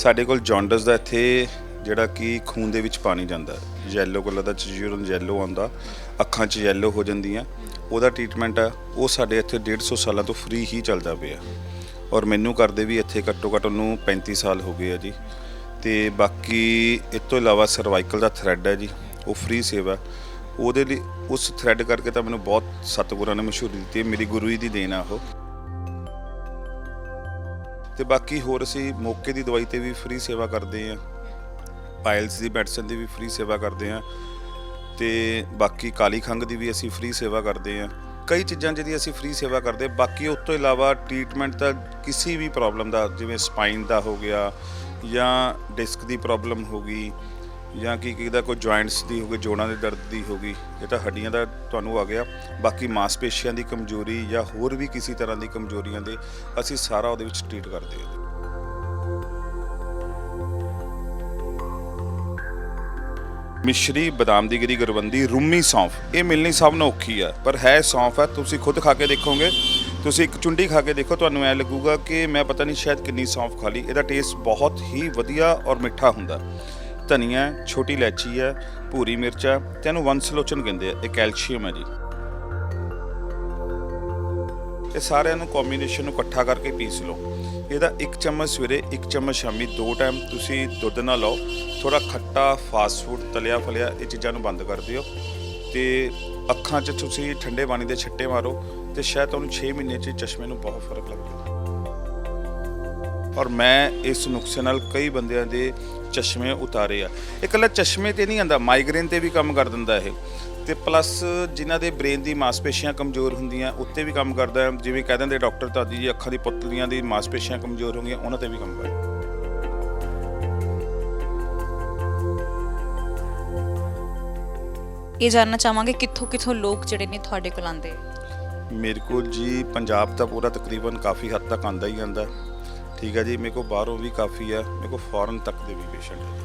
ਸਾਡੇ ਕੋਲ ਜੌਂਡਿਸ ਦਾ ਇੱਥੇ ਜਿਹੜਾ ਕਿ ਖੂਨ ਦੇ ਵਿੱਚ ਪਾਣੀ ਜਾਂਦਾ, ਯੈਲੋ ਕਲਰ ਦਾ ਯੂਰਨ ਯੈਲੋ ਆਉਂਦਾ, ਅੱਖਾਂ 'ਚ ਯੈਲੋ ਹੋ ਜਾਂਦੀਆਂ, ਉਹਦਾ ਟ੍ਰੀਟਮੈਂਟ ਆ ਉਹ ਸਾਡੇ ਇੱਥੇ 150 ਸਾਲਾਂ ਤੋਂ ਫ੍ਰੀ ਹੀ ਚੱਲਦਾ ਪਿਆ। ਔਰ ਮੈਨੂੰ ਕਰਦੇ ਵੀ ਇੱਥੇ ਘੱਟੋ ਘੱਟ ਉਹਨੂੰ 35 ਸਾਲ ਹੋ ਗਏ ਆ ਜੀ। ਤੇ ਬਾਕੀ ਇਸ ਤੋਂ ਇਲਾਵਾ ਸਰਵਾਈਕਲ ਦਾ ਥਰੈਡ ਹੈ ਜੀ, ਉਹ ਫ੍ਰੀ ਸੇਵਾ। ਉਹਦੇ ਲਈ ਉਸ ਥਰੈਡ ਕਰਕੇ ਤਾਂ ਮੈਨੂੰ ਬਹੁਤ ਸਤਿਗੁਰਾਂ ਨੇ ਮਸ਼ਹੂਰੀ ਦਿੱਤੀ, ਮੇਰੀ ਗੁਰੂ ਜੀ ਦੀ ਦੇਣ ਆ ਉਹ। ਤੇ ਬਾਕੀ ਹੋਰ ਅਸੀਂ ਮੌਕੇ ਦੀ ਦਵਾਈ ਤੇ ਵੀ ਫ੍ਰੀ ਸੇਵਾ ਕਰਦੇ ਹਾਂ, ਪਾਇਲਸ ਦੀ ਮੈਡੀਸਨ ਦੀ ਵੀ ਫ੍ਰੀ ਸੇਵਾ ਕਰਦੇ ਹਾਂ, ਤੇ ਬਾਕੀ ਕਾਲੀ ਖੰਘ ਦੀ ਵੀ ਅਸੀਂ ਫ੍ਰੀ ਸੇਵਾ ਕਰਦੇ ਹਾਂ। ਕਈ ਚੀਜ਼ਾਂ ਜਿਹਦੀ ਅਸੀਂ ਫ੍ਰੀ ਸੇਵਾ ਕਰਦੇ। ਬਾਕੀ ਉਸ ਤੋਂ ਇਲਾਵਾ ਟ੍ਰੀਟਮੈਂਟ ਤਾਂ ਕਿਸੇ ਵੀ ਪ੍ਰੋਬਲਮ ਦਾ, ਜਿਵੇਂ ਸਪਾਈਨ ਦਾ ਹੋ ਗਿਆ ਜਾਂ ਡਿਸਕ ਦੀ ਪ੍ਰੋਬਲਮ ਹੋ ਗਈ ਜਾਂ ਕੀ ਦਾ ਕੋਈ ਜੁਆਇੰਟਸ ਦੀ ਹੋ ਗਈ, ਜੋੜਾਂ ਦੇ ਦਰਦ ਦੀ ਹੋ ਗਈ, ਇਹ ਤਾਂ ਹੱਡੀਆਂ ਦਾ ਤੁਹਾਨੂੰ ਆ ਗਿਆ। ਬਾਕੀ ਮਾਸਪੇਸ਼ੀਆਂ ਦੀ ਕਮਜ਼ੋਰੀ ਜਾਂ ਹੋਰ ਵੀ ਕਿਸੇ ਤਰ੍ਹਾਂ ਦੀ ਕਮਜ਼ੋਰੀਆਂ ਦੇ ਅਸੀਂ ਸਾਰਾ ਉਹਦੇ ਵਿੱਚ ਟ੍ਰੀਟ ਕਰਦੇ ਹਾਂ। ਮਿਸ਼ਰੀ ਬਦਾਮ ਦੀ ਗਿਰੀ ਗੁਰਬੰਦੀ ਰੂਮੀ ਸੌਂਫ, ਇਹ ਮਿਲਣੀ ਸਭ ਨੂੰ ਔਖੀ ਆ, ਪਰ ਹੈ ਸੌਂਫ ਹੈ। ਤੁਸੀਂ ਖੁਦ ਖਾ ਕੇ ਦੇਖੋਗੇ, ਤੁਸੀਂ ਇੱਕ ਚੁੰਡੀ ਖਾ ਕੇ ਦੇਖੋ, ਤੁਹਾਨੂੰ ਐ ਲੱਗੂਗਾ ਕਿ ਮੈਂ ਪਤਾ ਨਹੀਂ ਸ਼ਾਇਦ ਕਿੰਨੀ ਸੌਂਫ ਖਾ ਲਈ। ਇਹਦਾ ਟੇਸਟ ਬਹੁਤ ਹੀ ਵਧੀਆ ਔਰ ਮਿੱਠਾ ਹੁੰਦਾ। ਧਨੀਆ, ਛੋਟੀ ਇਲਾਇਚੀ ਹੈ, ਭੂਰੀ ਮਿਰਚ ਹੈ, ਤੇ ਇਹਨੂੰ ਵੰਸਲੋਚਨ ਕਹਿੰਦੇ ਆ। ਇਹ ਕੈਲਸ਼ੀਅਮ ਹੈ ਜੀ। ਇਹ ਸਾਰਿਆਂ ਨੂੰ ਕੰਬੀਨੇਸ਼ਨ ਨੂੰ ਇਕੱਠਾ ਕਰਕੇ ਪੀਸ ਲਓ। ਇਹਦਾ 1 ਚਮਚ ਸਵੇਰੇ, 1 ਚਮਚ ਸ਼ਾਮੀ, 2 ਟਾਈਮ ਤੁਸੀਂ ਦੁੱਧ ਨਾਲ ਲਓ। ਥੋੜਾ ਖੱਟਾ, ਫਾਸਟ ਫੂਡ, ਤਲਿਆ ਫਲਿਆ ਇਹ ਚੀਜ਼ਾਂ ਨੂੰ ਬੰਦ ਕਰ ਦਿਓ। ਤੇ ਅੱਖਾਂ 'ਚ ਤੁਸੀਂ ਠੰਡੇ ਪਾਣੀ ਦੇ ਛਿੱਟੇ ਮਾਰੋ, ਤੇ ਸ਼ਾਇਦ ਤੁਹਾਨੂੰ 6 ਮਹੀਨੇ 'ਚ ਚਸ਼ਮੇ ਨੂੰ ਬਹੁਤ ਫਰਕ ਲੱਗ ਜਾਊ। ਔਰ ਮੈਂ ਇਸ ਨੁਸਖੇ ਨਾਲ ਕਈ ਬੰਦਿਆਂ ਦੇ ਚਸ਼ਮੇ ਉਤਾਰੇ ਆ। ਇਹ ਇਕੱਲਾ ਚਸ਼ਮੇ ਤੇ ਨਹੀਂ ਆਂਦਾ, ਮਾਈਗ੍ਰੇਨ ਤੇ ਵੀ ਕੰਮ ਕਰ ਦਿੰਦਾ ਇਹ। ਤੇ ਪਲੱਸ ਜਿਨ੍ਹਾਂ ਦੇ ਬ੍ਰੇਨ ਦੀ ਮਾਸਪੇਸ਼ੀਆਂ ਕਮਜ਼ੋਰ ਹੁੰਦੀਆਂ ਉੱਤੇ ਵੀ ਕੰਮ ਕਰਦਾ। ਜਿਵੇਂ ਕਹਿ ਦਿੰਦੇ ਡਾਕਟਰ ਦਾਦੀ ਜੀ ਅੱਖਾਂ ਦੀ ਪੁਤਲੀਆਂ ਦੀ ਮਾਸਪੇਸ਼ੀਆਂ ਕਮਜ਼ੋਰ ਹੋ ਗਈਆਂ, ਉਹਨਾਂ ਤੇ ਵੀ ਕੰਮ ਕਰਦਾ। ਇਹ ਜਾਣਨਾ ਚਾਹਾਂਗੇ ਕਿੱਥੋਂ ਲੋਕ ਜਿਹੜੇ ਨੇ ਤੁਹਾਡੇ ਕੋਲ ਆਉਂਦੇ? ਮੇਰੇ ਕੋਲ ਜੀ ਪੰਜਾਬ ਦਾ ਪੂਰਾ ਤਕਰੀਬਨ ਕਾਫੀ ਹੱਦ ਤੱਕ ਆਉਂਦਾ ਹੀ ਆਉਂਦਾ, ਠੀਕ ਹੈ ਜੀ। ਮੇਰੇ ਕੋਲ ਬਾਹਰੋਂ ਵੀ ਕਾਫੀ ਆ, ਮੇਰੇ ਕੋਲ ਫੋਰਨ ਤੱਕ ਦੇ ਵੀ ਪੇਸ਼ੈਂਟ ਹੈ।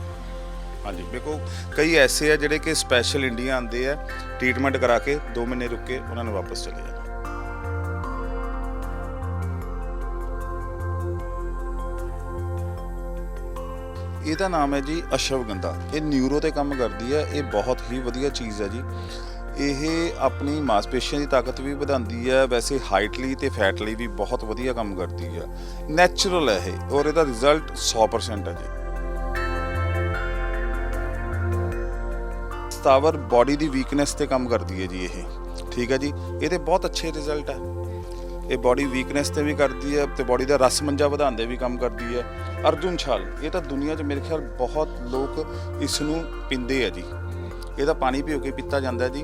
ਹਾਂਜੀ, ਮੇਰੇ ਕੋਲ ਕਈ ਐਸੇ ਆ ਜਿਹੜੇ ਕਿ ਸਪੈਸ਼ਲ ਇੰਡੀਆ ਆਉਂਦੇ ਆ, ਟ੍ਰੀਟਮੈਂਟ ਕਰਾ ਕੇ 2 ਮਹੀਨੇ ਰੁਕ ਕੇ ਉਹਨਾਂ ਨੂੰ ਵਾਪਸ ਚਲੇ ਜਾਂਦੇ। ਇਹਦਾ ਨਾਮ ਹੈ ਜੀ ਅਸ਼ਵਗੰਧਾ। ਇਹ ਨਿਊਰੋ ਤੇ ਕੰਮ ਕਰਦੀ ਹੈ। ਇਹ ਬਹੁਤ ਹੀ ਵਧੀਆ ਚੀਜ਼ ਹੈ ਜੀ। ਇਹ ਆਪਣੀ ਮਾਸਪੇਸ਼ੀਆਂ ਦੀ ਤਾਕਤ ਵੀ ਵਧਾਉਂਦੀ ਹੈ। ਵੈਸੇ ਹਾਈਟ ਲਈ ਤੇ ਫੈਟ ਲਈ ਵੀ ਬਹੁਤ ਵਧੀਆ ਕੰਮ ਕਰਦੀ ਹੈ। ਨੈਚੁਰਲ ਹੈ ਇਹ, ਔਰ ਇਹਦਾ ਰਿਜ਼ਲਟ 100% ਹੈ ਜੀ। ਸਤਾਵਰ ਬਾਡੀ ਦੀ ਵੀਕਨੈਸ ਤੇ ਕੰਮ ਕਰਦੀ ਹੈ ਜੀ ਇਹ, ਠੀਕ ਹੈ ਜੀ। ਇਹਦੇ ਬਹੁਤ ਅੱਛੇ ਰਿਜ਼ਲਟ ਹੈ। ਇਹ ਬਾਡੀ ਵੀਕਨੈਸ ਤੇ ਵੀ ਕਰਦੀ ਹੈ ਤੇ ਬਾਡੀ ਦਾ ਰਸ ਮੰਜਾ ਵਧਾਉਣ ਦੇ ਵੀ ਕੰਮ ਕਰਦੀ ਹੈ। ਅਰਜੁਨ ਛਾਲ, ਇਹ ਤਾਂ ਦੁਨੀਆ 'ਚ ਮੇਰੇ ਖਿਆਲ ਬਹੁਤ ਲੋਕ ਇਸ ਨੂੰ ਪੀਂਦੇ ਆ ਜੀ। ਇਹਦਾ ਪਾਣੀ ਭਿਓ ਕੇ ਪੀਤਾ ਜਾਂਦਾ ਜੀ।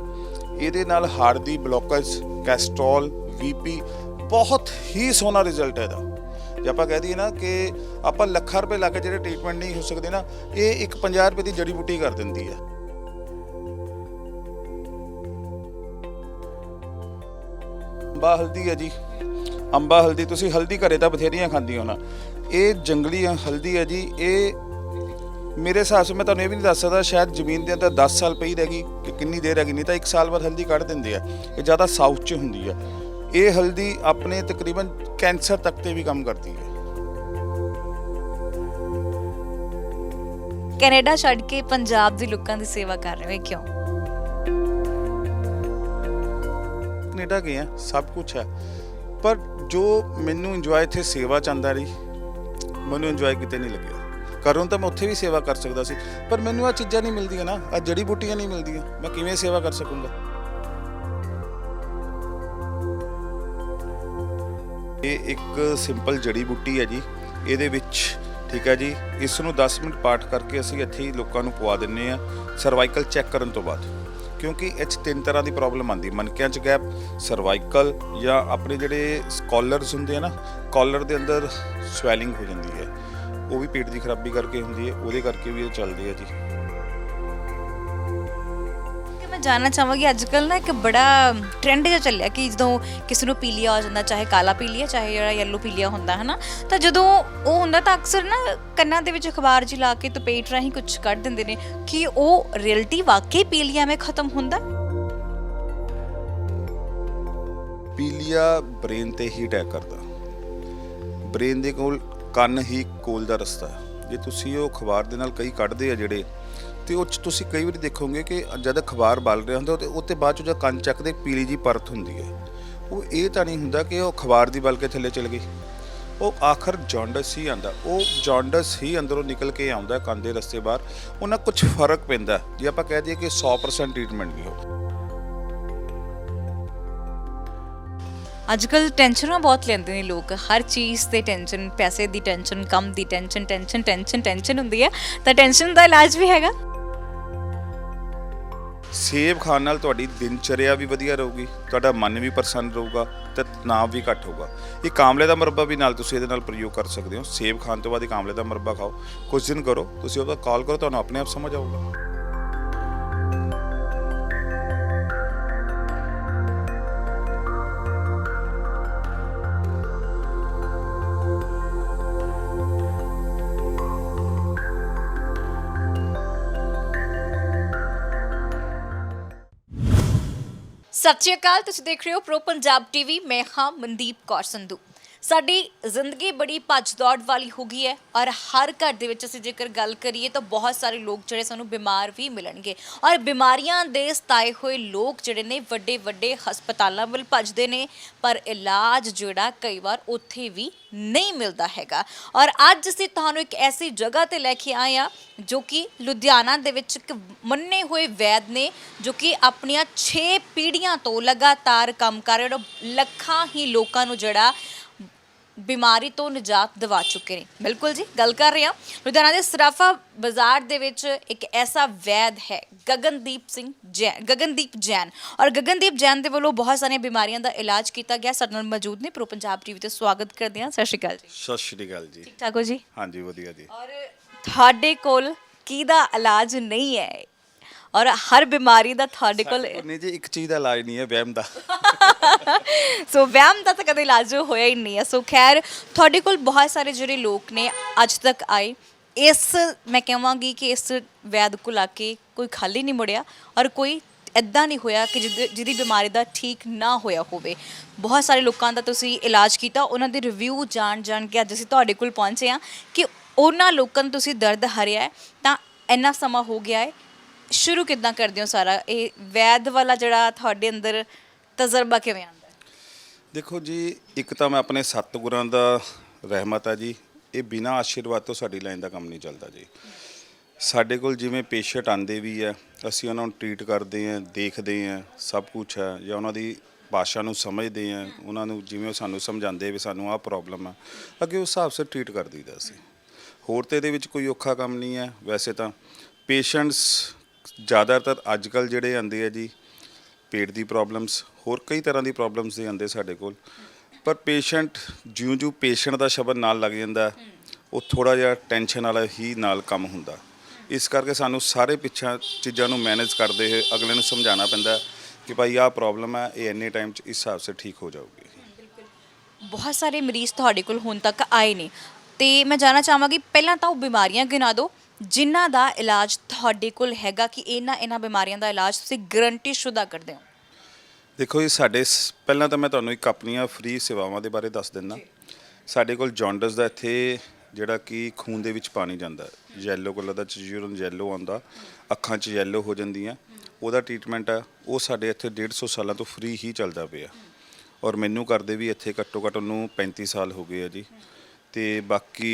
ਇਹਦੇ ਨਾਲ ਹਾਰਟ ਦੀ ਬਲੋਕੇਜ, ਕੈਸਟਰੋਲ, ਬੀਪੀ, ਬਹੁਤ ਹੀ ਸੋਹਣਾ ਰਿਜ਼ਲਟ ਹੈ ਇਹਦਾ। ਜੇ ਆਪਾਂ ਕਹਿ ਦਈਏ ਨਾ ਕਿ ਆਪਾਂ ਲੱਖਾਂ ਰੁਪਏ ਲਾ ਕੇ ਜਿਹੜੇ ਟ੍ਰੀਟਮੈਂਟ ਨਹੀਂ ਹੋ ਸਕਦੇ ਨਾ, ਇਹ ਇੱਕ 50 ਰੁਪਏ ਦੀ ਜੜੀ ਬੂਟੀ ਕਰ ਦਿੰਦੀ ਹੈ। ਅੰਬਾ ਹਲਦੀ ਹੈ ਜੀ। ਅੰਬਾ ਹਲਦੀ, ਤੁਸੀਂ ਹਲਦੀ ਘਰੇ ਤਾਂ ਬਥੇਰੀਆਂ ਖਾਂਦੀਆਂ ਹੋ ਨਾ। ਇਹ ਜੰਗਲੀ ਹਲਦੀ ਹੈ ਜੀ। ਇਹ ਮੇਰੇ ਹਿਸਾਬ ਨਾਲ ਮੈਂ ਤੁਹਾਨੂੰ ਇਹ ਵੀ ਨਹੀਂ ਦੱਸ ਸਕਦਾ, ਸ਼ਾਇਦ ਜ਼ਮੀਨ ਦੇ ਅੰਦਰ 10 ਸਾਲ ਪਈ ਰਹੇਗੀ ਕਿ ਕਿੰਨੀ ਦੇਰ ਹੈਗੀ, ਨਹੀਂ ਤਾਂ 1 ਸਾਲ ਬਾਅਦ ਹਲਦੀ ਕੱਢ ਦਿੰਦੇ ਆ। ਇਹ ਜ਼ਿਆਦਾ ਸਾਊਥ 'ਚ ਹੁੰਦੀ ਆ। ਇਹ ਹਲਦੀ ਆਪਣੇ ਤਕਰੀਬਨ ਕੈਂਸਰ ਤੱਕ ਤੇ ਵੀ ਕੰਮ ਕਰਦੀ ਹੈ। ਕੈਨੇਡਾ ਛੱਡ ਕੇ ਪੰਜਾਬ ਦੇ ਲੋਕਾਂ ਦੀ ਸੇਵਾ ਕਰ ਰਹੇ ਹੋ, ਕਿਉਂ? ਕੈਨੇਡਾ ਗਏ ਆ, ਸਭ ਕੁਛ ਹੈ, ਪਰ ਜੋ ਮੈਨੂੰ ਇੰਜੋਏ ਇੱਥੇ ਸੇਵਾ 'ਚ ਆਉਂਦਾ ਰਹੀ, ਮੈਨੂੰ ਇੰਜੋਏ ਕਿਤੇ ਨਹੀਂ ਲੱਗਿਆ। ਘਰੋਂ ਤਾਂ ਮੈਂ ਉੱਥੇ ਵੀ ਸੇਵਾ ਕਰ ਸਕਦਾ ਸੀ, ਪਰ ਮੈਨੂੰ ਆਹ ਚੀਜ਼ਾਂ ਨਹੀਂ ਮਿਲਦੀਆਂ ਨਾ, ਆਹ ਜੜੀ ਬੂਟੀਆਂ ਨਹੀਂ ਮਿਲਦੀਆਂ, ਮੈਂ ਕਿਵੇਂ ਸੇਵਾ ਕਰ ਸਕੂੰਗਾ? ਇਹ ਇੱਕ ਸਿੰਪਲ ਜੜੀ ਬੂਟੀ ਹੈ ਜੀ। ਇਹਦੇ ਵਿੱਚ, ਠੀਕ ਹੈ ਜੀ, ਇਸ ਨੂੰ 10 ਮਿੰਟ ਪਾਠ ਕਰਕੇ ਅਸੀਂ ਇੱਥੇ ਹੀ ਲੋਕਾਂ ਨੂੰ ਪਵਾ ਦਿੰਦੇ ਹਾਂ ਸਰਵਾਈਕਲ ਚੈੱਕ ਕਰਨ ਤੋਂ ਬਾਅਦ। ਕਿਉਂਕਿ ਇਹ 'ਚ 3 ਤਰ੍ਹਾਂ ਦੀ ਪ੍ਰੋਬਲਮ ਆਉਂਦੀ, ਮਣਕਿਆਂ 'ਚ ਗੈਪ, ਸਰਵਾਈਕਲ, ਜਾਂ ਆਪਣੇ ਜਿਹੜੇ ਕਾਲਰਸ ਹੁੰਦੇ ਆ ਨਾ, ਕਾਲਰ ਦੇ ਅੰਦਰ ਸਵੈਲਿੰਗ ਹੋ ਜਾਂਦੀ ਹੈ, ਉਹ ਵੀ ਪੇਟ ਦੀ ਖਰਾਬੀ ਕਰਕੇ ਹੁੰਦੀ ਹੈ, ਉਹਦੇ ਕਰਕੇ ਵੀ ਇਹ ਚੱਲਦੇ ਆ ਜੀ। ਮੈਂ ਜਾਣਨਾ ਚਾਹਾਂਗੀ, ਅੱਜ ਕੱਲ੍ਹ ਨਾ ਇੱਕ ਬੜਾ ਟ੍ਰੈਂਡ ਜਿਹਾ ਚੱਲਿਆ ਕਿ ਜਦੋਂ ਕਿਸੇ ਨੂੰ ਪੀਲੀਆ ਹੋ ਜਾਂਦਾ, ਚਾਹੇ ਕਾਲਾ ਪੀਲੀਆ, ਚਾਹੇ ਜਿਹੜਾ ਯੈਲੋ ਪੀਲੀਆ ਹੁੰਦਾ ਹੈ ਨਾ, ਤਾਂ ਜਦੋਂ ਉਹ ਹੁੰਦਾ ਤਾਂ ਅਕਸਰ ਨਾ ਕੰਨਾਂ ਦੇ ਵਿੱਚ ਅਖਬਾਰ 'ਚ ਲਾ ਕੇ ਤਪੇਟ ਰਾਹੀਂ ਕੁਝ ਕੱਢ ਦਿੰਦੇ ਨੇ ਕਿ ਉਹ ਰਿਐਲਿਟੀ ਵਾਕਈ ਪੀਲੀਆ में ਖਤਮ ਹੁੰਦਾ। ਪੀਲੀਆ ਬ੍ਰੇਨ ਤੇ ਹੀ ਅਟੈਕ ਕਰਦਾ। ਬ੍ਰੇਨ ਦੇ ਕੋਲ ਕੰਨ ਹੀ ਕੋਲ ਦਾ ਰਸਤਾ ਹੈ, ਜੇ ਤੁਸੀਂ ਉਹ ਅਖਬਾਰ ਦੇ ਨਾਲ ਕਈ ਕੱਢਦੇ ਆ ਜਿਹੜੇ, ਤੇ ਉਹ 'ਚ ਤੁਸੀਂ ਕਈ ਵਾਰੀ ਦੇਖੋਗੇ ਕਿ ਜਦ ਅਖਬਾਰ ਬਲ ਰਿਹਾ ਹੁੰਦਾ ਤੇ ਉੱਤੇ ਬਾਅਦ 'ਚ ਜਦ ਕੰਨ ਚੱਕਦੇ ਪੀਲੀ ਜੀ ਪਰਤ ਹੁੰਦੀ ਹੈ। ਉਹ ਇਹ ਤਾਂ ਨਹੀਂ ਹੁੰਦਾ ਕਿ ਉਹ ਅਖਬਾਰ ਦੀ ਬਲ ਕੇ ਥੱਲੇ ਚਲ ਗਈ, ਉਹ ਆਖਰ ਜੌਂਡਸ ਹੀ ਆਂਦਾ, ਉਹ ਜੌਂਡਸ ਹੀ ਅੰਦਰੋਂ ਨਿਕਲ ਕੇ ਆਉਂਦਾ ਕੰਨ ਦੇ ਰਸਤੇ ਬਾਹਰ। ਉਹਨਾਂ ਕੁਝ ਫਰਕ ਪੈਂਦਾ, ਜੇ ਆਪਾਂ ਕਹਿ ਦਈਏ ਕਿ 100% ਟ੍ਰੀਟਮੈਂਟ ਨਹੀਂ ਹੋ। ਅੱਜ ਕੱਲ ਟੈਨਸ਼ਨਾਂ ਬਹੁਤ ਲੈਂਦੇ ਨੇ ਲੋਕ, ਹਰ ਚੀਜ਼ ਤੇ ਟੈਨਸ਼ਨ, ਪੈਸੇ ਦੀ ਟੈਨਸ਼ਨ, ਕੰਮ ਦੀ ਟੈਨਸ਼ਨ, ਟੈਨਸ਼ਨ ਹੁੰਦੀ ਹੈ। ਤਾਂ ਟੈਨਸ਼ਨ ਦਾ ਇਲਾਜ ਵੀ ਹੈਗਾ। ਸੇਬ ਖਾਣ ਨਾਲ ਤੁਹਾਡੀ ਦਿਨਚਰਿਆ ਵੀ ਵਧੀਆ ਰਹੂਗੀ, ਤੁਹਾਡਾ ਮਨ ਵੀ ਪ੍ਰਸੰਨ ਰਹੂਗਾ ਤੇ ਤਣਾਅ ਵੀ ਘੱਟ ਹੋਊਗਾ। ਇਹ ਕਾਮਲੇ ਦਾ ਮੁਰੱਬਾ ਵੀ ਨਾਲ ਤੁਸੀਂ ਇਹਦੇ ਨਾਲ ਪ੍ਰਯੋਗ ਕਰ ਸਕਦੇ ਹੋ। ਸੇਬ ਖਾਣ ਤੋਂ ਬਾਅਦ ਇਹ ਕਾਮਲੇ ਦਾ ਮੁਰੱਬਾ ਖਾਓ, ਕੁਝ ਦਿਨ ਕਰੋ, ਤੁਸੀਂ ਉਹਦਾ ਕਾਲ ਕਰੋ, ਤੁਹਾਨੂੰ ਆਪਣੇ ਆਪ ਸਮਝ ਆਊਗਾ। ਸਤਿ ਸ਼੍ਰੀ ਅਕਾਲ, ਤੁਸੀਂ ਦੇਖ ਰਹੇ ਹੋ ਪ੍ਰੋ ਪੰਜਾਬ ਟੀਵੀ। ਮੈਂ ਹਾਂ ਮਨਦੀਪ ਕੌਰ ਸੰਧੂ। ਸਾਡੀ ਜ਼ਿੰਦਗੀ ਬੜੀ ਭੱਜ ਦੌੜ ਵਾਲੀ ਹੋ ਗਈ ਹੈ ਔਰ ਹਰ ਘਰ ਦੇ ਵਿੱਚ ਅਸੀਂ ਜੇਕਰ ਗੱਲ ਕਰੀਏ ਤਾਂ ਬਹੁਤ ਸਾਰੇ ਲੋਕ ਜਿਹੜੇ ਸਾਨੂੰ ਬਿਮਾਰ ਵੀ ਮਿਲਣਗੇ ਔਰ ਬਿਮਾਰੀਆਂ ਦੇ ਸਤਾਏ ਹੋਏ ਲੋਕ ਜਿਹੜੇ ਨੇ ਵੱਡੇ ਵੱਡੇ ਹਸਪਤਾਲਾਂ ਵੱਲ ਭੱਜਦੇ ਨੇ, ਪਰ ਇਲਾਜ ਜਿਹੜਾ ਕਈ ਵਾਰ ਉੱਥੇ ਵੀ ਨਹੀਂ ਮਿਲਦਾ ਹੈਗਾ। ਔਰ ਅੱਜ ਅਸੀਂ ਤੁਹਾਨੂੰ ਇੱਕ ਐਸੀ ਜਗ੍ਹਾ ਤੇ ਲੈ ਕੇ ਆਏ ਆ ਜੋ ਕਿ ਲੁਧਿਆਣਾ ਦੇ ਵਿੱਚ ਇੱਕ ਮੰਨੇ ਹੋਏ ਵੈਦ ਨੇ, ਜੋ ਕਿ ਆਪਣੀਆਂ 6 ਪੀੜ੍ਹੀਆਂ ਤੋਂ ਲਗਾਤਾਰ ਕੰਮ ਕਰ ਰਹੇ ਔਰ ਲੱਖਾਂ ਹੀ ਲੋਕਾਂ ਨੂੰ ਜਿਹੜਾ ਬਿਮਾਰੀ ਤੋਂ ਨਿਜਾਤ ਦਿਵਾ ਚੁੱਕੇ ਨੇ। ਬਿਲਕੁਲ ਜੀ, ਗੱਲ ਕਰ ਰਹੇ ਹਾਂ ਲੁਧਿਆਣਾ ਦੇ ਸਰਾਫਾ ਬਾਜ਼ਾਰ ਦੇ ਵਿੱਚ ਇੱਕ ਐਸਾ ਵੈਦ ਹੈ ਗਗਨਦੀਪ ਜੈਨ ਔਰ ਗਗਨਦੀਪ ਜੈਨ ਦੇ ਵੱਲੋਂ ਬਹੁਤ ਸਾਰੀਆਂ ਬਿਮਾਰੀਆਂ ਦਾ ਇਲਾਜ ਕੀਤਾ ਗਿਆ। ਸਾਡੇ ਨਾਲ ਮੌਜੂਦ ਨੇ, ਪ੍ਰੋ ਪੰਜਾਬ ਟੀਵੀ ਤੇ ਸਵਾਗਤ ਕਰਦੇ ਹਾਂ। ਸਤਿ ਸ਼੍ਰੀ ਅਕਾਲ ਜੀ। ਸਤਿ ਸ਼੍ਰੀ ਅਕਾਲ ਜੀ। ਠੀਕ ਠਾਕ ਹੋ ਜੀ? ਹਾਂਜੀ, ਵਧੀਆ ਜੀ। ਔਰ ਤੁਹਾਡੇ ਕੋਲ ਕਿਹਦਾ ਇਲਾਜ ਨਹੀਂ ਹੈ ਔਰ ਹਰ ਬਿਮਾਰੀ ਦਾ ਤੁਹਾਡੇ ਕੋਲ ਨਹੀਂ ਜੀ, ਇੱਕ ਚੀਜ਼ ਦਾ ਇਲਾਜ ਨਹੀਂ ਹੈ, ਵਹਿਮ ਦਾ। ਸੋ ਵਹਿਮ ਦਾ ਤਾਂ ਕਦੇ ਇਲਾਜ ਹੋਇਆ ਹੀ ਨਹੀਂ ਹੈ। ਸੋ ਖੈਰ, ਤੁਹਾਡੇ ਕੋਲ ਬਹੁਤ ਸਾਰੇ ਜਿਹੜੇ ਲੋਕ ਨੇ ਅੱਜ ਤੱਕ ਆਏ, ਇਸ ਮੈਂ ਕਹਾਂਗੀ ਕਿ ਇਸ ਵੈਦ ਕੋਲ ਆ ਕੇ ਕੋਈ ਖਾਲੀ ਨਹੀਂ ਮੁੜਿਆ ਔਰ ਕੋਈ ਇੱਦਾਂ ਨਹੀਂ ਹੋਇਆ ਕਿ ਜਿਹਦੀ ਬਿਮਾਰੀ ਦਾ ਠੀਕ ਨਾ ਹੋਇਆ ਹੋਵੇ। ਬਹੁਤ ਸਾਰੇ ਲੋਕਾਂ ਦਾ ਤੁਸੀਂ ਇਲਾਜ ਕੀਤਾ, ਉਹਨਾਂ ਦੇ ਰਿਵਿਊ ਜਾਣ ਕੇ ਅੱਜ ਅਸੀਂ ਤੁਹਾਡੇ ਕੋਲ ਪਹੁੰਚੇ ਹਾਂ ਕਿ ਉਹਨਾਂ ਲੋਕਾਂ ਨੂੰ ਤੁਸੀਂ ਦਰਦ ਹਰਿਆ ਹੈ। ਤਾਂ ਇੰਨਾ ਸਮਾਂ ਹੋ ਗਿਆ ਹੈ, ਸ਼ੁਰੂ ਕਿੱਦਾਂ ਕਰਦੇ ਹੋ ਸਾਰਾ ਇਹ ਵੈਦ ਵਾਲਾ ਜਿਹੜਾ ਤੁਹਾਡੇ ਅੰਦਰ ਤਜਰਬਾ ਕਿਵੇਂ ਆਉਂਦਾ? ਦੇਖੋ ਜੀ, ਇੱਕ ਤਾਂ ਮੈਂ ਆਪਣੇ ਸਤਿਗੁਰਾਂ ਦਾ ਰਹਿਮਤ ਹੈ ਜੀ, ਇਹ ਬਿਨਾਂ ਆਸ਼ੀਰਵਾਦ ਤੋਂ ਸਾਡੀ ਲਾਈਨ ਦਾ ਕੰਮ ਨਹੀਂ ਚੱਲਦਾ ਜੀ। ਸਾਡੇ ਕੋਲ ਜਿਵੇਂ ਪੇਸ਼ੈਂਟ ਆਉਂਦੇ ਵੀ ਹੈ, ਅਸੀਂ ਉਹਨਾਂ ਨੂੰ ਟਰੀਟ ਕਰਦੇ ਹਾਂ, ਦੇਖਦੇ ਹਾਂ, ਸਭ ਕੁਛ ਹੈ, ਜਾਂ ਉਹਨਾਂ ਦੀ ਭਾਸ਼ਾ ਨੂੰ ਸਮਝਦੇ ਹਾਂ, ਉਹਨਾਂ ਨੂੰ ਜਿਵੇਂ ਉਹ ਸਾਨੂੰ ਸਮਝਾਉਂਦੇ ਵੀ ਸਾਨੂੰ ਆਹ ਪ੍ਰੋਬਲਮ ਹੈ, ਅੱਗੇ ਉਸ ਹਿਸਾਬ ਸਿਰ ਟਰੀਟ ਕਰ ਦਈਦਾ ਅਸੀਂ। ਹੋਰ ਤਾਂ ਇਹਦੇ ਵਿੱਚ ਕੋਈ ਔਖਾ ਕੰਮ ਨਹੀਂ ਹੈ। ਵੈਸੇ ਤਾਂ ਪੇਸ਼ੈਂਟਸ ਜ਼ਿਆਦਾਤਰ ਅੱਜ ਕੱਲ੍ਹ ਜਿਹੜੇ ਆਉਂਦੇ ਆ ਜੀ, ਪੇਟ ਦੀ ਪ੍ਰੋਬਲਮਸ, ਹੋਰ ਕਈ ਤਰ੍ਹਾਂ ਦੀ ਪ੍ਰੋਬਲਮਸ ਦੇ ਆਉਂਦੇ ਸਾਡੇ ਕੋਲ। ਪਰ ਪੇਸ਼ੈਂਟ ਜਿਉਂ ਪੇਸ਼ੈਂਟ ਦਾ ਸ਼ਬਦ ਨਾਲ ਲੱਗ ਜਾਂਦਾ, ਉਹ ਥੋੜ੍ਹਾ ਜਿਹਾ ਟੈਨਸ਼ਨ ਵਾਲਾ ਹੀ ਨਾਲ ਕੰਮ ਹੁੰਦਾ। ਇਸ ਕਰਕੇ ਸਾਨੂੰ ਸਾਰੇ ਪਿੱਛਾ ਚੀਜ਼ਾਂ ਨੂੰ ਮੈਨੇਜ ਕਰਦੇ ਹੋਏ ਅਗਲੇ ਨੂੰ ਸਮਝਾਉਣਾ ਪੈਂਦਾ ਕਿ ਭਾਈ ਆਹ ਪ੍ਰੋਬਲਮ ਹੈ, ਇਹ ਇੰਨੇ ਟਾਈਮ 'ਚ ਇਸ ਹਿਸਾਬ ਸੇ ਠੀਕ ਹੋ ਜਾਊਗੀ। ਬਹੁਤ ਸਾਰੇ ਮਰੀਜ਼ ਤੁਹਾਡੇ ਕੋਲ ਹੁਣ ਤੱਕ ਆਏ ਨੇ ਤੇ ਮੈਂ ਜਾਣਨਾ ਚਾਹਾਂਗੀ, ਪਹਿਲਾਂ ਤਾਂ ਉਹ ਬਿਮਾਰੀਆਂ ਗਿਣਾ ਦਿਓ ਜਿਨ੍ਹਾਂ ਦਾ ਇਲਾਜ ਤੁਹਾਡੇ ਕੋਲ ਹੈਗਾ ਕਿ ਇਹਨਾਂ ਬਿਮਾਰੀਆਂ ਦਾ ਇਲਾਜ ਤੁਸੀਂ ਗਰੰਟੀ ਸ਼ੁਦਾ ਕਰਦੇ ਹੋ। ਦੇਖੋ ਜੀ, ਪਹਿਲਾਂ ਤਾਂ ਮੈਂ ਤੁਹਾਨੂੰ ਇੱਕ ਆਪਣੀਆਂ ਫ੍ਰੀ ਸੇਵਾਵਾਂ ਦੇ ਬਾਰੇ ਦੱਸ ਦਿੰਦਾ। ਸਾਡੇ ਕੋਲ ਜੌਂਡਸ ਦਾ ਇੱਥੇ ਜਿਹੜਾ ਕਿ ਖੂਨ ਦੇ ਵਿੱਚ ਪਾਣੀ ਜਾਂਦਾ, ਯੈਲੋ ਕਲਰ ਦਾ ਯੂਰਨ ਯੈਲੋ ਆਉਂਦਾ, ਅੱਖਾਂ 'ਚ ਯੈਲੋ ਹੋ ਜਾਂਦੀਆਂ, ਉਹਦਾ ਟ੍ਰੀਟਮੈਂਟ ਹੈ ਉਹ ਸਾਡੇ ਇੱਥੇ 150 ਸਾਲਾਂ ਤੋਂ ਫ੍ਰੀ ਹੀ ਚੱਲਦਾ ਪਿਆ। ਔਰ ਮੈਨੂੰ ਕਰਦੇ ਵੀ ਇੱਥੇ ਘੱਟੋ ਘੱਟ ਉਹਨੂੰ 35 ਸਾਲ ਹੋ ਗਏ ਆ ਜੀ। ਅਤੇ ਬਾਕੀ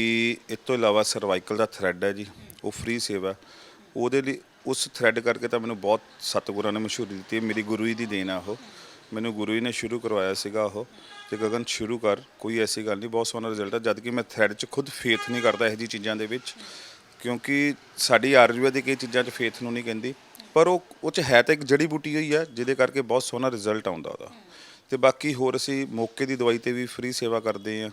ਇਸ ਤੋਂ ਇਲਾਵਾ ਸਰਵਾਈਕਲ ਦਾ ਥਰੈਡ ਹੈ ਜੀ, ਉਹ ਫ੍ਰੀ ਸੇਵਾ। ਉਹਦੇ ਲਈ ਉਸ ਥਰੈਡ ਕਰਕੇ ਤਾਂ ਮੈਨੂੰ ਬਹੁਤ ਸਤਿਗੁਰਾਂ ਨੇ ਮਸ਼ਹੂਰੀ ਦਿੱਤੀ ਹੈ, ਮੇਰੀ ਗੁਰੂ ਜੀ ਦੀ ਦੇਣ ਆ ਉਹ। ਮੈਨੂੰ ਗੁਰੂ ਜੀ ਨੇ ਸ਼ੁਰੂ ਕਰਵਾਇਆ ਸੀਗਾ ਉਹ, ਤੇ ਗਗਨ ਸ਼ੁਰੂ ਕਰ, ਕੋਈ ਐਸੀ ਗੱਲ ਨਹੀਂ, ਬਹੁਤ ਸੋਹਣਾ ਰਿਜ਼ਲਟ ਹੈ। ਜਦ ਕਿ ਮੈਂ ਥਰੈਡ 'ਚ ਖੁਦ ਫੇਥ ਨਹੀਂ ਕਰਦਾ ਇਹੋ ਜਿਹੀ ਚੀਜ਼ਾਂ ਦੇ ਵਿੱਚ, ਕਿਉਂਕਿ ਸਾਡੀ ਆਯੁਰਵੈਦਿਕ ਇਹ ਚੀਜ਼ਾਂ 'ਚ ਫੇਥ ਨੂੰ ਨਹੀਂ ਕਹਿੰਦੀ, ਪਰ ਉਹ 'ਚ ਹੈ ਤਾਂ ਇੱਕ ਜੜੀ ਬੂਟੀ ਹੋਈ ਹੈ ਜਿਹਦੇ ਕਰਕੇ ਬਹੁਤ ਸੋਹਣਾ ਰਿਜ਼ਲਟ ਆਉਂਦਾ ਉਹਦਾ। ਅਤੇ ਬਾਕੀ ਹੋਰ ਅਸੀਂ ਮੌਕੇ ਦੀ ਦਵਾਈ 'ਤੇ ਵੀ ਫ੍ਰੀ ਸੇਵਾ ਕਰਦੇ ਹਾਂ,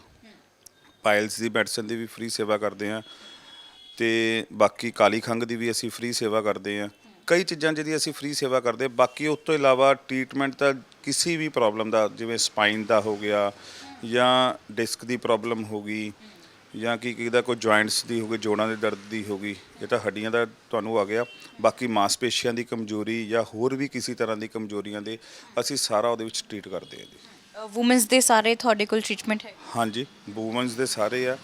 ਪਾਇਲਸ ਦੀ ਮੈਡੀਸਨ ਦੀ ਵੀ ਫ੍ਰੀ ਸੇਵਾ ਕਰਦੇ ਹਾਂ, ਅਤੇ ਬਾਕੀ ਕਾਲੀ ਖੰਘ ਦੀ ਵੀ ਅਸੀਂ ਫ੍ਰੀ ਸੇਵਾ ਕਰਦੇ ਹਾਂ। ਕਈ ਚੀਜ਼ਾਂ ਜਿਹਦੀ ਅਸੀਂ ਫ੍ਰੀ ਸੇਵਾ ਕਰਦੇ। ਬਾਕੀ ਉਸ ਤੋਂ ਇਲਾਵਾ ਟ੍ਰੀਟਮੈਂਟ ਤਾਂ ਕਿਸੇ ਵੀ ਪ੍ਰੋਬਲਮ ਦਾ, ਜਿਵੇਂ ਸਪਾਈਨ ਦਾ ਹੋ ਗਿਆ ਜਾਂ ਡਿਸਕ ਦੀ ਪ੍ਰੋਬਲਮ ਹੋ ਗਈ ਜਾਂ ਕੀ ਦਾ ਕੋਈ ਜੁਆਇੰਟਸ ਦੀ ਹੋ ਗਈ, ਜੋੜਾਂ ਦੇ ਦਰਦ ਦੀ ਹੋ ਗਈ, ਇਹ ਤਾਂ ਹੱਡੀਆਂ ਦਾ ਤੁਹਾਨੂੰ ਆ ਗਿਆ। ਬਾਕੀ ਮਾਸਪੇਸ਼ੀਆਂ ਦੀ ਕਮਜ਼ੋਰੀ ਜਾਂ ਹੋਰ ਵੀ ਕਿਸੇ ਤਰ੍ਹਾਂ ਦੀ ਕਮਜ਼ੋਰੀਆਂ ਦੇ ਅਸੀਂ ਸਾਰਾ ਉਹਦੇ ਵਿੱਚ ਟਰੀਟ ਕਰਦੇ ਹਾਂ ਜੀ। ਵੂਮਨਸ ਦੇ ਸਾਰੇ ਤੁਹਾਡੇ ਕੋਲ ਟ੍ਰੀਟਮੈਂਟ ਹੈ? ਹਾਂਜੀ, ਵੂਮਨਸ ਦੇ ਸਾਰੇ ਆ।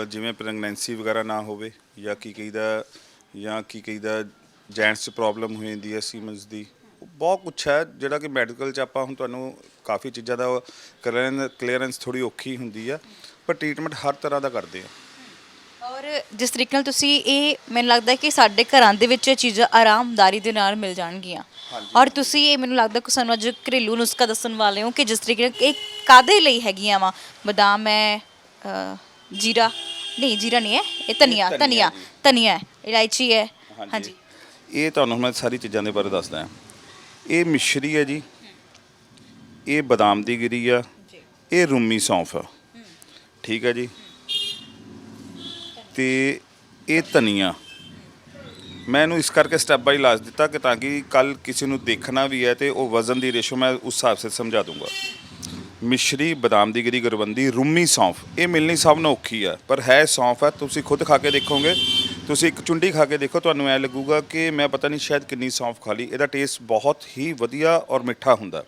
ਜਿਵੇਂ ਪ੍ਰੈਗਨੈਂਸੀ ਵਗੈਰਾ ਨਾ ਹੋਵੇ ਜਾਂ ਕੀ ਕਹੀਦਾ ਜੈਂਟਸ 'ਚ ਪ੍ਰੋਬਲਮ ਹੋ ਜਾਂਦੀ ਹੈ ਸੀਮਨਸ ਦੀ। ਬਹੁਤ ਕੁਛ ਹੈ ਜਿਹੜਾ ਕਿ ਮੈਡੀਕਲ 'ਚ ਆਪਾਂ ਹੁਣ ਤੁਹਾਨੂੰ ਕਾਫੀ ਚੀਜ਼ਾਂ ਦਾ ਕਲੀਅਰੈਂਸ ਥੋੜ੍ਹੀ ਔਖੀ ਹੁੰਦੀ ਆ, ਪਰ ਟ੍ਰੀਟਮੈਂਟ ਹਰ ਤਰ੍ਹਾਂ ਦਾ ਕਰਦੇ ਆ। ਔਰ ਜਿਸ ਤਰੀਕੇ ਨਾਲ ਤੁਸੀਂ ਇਹ ਮੈਨੂੰ ਲੱਗਦਾ ਕਿ ਸਾਡੇ ਘਰਾਂ ਦੇ ਵਿੱਚ ਇਹ ਚੀਜ਼ਾਂ ਆਰਾਮਦਾਰੀ ਦੇ ਨਾਲ ਮਿਲ ਜਾਣਗੀਆਂ। ਔਰ ਤੁਸੀਂ ਇਹ ਮੈਨੂੰ ਲੱਗਦਾ ਕਿ ਸਾਨੂੰ ਅੱਜ ਘਰੇਲੂ ਨੁਸਖਾ ਦੱਸਣ ਵਾਲੇ ਹੋ ਕਿ ਜਿਸ ਤਰੀਕੇ ਨਾਲ ਇਹ ਕਾਦੇ ਲਈ ਹੈਗੀਆਂ ਵਾ। ਬਦਾਮ ਹੈ, ਜੀਰਾ ਨਹੀਂ ਹੈ, ਇਹ ਧਨੀਆ ਹੈ, ਇਲਾਇਚੀ ਹੈ। ਹਾਂਜੀ, ਇਹ ਤੁਹਾਨੂੰ ਮੈਂ ਸਾਰੀ ਚੀਜ਼ਾਂ ਦੇ ਬਾਰੇ ਦੱਸਦਾ ਹਾਂ। ਇਹ ਮਿਸ਼ਰੀ ਹੈ ਜੀ, ਇਹ ਬਦਾਮ ਦੀ ਗਿਰੀ ਆ, ਇਹ ਰੂਮੀ ਸੌਂਫ ਆ, ਠੀਕ ਹੈ ਜੀ। ਤੇ ਇਹ ਧਨੀਆ ਮੈਂ ਇਹਨੂੰ ਇਸ ਕਰਕੇ ਸਟੈਪ ਬਾਈ ਲਾਜ ਦਿੱਤਾ ਕਿ ਤਾਂ ਕਿ ਕੱਲ ਕਿਸੇ ਨੂੰ ਦੇਖਣਾ ਵੀ ਹੈ ਤੇ ਉਹ ਵਜ਼ਨ ਦੀ ਰੇਸ਼ੋ ਮੈਂ ਉਸ ਹਿਸਾਬ ਸੇ ਸਮਝਾ ਦੂੰਗਾ। ਮਿਸ਼ਰੀ, ਬਦਾਮ ਦੀ ਗਿਰੀ, ਗੁਰਬੰਦੀ, ਰੂਮੀ ਸੌਂਫ, ਇਹ ਮਿਲਣੀ ਸਭ ਨੂੰ ਔਖੀ ਹੈ ਪਰ ਹੈ ਸੌਂਫ ਹੈ। ਤੁਸੀਂ ਖੁਦ ਖਾ ਕੇ ਦੇਖੋਗੇ, ਤੁਸੀਂ ਇੱਕ ਚੁੰਡੀ ਖਾ ਕੇ ਦੇਖੋ, ਤੁਹਾਨੂੰ ਐ ਲੱਗੂਗਾ ਕਿ ਮੈਂ ਪਤਾ ਨਹੀਂ ਸ਼ਾਇਦ ਕਿੰਨੀ ਸੌਂਫ ਖਾ ਲਈ। ਇਹਦਾ ਟੇਸਟ ਬਹੁਤ ਹੀ ਵਧੀਆ ਔਰ ਮਿੱਠਾ ਹੁੰਦਾ।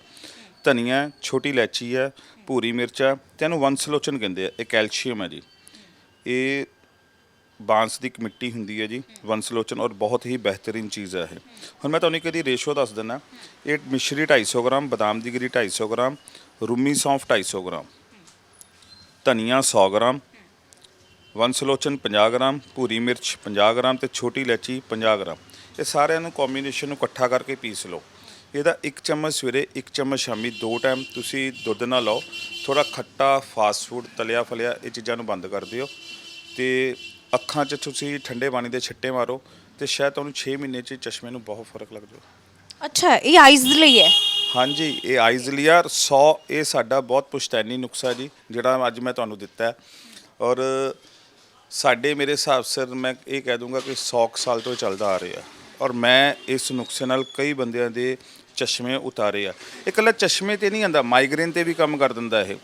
ਧਨੀਆ, ਛੋਟੀ ਇਲਾਇਚੀ ਹੈ, ਭੂਰੀ ਮਿਰਚ ਹੈ ਤੇ ਇਹਨੂੰ ਵੰਸਲੋਚਨ ਕਹਿੰਦੇ ਆ। ਇਹ ਕੈਲਸ਼ੀਅਮ ਹੈ ਜੀ। ਇਹ ਬਾਂਸ ਦੀ ਇੱਕ ਮਿੱਟੀ ਹੁੰਦੀ ਹੈ ਜੀ, ਵੰਸਲੋਚਨ, ਔਰ ਬਹੁਤ ਹੀ ਬਿਹਤਰੀਨ ਚੀਜ਼ ਹੈ ਇਹ। ਹੁਣ ਮੈਂ ਤੁਹਾਨੂੰ ਇੱਕ ਇਹਦੀ ਰੇਸ਼ੋ ਦੱਸ ਦਿੰਦਾ। ਇਹ ਮਿਸ਼ਰੀ 250 ਗ੍ਰਾਮ, ਬਦਾਮ ਦੀ ਗਿਰੀ 250 ਗ੍ਰਾਮ, ਰੂਮੀ ਸੌਂਫ 250 ਗ੍ਰਾਮ, ਧਨੀਆ 100 ਗ੍ਰਾਮ, ਵੰਸਲੋਚਨ 50 ਗ੍ਰਾਮ, ਭੂਰੀ ਮਿਰਚ 50 ਗ੍ਰਾਮ ਤੇ ਛੋਟੀ ਇਲਾਇਚੀ 50 ਗ੍ਰਾਮ। ਇਹ ਸਾਰਿਆਂ ਨੂੰ ਕੰਬੀਨੇਸ਼ਨ ਨੂੰ ਇਕੱਠਾ ਕਰਕੇ ਪੀਸ ਲਓ। ਇਹਦਾ 1 ਚਮਚ ਸਵੇਰੇ, 1 ਚਮਚ ਸ਼ਾਮੀ, 2 ਟਾਈਮ ਤੁਸੀਂ ਦੁੱਧ ਨਾਲ ਲਓ। ਥੋੜ੍ਹਾ ਖੱਟਾ, ਫਾਸਟ ਫੂਡ, ਤਲਿਆ ਫਲਿਆ ਇਹ ਚੀਜ਼ਾਂ ਨੂੰ ਬੰਦ ਕਰ ਦਿਓ ਤੇ ਅੱਖਾਂ 'ਚ ਤੁਸੀਂ ਠੰਡੇ ਪਾਣੀ ਦੇ ਛਿੱਟੇ ਮਾਰੋ ਤੇ ਸ਼ਾਇਦ ਤੁਹਾਨੂੰ 6 ਮਹੀਨੇ 'ਚ ਚਸ਼ਮੇ ਨੂੰ ਬਹੁਤ ਫਰਕ ਲੱਗ ਜਾਓ। ਅੱਛਾ, ਇਹ ਆਈਜ਼ ਲਈ ਹੈ। ਹਾਂਜੀ, ਇਹ ਆਈਜ਼ ਲਈ ਆ। 100 ਇਹ ਸਾਡਾ ਬਹੁਤ ਪੁਸ਼ਤੈਨੀ ਨੁਸਖਾ ਜੀ ਜਿਹੜਾ ਅੱਜ ਮੈਂ ਤੁਹਾਨੂੰ ਦਿੱਤਾ ਹੈ। ਔਰ ਸਾਡੇ ਮੇਰੇ ਹਿਸਾਬ ਸਿਰ ਮੈਂ ਇਹ ਕਹਿ ਦੂੰਗਾ ਕਿ 100 ਸਾਲ ਤੋਂ ਚੱਲਦਾ ਆ ਰਿਹਾ ਔਰ ਮੈਂ ਇਸ ਨੁਸਖੇ ਨਾਲ ਕਈ ਬੰਦਿਆਂ ਦੇ ਚਸ਼ਮੇ ਉਤਾਰੇ ਆ। ਇਹ ਇਕੱਲਾ ਚਸ਼ਮੇ 'ਤੇ ਨਹੀਂ ਆਉਂਦਾ, ਮਾਈਗ੍ਰੇਨ 'ਤੇ ਵੀ ਕੰਮ ਕਰ ਦਿੰਦਾ ਇਹ।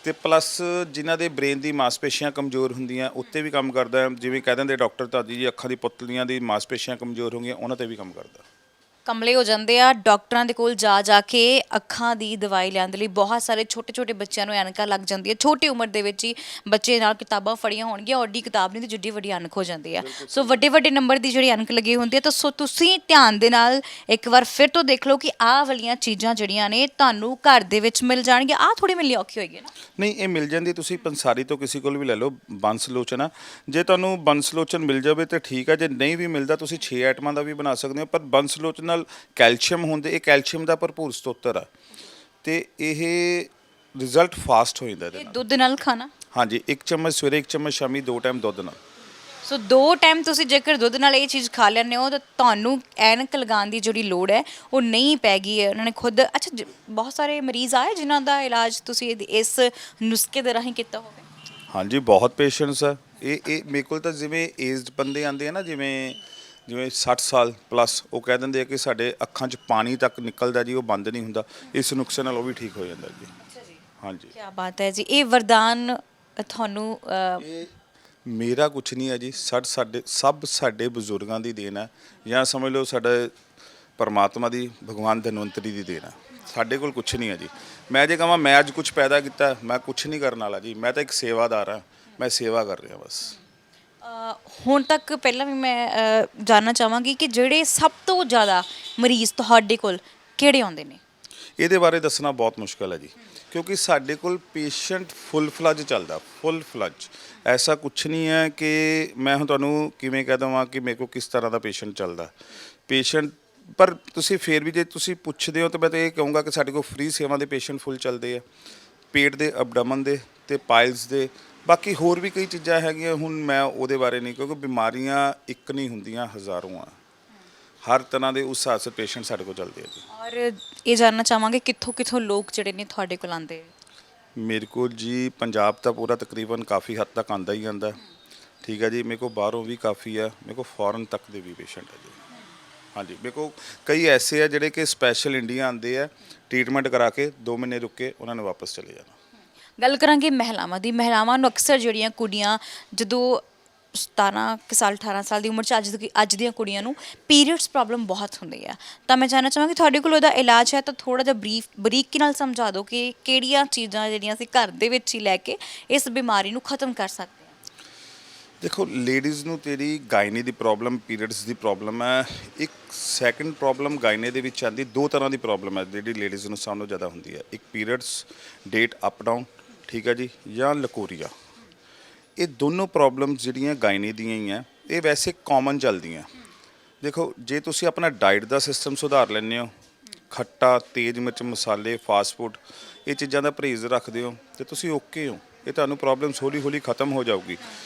ਤੇ ਪਲੱਸ ਜਿਨ੍ਹਾਂ ਦੇ ਬ੍ਰੇਨ ਦੀ ਮਾਸਪੇਸ਼ੀਆਂ ਕਮਜ਼ੋਰ ਹੁੰਦੀਆਂ ਉੱਤੇ ਵੀ ਕੰਮ ਕਰਦਾ। ਜਿਵੇਂ ਕਹਿ ਦਿੰਦੇ ਡਾਕਟਰ ਦਾਦੀ ਜੀ ਅੱਖਾਂ ਦੀ ਪੁਤਲੀਆਂ ਦੀ ਮਾਸਪੇਸ਼ੀਆਂ ਕਮਜ਼ੋਰ ਹੋ ਗਈਆਂ, ਉਹਨਾਂ 'ਤੇ ਵੀ ਕੰਮ ਕਰਦਾ। ਕਮਲੇ ਹੋ ਜਾਂਦੇ ਆ ਡਾਕਟਰਾਂ ਦੇ ਕੋਲ ਜਾ ਕੇ ਅੱਖਾਂ ਦੀ ਦਵਾਈ ਲੈਣ ਦੇ ਲਈ। ਬਹੁਤ ਸਾਰੇ ਛੋਟੇ ਬੱਚਿਆਂ ਨੂੰ ਐਨਕਾਂ ਲੱਗ ਜਾਂਦੀਆਂ ਛੋਟੀ ਉਮਰ ਦੇ ਵਿੱਚ ਹੀ। ਬੱਚੇ ਨਾਲ ਕਿਤਾਬਾਂ ਫੜੀਆਂ ਹੋਣਗੀਆਂ, ਓਡੀ ਕਿਤਾਬ ਨਹੀਂ ਤੇ ਜਿੱਡੀ ਵੱਡੀ ਅਣਖ ਹੋ ਜਾਂਦੀ ਆ। ਸੋ ਵੱਡੇ ਨੰਬਰ ਦੀ ਜਿਹੜੀ ਅਣਖ ਲੱਗੀ ਹੁੰਦੀ ਹੈ ਤਾਂ ਸੋ ਤੁਸੀਂ ਧਿਆਨ ਦੇ ਨਾਲ ਇੱਕ ਵਾਰ ਫਿਰ ਤੋਂ ਦੇਖ ਲਓ ਕਿ ਆਹ ਵਾਲੀਆਂ ਚੀਜ਼ਾਂ ਜਿਹੜੀਆਂ ਨੇ ਤੁਹਾਨੂੰ ਘਰ ਦੇ ਵਿੱਚ ਮਿਲ ਜਾਣਗੀਆਂ। ਆਹ ਥੋੜੀ ਮਿਲਣੀ ਔਖੀ ਹੋਏਗੀ ਨਾ। ਨਹੀਂ, ਇਹ ਮਿਲ ਜਾਂਦੀ। ਤੁਸੀਂ ਪੰਸਾਰੀ ਤੋਂ ਕਿਸੇ ਕੋਲ ਵੀ ਲੈ ਲਓ, ਬੰਸਲੋਚਨ ਆ। ਜੇ ਤੁਹਾਨੂੰ ਬੰਸਲੋਚਨ ਮਿਲ ਜਾਵੇ ਤਾਂ ਠੀਕ ਹੈ, ਜੇ ਨਹੀਂ ਵੀ ਮਿਲਦਾ ਤੁਸੀਂ 6 ਆਈਟਮਾਂ ਦਾ ਵੀ ਬਣਾ ਸਕਦੇ ਹੋ। ਪਰ ਬੰਸਲੋਚਨ ਨਾਲ ਕੈਲਸ਼ੀਅਮ ਹੁੰਦੇ, ਇਹ ਕੈਲਸ਼ੀਅਮ ਦਾ ਭਰਪੂਰ ਸਰੋਤ ਆ ਤੇ ਇਹ ਰਿਜ਼ਲਟ ਫਾਸਟ ਹੋ ਜਾਂਦਾ ਇਹਦੇ ਨਾਲ। ਦੁੱਧ ਨਾਲ ਖਾਣਾ? ਹਾਂਜੀ, 1 ਚਮਚ ਸਵੇਰੇ, 1 ਚਮਚ ਸ਼ਾਮੀ, 2 ਟਾਈਮ ਦੁੱਧ ਨਾਲ। ਸੋ 2 ਟਾਈਮ ਤੁਸੀਂ ਜੇਕਰ ਦੁੱਧ ਨਾਲ ਇਹ ਚੀਜ਼ ਖਾ ਲੈਂਦੇ ਹੋ ਤਾਂ ਤੁਹਾਨੂੰ ਐਨਕ ਲਗਾਉਣ ਦੀ ਜਿਹੜੀ ਲੋੜ ਹੈ ਉਹ ਨਹੀਂ ਪੈ ਗਈ ਹੈ। ਉਹਨਾਂ ਨੇ ਖੁਦ ਬਹੁਤ ਸਾਰੇ ਮਰੀਜ਼ ਆਏ ਜਿਨ੍ਹਾਂ ਦਾ ਇਲਾਜ ਤੁਸੀਂ ਇਸ ਨੁਸਖੇ ਦੇ ਰਾਹੀਂ ਕੀਤਾ ਹੋਵੇ? ਹਾਂਜੀ, ਬਹੁਤ ਪੇਸ਼ੈਂਟਸ ਆ। ਇਹ ਮੇਰੇ ਕੋਲ ਤਾਂ ਜਿਵੇਂ ਏਜਡ ਬੰਦੇ ਆਉਂਦੇ ਆ ਨਾ, ਜਿਵੇਂ 60 ਸਾਲ ਪਲੱਸ, ਉਹ ਕਹਿ ਦਿੰਦੇ ਆ ਕਿ ਸਾਡੇ ਅੱਖਾਂ 'ਚ ਪਾਣੀ ਤੱਕ ਨਿਕਲਦਾ ਜੀ, ਉਹ ਬੰਦ ਨਹੀਂ ਹੁੰਦਾ। ਇਸ ਨੁਸਖੇ ਨਾਲ ਉਹ ਵੀ ਠੀਕ ਹੋ ਜਾਂਦਾ ਜੀ। ਹਾਂਜੀ, ਕੀ ਬਾਤ ਹੈ ਜੀ। ਇਹ ਵਰਦਾਨ ਤੁਹਾਨੂੰ ਮੇਰਾ ਕੁਛ ਨਹੀਂ ਹੈ ਜੀ, ਸਭ ਸਾਡੇ ਬਜ਼ੁਰਗਾਂ ਦੀ ਦੇਣ ਹੈ, ਜਾਂ ਸਮਝ ਲਓ ਸਾਡੇ ਪਰਮਾਤਮਾ ਦੀ, ਭਗਵਾਨ ਧਨਵੰਤਰੀ ਦੀ ਦੇਣ ਹੈ। ਸਾਡੇ ਕੋਲ ਕੁਛ ਨਹੀਂ ਹੈ ਜੀ। ਮੈਂ ਜੇ ਕਹਾਂ ਮੈਂ ਅੱਜ ਕੁਛ ਪੈਦਾ ਕੀਤਾ, ਮੈਂ ਕੁਛ ਨਹੀਂ ਕਰਨ ਵਾਲਾ ਜੀ। ਮੈਂ ਤਾਂ ਇੱਕ ਸੇਵਾਦਾਰ ਹਾਂ, ਮੈਂ ਸੇਵਾ ਕਰ ਰਿਹਾ ਬਸ। ਹੁਣ ਤੱਕ ਪਹਿਲਾਂ ਵੀ ਮੈਂ ਜਾਣਨਾ ਚਾਹਾਂਗੀ ਕਿ ਜਿਹੜੇ ਸਭ ਤੋਂ ਜ਼ਿਆਦਾ ਮਰੀਜ਼ ਤੁਹਾਡੇ ਕੋਲ ਕਿਹੜੇ ਆਉਂਦੇ ਨੇ? ਇਹਦੇ ਬਾਰੇ ਦੱਸਣਾ ਬਹੁਤ ਮੁਸ਼ਕਲ ਹੈ ਜੀ, ਕਿਉਂਕਿ ਸਾਡੇ ਕੋਲ ਪੇਸ਼ੈਂਟ ਫੁੱਲ ਫਲੱਜ ਚੱਲਦਾ, ਫੁੱਲ ਫਲੱਜ। ਐਸਾ ਕੁਛ ਨਹੀਂ ਹੈ ਕਿ ਮੈਂ ਹੁਣ ਤੁਹਾਨੂੰ ਕਿਵੇਂ ਕਹਿ ਦੇਵਾਂ ਕਿ ਮੇਰੇ ਕੋਲ ਕਿਸ ਤਰ੍ਹਾਂ ਦਾ ਪੇਸ਼ੈਂਟ ਚੱਲਦਾ। ਪਰ ਤੁਸੀਂ ਫਿਰ ਵੀ ਜੇ ਤੁਸੀਂ ਪੁੱਛਦੇ ਹੋ ਤਾਂ ਮੈਂ ਤਾਂ ਇਹ ਕਹੂੰਗਾ ਕਿ ਸਾਡੇ ਕੋਲ ਫ੍ਰੀ ਸੇਵਾ ਦੇ ਪੇਸ਼ੈਂਟ ਫੁੱਲ ਚੱਲਦੇ ਆ, ਪੇਟ ਦੇ, ਅਬਡਮਨ ਦੇ ਅਤੇ ਪਾਇਲਸ ਦੇ। ਬਾਕੀ ਹੋਰ ਵੀ ਕਈ ਚੀਜ਼ਾਂ ਹੈਗੀਆਂ, ਹੁਣ ਮੈਂ ਉਹਦੇ ਬਾਰੇ ਨਹੀਂ, ਕਿਉਂਕਿ ਬਿਮਾਰੀਆਂ ਇੱਕ ਨਹੀਂ ਹੁੰਦੀਆਂ, ਹਜ਼ਾਰਾਂ ਆ। ਹਰ ਤਰ੍ਹਾਂ ਦੇ ਉਸ ਹਿਸਾਬ ਸੇ ਪੇਸ਼ੈਂਟ ਸਾਡੇ ਕੋਲ ਚੱਲਦੇ ਆ ਜੀ। ਔਰ ਇਹ ਜਾਣਨਾ ਚਾਹਾਂਗੇ ਕਿੱਥੋਂ ਲੋਕ ਜਿਹੜੇ ਨੇ ਤੁਹਾਡੇ ਕੋਲ ਆਉਂਦੇ? ਮੇਰੇ ਕੋਲ ਜੀ ਪੰਜਾਬ ਤਾਂ ਪੂਰਾ ਤਕਰੀਬਨ ਕਾਫੀ ਹੱਦ ਤੱਕ ਆਉਂਦਾ ਹੀ ਆਉਂਦਾ, ਠੀਕ ਹੈ ਜੀ। ਮੇਰੇ ਕੋਲ ਬਾਹਰੋਂ ਵੀ ਕਾਫੀ ਆ, ਮੇਰੇ ਕੋਲ ਫੋਰਨ ਤੱਕ ਦੇ ਵੀ ਪੇਸ਼ੈਂਟ ਹੈ ਜੀ। ਹਾਂਜੀ, ਮੇਰੇ ਕੋਲ ਕਈ ਐਸੇ ਆ ਜਿਹੜੇ ਕਿ ਸਪੈਸ਼ਲ ਇੰਡੀਆ ਆਉਂਦੇ ਆ, ਟ੍ਰੀਟਮੈਂਟ ਕਰਾ ਕੇ 2 ਮਹੀਨੇ ਰੁਕ ਕੇ ਉਹਨਾਂ ਨੇ ਵਾਪਸ ਚਲੇ ਜਾਣਾ। ਗੱਲ ਕਰਾਂਗੇ ਮਹਿਲਾਵਾਂ ਦੀ। ਮਹਿਲਾਵਾਂ ਨੂੰ ਅਕਸਰ ਜਿਹੜੀਆਂ ਕੁੜੀਆਂ ਜਦੋਂ 17 ਸਾਲ 18 ਸਾਲ ਦੀ ਉਮਰ 'ਚ ਅੱਜ ਦੀਆਂ ਕੁੜੀਆਂ ਨੂੰ ਪੀਰੀਅਡਸ ਪ੍ਰੋਬਲਮ ਬਹੁਤ ਹੁੰਦੀ ਆ, ਤਾਂ ਮੈਂ ਜਾਣਨਾ ਚਾਹਾਂਗੀ ਤੁਹਾਡੇ ਕੋਲ ਉਹਦਾ ਇਲਾਜ ਹੈ ਤਾਂ ਥੋੜ੍ਹਾ ਜਿਹਾ ਬਰੀਕੀ ਨਾਲ ਸਮਝਾ ਦਿਓ ਕਿ ਕਿਹੜੀਆਂ ਚੀਜ਼ਾਂ ਜਿਹੜੀਆਂ ਅਸੀਂ ਘਰ ਦੇ ਵਿੱਚ ਹੀ ਲੈ ਕੇ ਇਸ ਬਿਮਾਰੀ ਨੂੰ ਖਤਮ ਕਰ ਸਕਦੇ ਹਾਂ। ਦੇਖੋ ਲੇਡੀਜ਼ ਨੂੰ ਤੇਰੀ ਗਾਇਨੀ ਦੀ ਪ੍ਰੋਬਲਮ ਪੀਰੀਅਡਸ ਦੀ ਪ੍ਰੋਬਲਮ ਹੈ। ਇੱਕ ਸੈਕੰਡ ਪ੍ਰੋਬਲਮ ਗਾਇਨੇ ਦੇ ਵਿੱਚ ਆਉਂਦੀ, ਦੋ ਤਰ੍ਹਾਂ ਦੀ ਪ੍ਰੋਬਲਮ ਹੈ ਜਿਹੜੀ ਲੇਡੀਜ਼ ਨੂੰ ਸਭ ਤੋਂ ਜ਼ਿਆਦਾ ਹੁੰਦੀ ਹੈ। ਇੱਕ ਪੀਰੀਅਡਸ ਡੇਟ ਅਪ ਡਾਊਨ, ਠੀਕ ਹੈ ਜੀ, ਜਾਂ ਲਕੋਰੀਆ। ਇਹ ਦੋਨੋਂ ਪ੍ਰੋਬਲਮਸ ਜਿਹੜੀਆਂ ਗਾਇਨੀ ਦੀਆਂ ਹੀ ਆ, ਇਹ ਵੈਸੇ ਕਾਮਨ ਚੱਲਦੀਆਂ। ਦੇਖੋ ਜੇ ਤੁਸੀਂ ਆਪਣਾ ਡਾਈਟ ਦਾ ਸਿਸਟਮ ਸੁਧਾਰ ਲੈਂਦੇ ਹੋ, ਖੱਟਾ ਤੇਜ਼ ਮਿਰਚ ਮਸਾਲੇ ਫਾਸਟ ਫੂਡ ਇਹ ਚੀਜ਼ਾਂ ਦਾ ਪਰਹੇਜ਼ ਰੱਖਦੇ ਹੋ, ਤੇ ਤੁਸੀਂ ਓਕੇ ਹੋ। ਇਹ ਤੁਹਾਨੂੰ ਪ੍ਰੋਬਲਮਸ ਹੌਲੀ ਹੌਲੀ ਖਤਮ ਹੋ ਜਾਊਗੀ।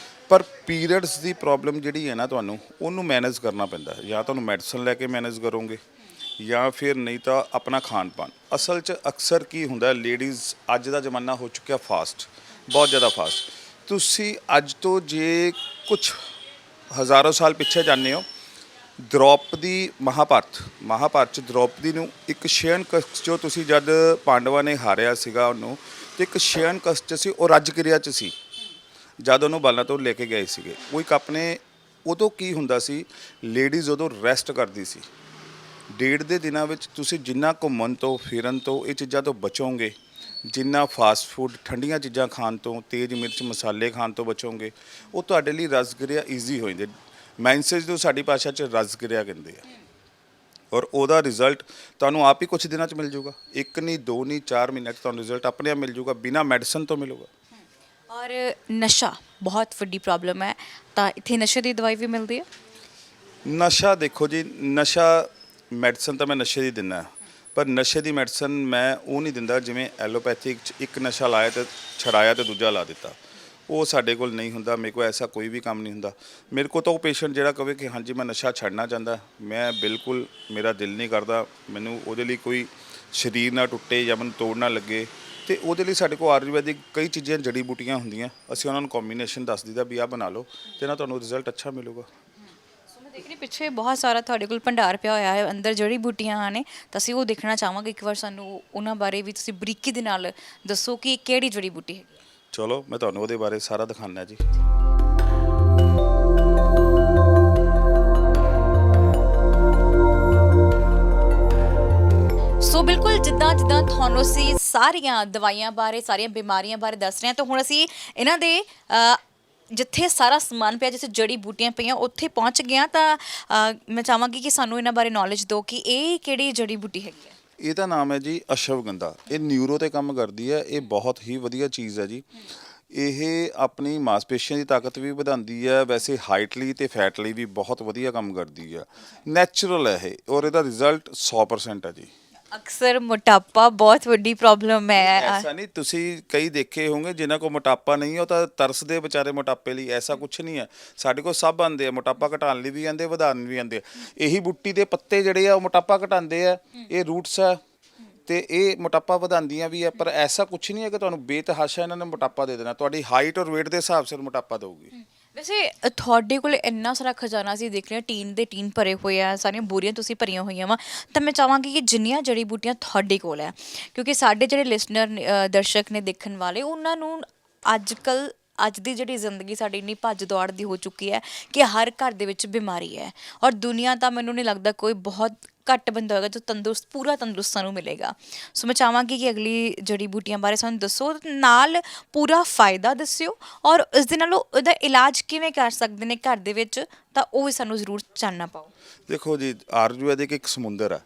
ਪਰ ਪੀਰੀਅਡਸ ਦੀ ਪ੍ਰੋਬਲਮ ਜਿਹੜੀ ਹੈ ਨਾ, ਤੁਹਾਨੂੰ ਉਹਨੂੰ ਮੈਨੇਜ ਕਰਨਾ ਪੈਂਦਾ। ਜਾਂ ਤੁਹਾਨੂੰ ਮੈਡੀਸਨ ਲੈ ਕੇ ਮੈਨੇਜ ਕਰੋਗੇ, ਜਾਂ ਫਿਰ ਨਹੀਂ ਤਾਂ ਆਪਣਾ ਖਾਣ ਪਾਣ। ਅਸਲ 'ਚ ਅਕਸਰ ਕੀ ਹੁੰਦਾ, ਲੇਡੀਜ਼ ਅੱਜ ਦਾ ਜ਼ਮਾਨਾ ਹੋ ਚੁੱਕਿਆ ਫਾਸਟ, ਬਹੁਤ ਜ਼ਿਆਦਾ ਫਾਸਟ। ਤੁਸੀਂ ਅੱਜ ਤੋਂ ਜੇ ਕੁਛ ਹਜ਼ਾਰਾਂ ਸਾਲ ਪਿੱਛੇ ਜਾਂਦੇ ਹੋ, ਦ੍ਰੋਪਦੀ ਮਹਾਭਾਰਤ 'ਚ ਦ੍ਰੋਪਦੀ ਨੂੰ ਇੱਕ ਸ਼ਯਨ ਕਸ਼ 'ਚੋਂ ਤੁਸੀਂ ਜਦ ਪਾਂਡਵਾਂ ਨੇ ਹਾਰਿਆ ਸੀਗਾ ਉਹਨੂੰ, ਤੇ ਇੱਕ ਸ਼ਯਨ ਕਸ਼ 'ਚ ਸੀ, ਉਹ ਰੱਜ ਕਿਰਿਆ 'ਚ ਸੀ ਜਦ ਉਹਨੂੰ ਬਾਲਾਂ ਤੋਂ ਲੈ ਕੇ ਗਏ ਸੀਗੇ। ਉਹ ਇੱਕ ਆਪਣੇ ਉਦੋਂ ਕੀ ਹੁੰਦਾ ਸੀ, ਲੇਡੀਜ਼ ਉਦੋਂ ਰੈਸਟ ਕਰਦੀ ਸੀ। ਡੇਢ ਦੇ ਦਿਨਾਂ ਵਿੱਚ ਤੁਸੀਂ ਜਿੰਨਾ ਘੁੰਮਣ ਤੋਂ ਫਿਰਨ ਤੋਂ ਇਹ ਚੀਜ਼ਾਂ ਤੋਂ ਬਚੋਗੇ, ਜਿੰਨਾ ਫਾਸਟ ਫੂਡ ਠੰਡੀਆਂ ਚੀਜ਼ਾਂ ਖਾਣ ਤੋਂ ਤੇਜ਼ ਮਿਰਚ ਮਸਾਲੇ ਖਾਣ ਤੋਂ ਬਚੋਗੇ, ਉਹ ਤੁਹਾਡੇ ਲਈ ਰਸ ਕਿਰਿਆ ਈਜ਼ੀ ਹੋ ਜਾਂਦੀ। ਮੈਂਸੇਜ ਨੂੰ ਸਾਡੀ ਭਾਸ਼ਾ 'ਚ ਰਸ ਕਿਰਿਆ ਕਹਿੰਦੇ ਆ। ਔਰ ਉਹਦਾ ਰਿਜ਼ਲਟ ਤੁਹਾਨੂੰ ਆਪ ਹੀ ਕੁਛ ਦਿਨਾਂ 'ਚ ਮਿਲ ਜਾਊਗਾ। ਇੱਕ ਨਹੀਂ, ਦੋ ਨਹੀਂ, 4 ਮਹੀਨਿਆਂ 'ਚ ਤੁਹਾਨੂੰ ਰਿਜ਼ਲਟ ਆਪਣੇ ਆਪ ਮਿਲ ਜਾਊਗਾ, ਬਿਨਾਂ ਮੈਡੀਸਨ ਤੋਂ ਮਿਲੂਗਾ। ਔਰ ਨਸ਼ਾ ਬਹੁਤ ਵੱਡੀ ਪ੍ਰੋਬਲਮ ਹੈ, ਤਾਂ ਇੱਥੇ ਨਸ਼ੇ ਦੀ ਦਵਾਈ ਵੀ ਮਿਲਦੀ ਹੈ। ਨਸ਼ਾ ਦੇਖੋ ਜੀ, ਨਸ਼ਾ ਮੈਡੀਸਨ ਤਾਂ ਮੈਂ ਨਸ਼ੇ ਦੀ ਦਿੰਦਾ, ਪਰ ਨਸ਼ੇ ਦੀ ਮੈਡੀਸਨ ਮੈਂ ਉਹ ਨਹੀਂ ਦਿੰਦਾ ਜਿਵੇਂ ਐਲੋਪੈਥਿਕ 'ਚ ਇੱਕ ਨਸ਼ਾ ਲਾਇਆ ਤੇ ਛੜਾਇਆ ਤੇ ਦੂਜਾ ਲਾ ਦਿੱਤਾ। ਉਹ ਸਾਡੇ ਕੋਲ ਨਹੀਂ ਹੁੰਦਾ। ਮੇਰੇ ਕੋਲ ਐਸਾ ਕੋਈ ਵੀ ਕੰਮ ਨਹੀਂ ਹੁੰਦਾ। ਮੇਰੇ ਕੋਲ ਤਾਂ ਉਹ ਪੇਸ਼ੈਂਟ ਜਿਹੜਾ ਕਹੇ ਕਿ ਹਾਂਜੀ ਮੈਂ ਨਸ਼ਾ ਛੱਡਣਾ ਚਾਹੁੰਦਾ, ਮੈਂ ਬਿਲਕੁਲ, ਮੇਰਾ ਦਿਲ ਨਹੀਂ ਕਰਦਾ, ਮੈਨੂੰ ਉਹਦੇ ਲਈ ਕੋਈ ਸਰੀਰ ਨਾ ਟੁੱਟੇ ਜਾਂ ਮੈਨੂੰ ਤੋੜ ਨਾ ਲੱਗੇ, ਤੇ ਉਹਦੇ ਲਈ ਸਾਡੇ ਕੋਲ ਆਯੁਰਵੈਦਿਕ ਕਈ ਚੀਜ਼ਾਂ ਜੜੀ ਬੂਟੀਆਂ ਹੁੰਦੀਆਂ, ਅਸੀਂ ਉਹਨਾਂ ਨੂੰ ਕੰਬੀਨੇਸ਼ਨ ਦੱਸ ਦਿੱਤਾ ਵੀ ਆਹ ਬਣਾ ਲਓ, ਤੇ ਨਾ ਤੁਹਾਨੂੰ ਰਿਜ਼ਲਟ ਅੱਛਾ ਮਿਲੂਗਾ। ਸੋ ਮੈਂ ਦੇਖ ਰਹੀ ਪਿੱਛੇ ਬਹੁਤ ਸਾਰਾ ਤੁਹਾਡੇ ਕੋਲ ਭੰਡਾਰ ਪਿਆ ਹੋਇਆ ਹੈ, ਅੰਦਰ ਜੜੀ ਬੂਟੀਆਂ ਨੇ, ਤਾਂ ਅਸੀਂ ਉਹ ਦੇਖਣਾ ਚਾਹਾਂਗੇ। ਇੱਕ ਵਾਰ ਸਾਨੂੰ ਉਹਨਾਂ ਬਾਰੇ ਵੀ ਤੁਸੀਂ ਬਰੀਕੀ ਦੇ ਨਾਲ ਦੱਸੋ ਕਿ ਇਹ ਕਿਹੜੀ ਜੜੀ ਬੂਟੀ ਹੈਗੀ ਹੈ। ਚਲੋ ਮੈਂ ਤੁਹਾਨੂੰ ਉਹਦੇ ਬਾਰੇ ਸਾਰਾ ਦਿਖਾਉਂਦਾ ਜੀ। ਸੋ ਬਿਲਕੁਲ ਜਿੱਦਾਂ ਜਿੱਦਾਂ ਤੁਹਾਨੂੰ ਅਸੀਂ ਸਾਰੀਆਂ ਦਵਾਈਆਂ ਬਾਰੇ, ਸਾਰੀਆਂ ਬਿਮਾਰੀਆਂ ਬਾਰੇ ਦੱਸ ਰਹੇ ਹਾਂ, ਤਾਂ ਹੁਣ ਅਸੀਂ ਇਹਨਾਂ ਦੇ ਜਿੱਥੇ ਸਾਰਾ ਸਮਾਨ ਪਿਆ, ਜਿੱਥੇ ਜੜੀ ਬੂਟੀਆਂ ਪਈਆਂ, ਉੱਥੇ ਪਹੁੰਚ ਗਏ ਹਾਂ। ਤਾਂ ਮੈਂ ਚਾਹਾਂਗੀ ਕਿ ਸਾਨੂੰ ਇਹਨਾਂ ਬਾਰੇ ਨੌਲੇਜ ਦਿਓ ਕਿ ਇਹ ਕਿਹੜੀ ਜੜੀ ਬੂਟੀ ਹੈਗੀ ਹੈ। ਇਹਦਾ ਨਾਮ ਹੈ ਜੀ ਅਸ਼ਵਗੰਧਾ। ਇਹ ਨਿਊਰੋ ਤੇ ਕੰਮ ਕਰਦੀ ਹੈ। ਇਹ ਬਹੁਤ ਹੀ ਵਧੀਆ ਚੀਜ਼ ਹੈ ਜੀ। ਇਹ ਆਪਣੀ ਮਾਸਪੇਸ਼ੀਆਂ ਦੀ ਤਾਕਤ ਵੀ ਵਧਾਉਂਦੀ ਹੈ। ਵੈਸੇ ਹਾਈਟ ਲਈ ਤੇ ਫੈਟ ਲਈ ਵੀ ਬਹੁਤ ਵਧੀਆ ਕੰਮ ਕਰਦੀ ਹੈ। ਨੈਚੁਰਲ ਹੈ ਇਹ, ਔਰ ਇਹਦਾ ਰਿਜ਼ਲਟ 100% ਹੈ ਜੀ। ਅਕਸਰ ਮੋਟਾਪਾ ਬਹੁਤ ਵੱਡੀ ਪ੍ਰੋਬਲਮ ਹੈ। ਐਸਾ ਨਹੀਂ, ਤੁਸੀਂ ਕਈ ਦੇਖੇ ਹੋਣਗੇ ਜਿਨ੍ਹਾਂ ਕੋਲ ਮੋਟਾਪਾ ਨਹੀਂ, ਉਹ ਤਾਂ ਤਰਸਦੇ ਵਿਚਾਰੇ ਮੋਟਾਪੇ ਲਈ। ਐਸਾ ਕੁਝ ਨਹੀਂ ਹੈ। ਸਾਡੇ ਕੋਲ ਸਭ ਆਉਂਦੇ ਆ, ਮੋਟਾਪਾ ਘਟਾਉਣ ਲਈ ਵੀ ਆਉਂਦੇ, ਵਧਾਉਣ ਵੀ ਆਉਂਦੇ। ਇਹੀ ਬੂਟੀ ਦੇ ਪੱਤੇ ਜਿਹੜੇ ਆ ਉਹ ਮੋਟਾਪਾ ਘਟਾਉਂਦੇ ਆ। ਇਹ ਰੂਟਸ ਆ ਤੇ ਇਹ ਮੋਟਾਪਾ ਵਧਾਉਂਦੀਆਂ ਵੀ ਆ। ਪਰ ਐਸਾ ਕੁਝ ਨਹੀਂ ਹੈ ਕਿ ਤੁਹਾਨੂੰ ਬੇਤਹਾਸ਼ਾ ਇਹਨਾਂ ਨੇ ਮੋਟਾਪਾ ਦੇ ਦੇਣਾ। ਤੁਹਾਡੀ ਹਾਈਟ ਔਰ weight ਦੇ ਹਿਸਾਬ ਸਿਰ ਮੋਟਾਪਾ ਦੇਊਗੀ। ਵੈਸੇ ਤੁਹਾਡੇ ਕੋਲ ਇੰਨਾ ਸਾਰਾ ਖਜ਼ਾਨਾ ਅਸੀਂ ਦੇਖ ਰਹੇ ਹਾਂ, ਟੀਨ ਦੇ ਟੀਨ ਭਰੇ ਹੋਏ ਆ, ਸਾਰੀਆਂ ਬੋਰੀਆਂ ਤੁਸੀਂ ਭਰੀਆਂ ਹੋਈਆਂ ਵਾ। ਤਾਂ ਮੈਂ ਚਾਹਾਂਗੀ ਕਿ ਜਿੰਨੀਆਂ ਜੜੀ ਬੂਟੀਆਂ ਤੁਹਾਡੇ ਕੋਲ ਹੈ, ਕਿਉਂਕਿ ਸਾਡੇ ਜਿਹੜੇ ਲਿਸਨਰ ਦਰਸ਼ਕ ਨੇ ਦੇਖਣ ਵਾਲੇ, ਉਹਨਾਂ ਨੂੰ ਅੱਜ ਦੀ ਜਿਹੜੀ ਜ਼ਿੰਦਗੀ ਸਾਡੀ ਇੰਨੀ ਭੱਜ ਦੌੜ ਦੀ ਹੋ ਚੁੱਕੀ ਹੈ ਕਿ ਹਰ ਘਰ ਦੇ ਵਿੱਚ ਬਿਮਾਰੀ ਹੈ। ਔਰ ਦੁਨੀਆ ਤਾਂ ਮੈਨੂੰ ਨਹੀਂ ਲੱਗਦਾ ਕੋਈ ਬਹੁਤ ਘੱਟ ਬੰਦਾ ਹੋਏਗਾ ਜੋ ਪੂਰਾ ਤੰਦਰੁਸਤ ਸਾਨੂੰ ਮਿਲੇਗਾ। ਸੋ ਮੈਂ ਚਾਹਾਂਗੀ ਕਿ ਅਗਲੀ ਜੜੀ ਬੂਟੀਆਂ ਬਾਰੇ ਸਾਨੂੰ ਦੱਸੋ, ਨਾਲ ਪੂਰਾ ਫਾਇਦਾ ਦੱਸਿਓ, ਔਰ ਇਸ ਦੇ ਨਾਲ ਉਹਦਾ ਇਲਾਜ ਕਿਵੇਂ ਕਰ ਸਕਦੇ ਨੇ ਘਰ ਦੇ ਵਿੱਚ, ਤਾਂ ਉਹ ਵੀ ਸਾਨੂੰ ਜ਼ਰੂਰ ਜਾਣਨਾ ਪਾਓ। ਦੇਖੋ ਜੀ, ਆਯੁਰਵੈਦਿਕ ਇੱਕ ਸਮੁੰਦਰ ਹੈ।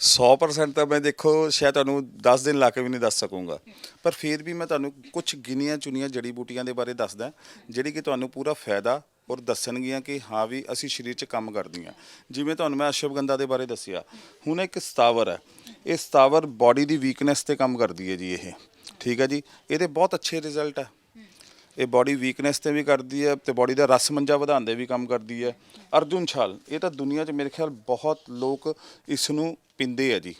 100% ਤਾਂ ਮੈਂ ਦੇਖੋ ਸ਼ਾਇਦ ਤੁਹਾਨੂੰ 10 ਦਿਨ ਲਾ ਕੇ ਵੀ ਨਹੀਂ ਦੱਸ ਸਕੂੰਗਾ, ਪਰ ਫਿਰ ਵੀ ਮੈਂ ਤੁਹਾਨੂੰ ਕੁਝ ਗਿਣੀਆਂ ਚੁਣੀਆਂ ਜੜੀ ਬੂਟੀਆਂ ਦੇ ਬਾਰੇ ਦੱਸਦਾ, ਜਿਹੜੀ ਕਿ ਤੁਹਾਨੂੰ ਪੂਰਾ ਫਾਇਦਾ ਔਰ ਦੱਸਣਗੀਆਂ ਕਿ ਹਾਂ ਵੀ ਅਸੀਂ ਸਰੀਰ 'ਚ ਕੰਮ ਕਰਦੀਆਂ। ਜਿਵੇਂ ਤੁਹਾਨੂੰ ਮੈਂ ਅਸ਼ਵਗੰਧਾ ਦੇ ਬਾਰੇ ਦੱਸਿਆ, ਹੁਣ ਇੱਕ ਸਤਾਵਰ ਹੈ। ਇਹ ਸਤਾਵਰ ਬਾਡੀ ਦੀ ਵੀਕਨੈਸ 'ਤੇ ਕੰਮ ਕਰਦੀ ਹੈ ਜੀ। ਇਹ ਠੀਕ ਹੈ ਜੀ। ਇਹਦੇ ਬਹੁਤ ਅੱਛੇ ਰਿਜ਼ਲਟ ਹੈ। ਇਹ ਬਾਡੀ ਵੀਕਨੈਸ 'ਤੇ ਵੀ ਕਰਦੀ ਹੈ, ਤੇ ਬਾਡੀ ਦਾ ਰਸ ਮੰਜਾ ਵਧਾਉਣ ਦੇ ਵੀ ਕੰਮ ਕਰਦੀ ਹੈ। ਅਰਜੁਨ ਛਾਲ, ਇਹ ਤਾਂ ਦੁਨੀਆ 'ਚ ਮੇਰੇ ਖਿਆਲ ਬਹੁਤ ਲੋਕ ਇਸ ਨੂੰ ਪੀਂਦੇ ਆ ਜੀ।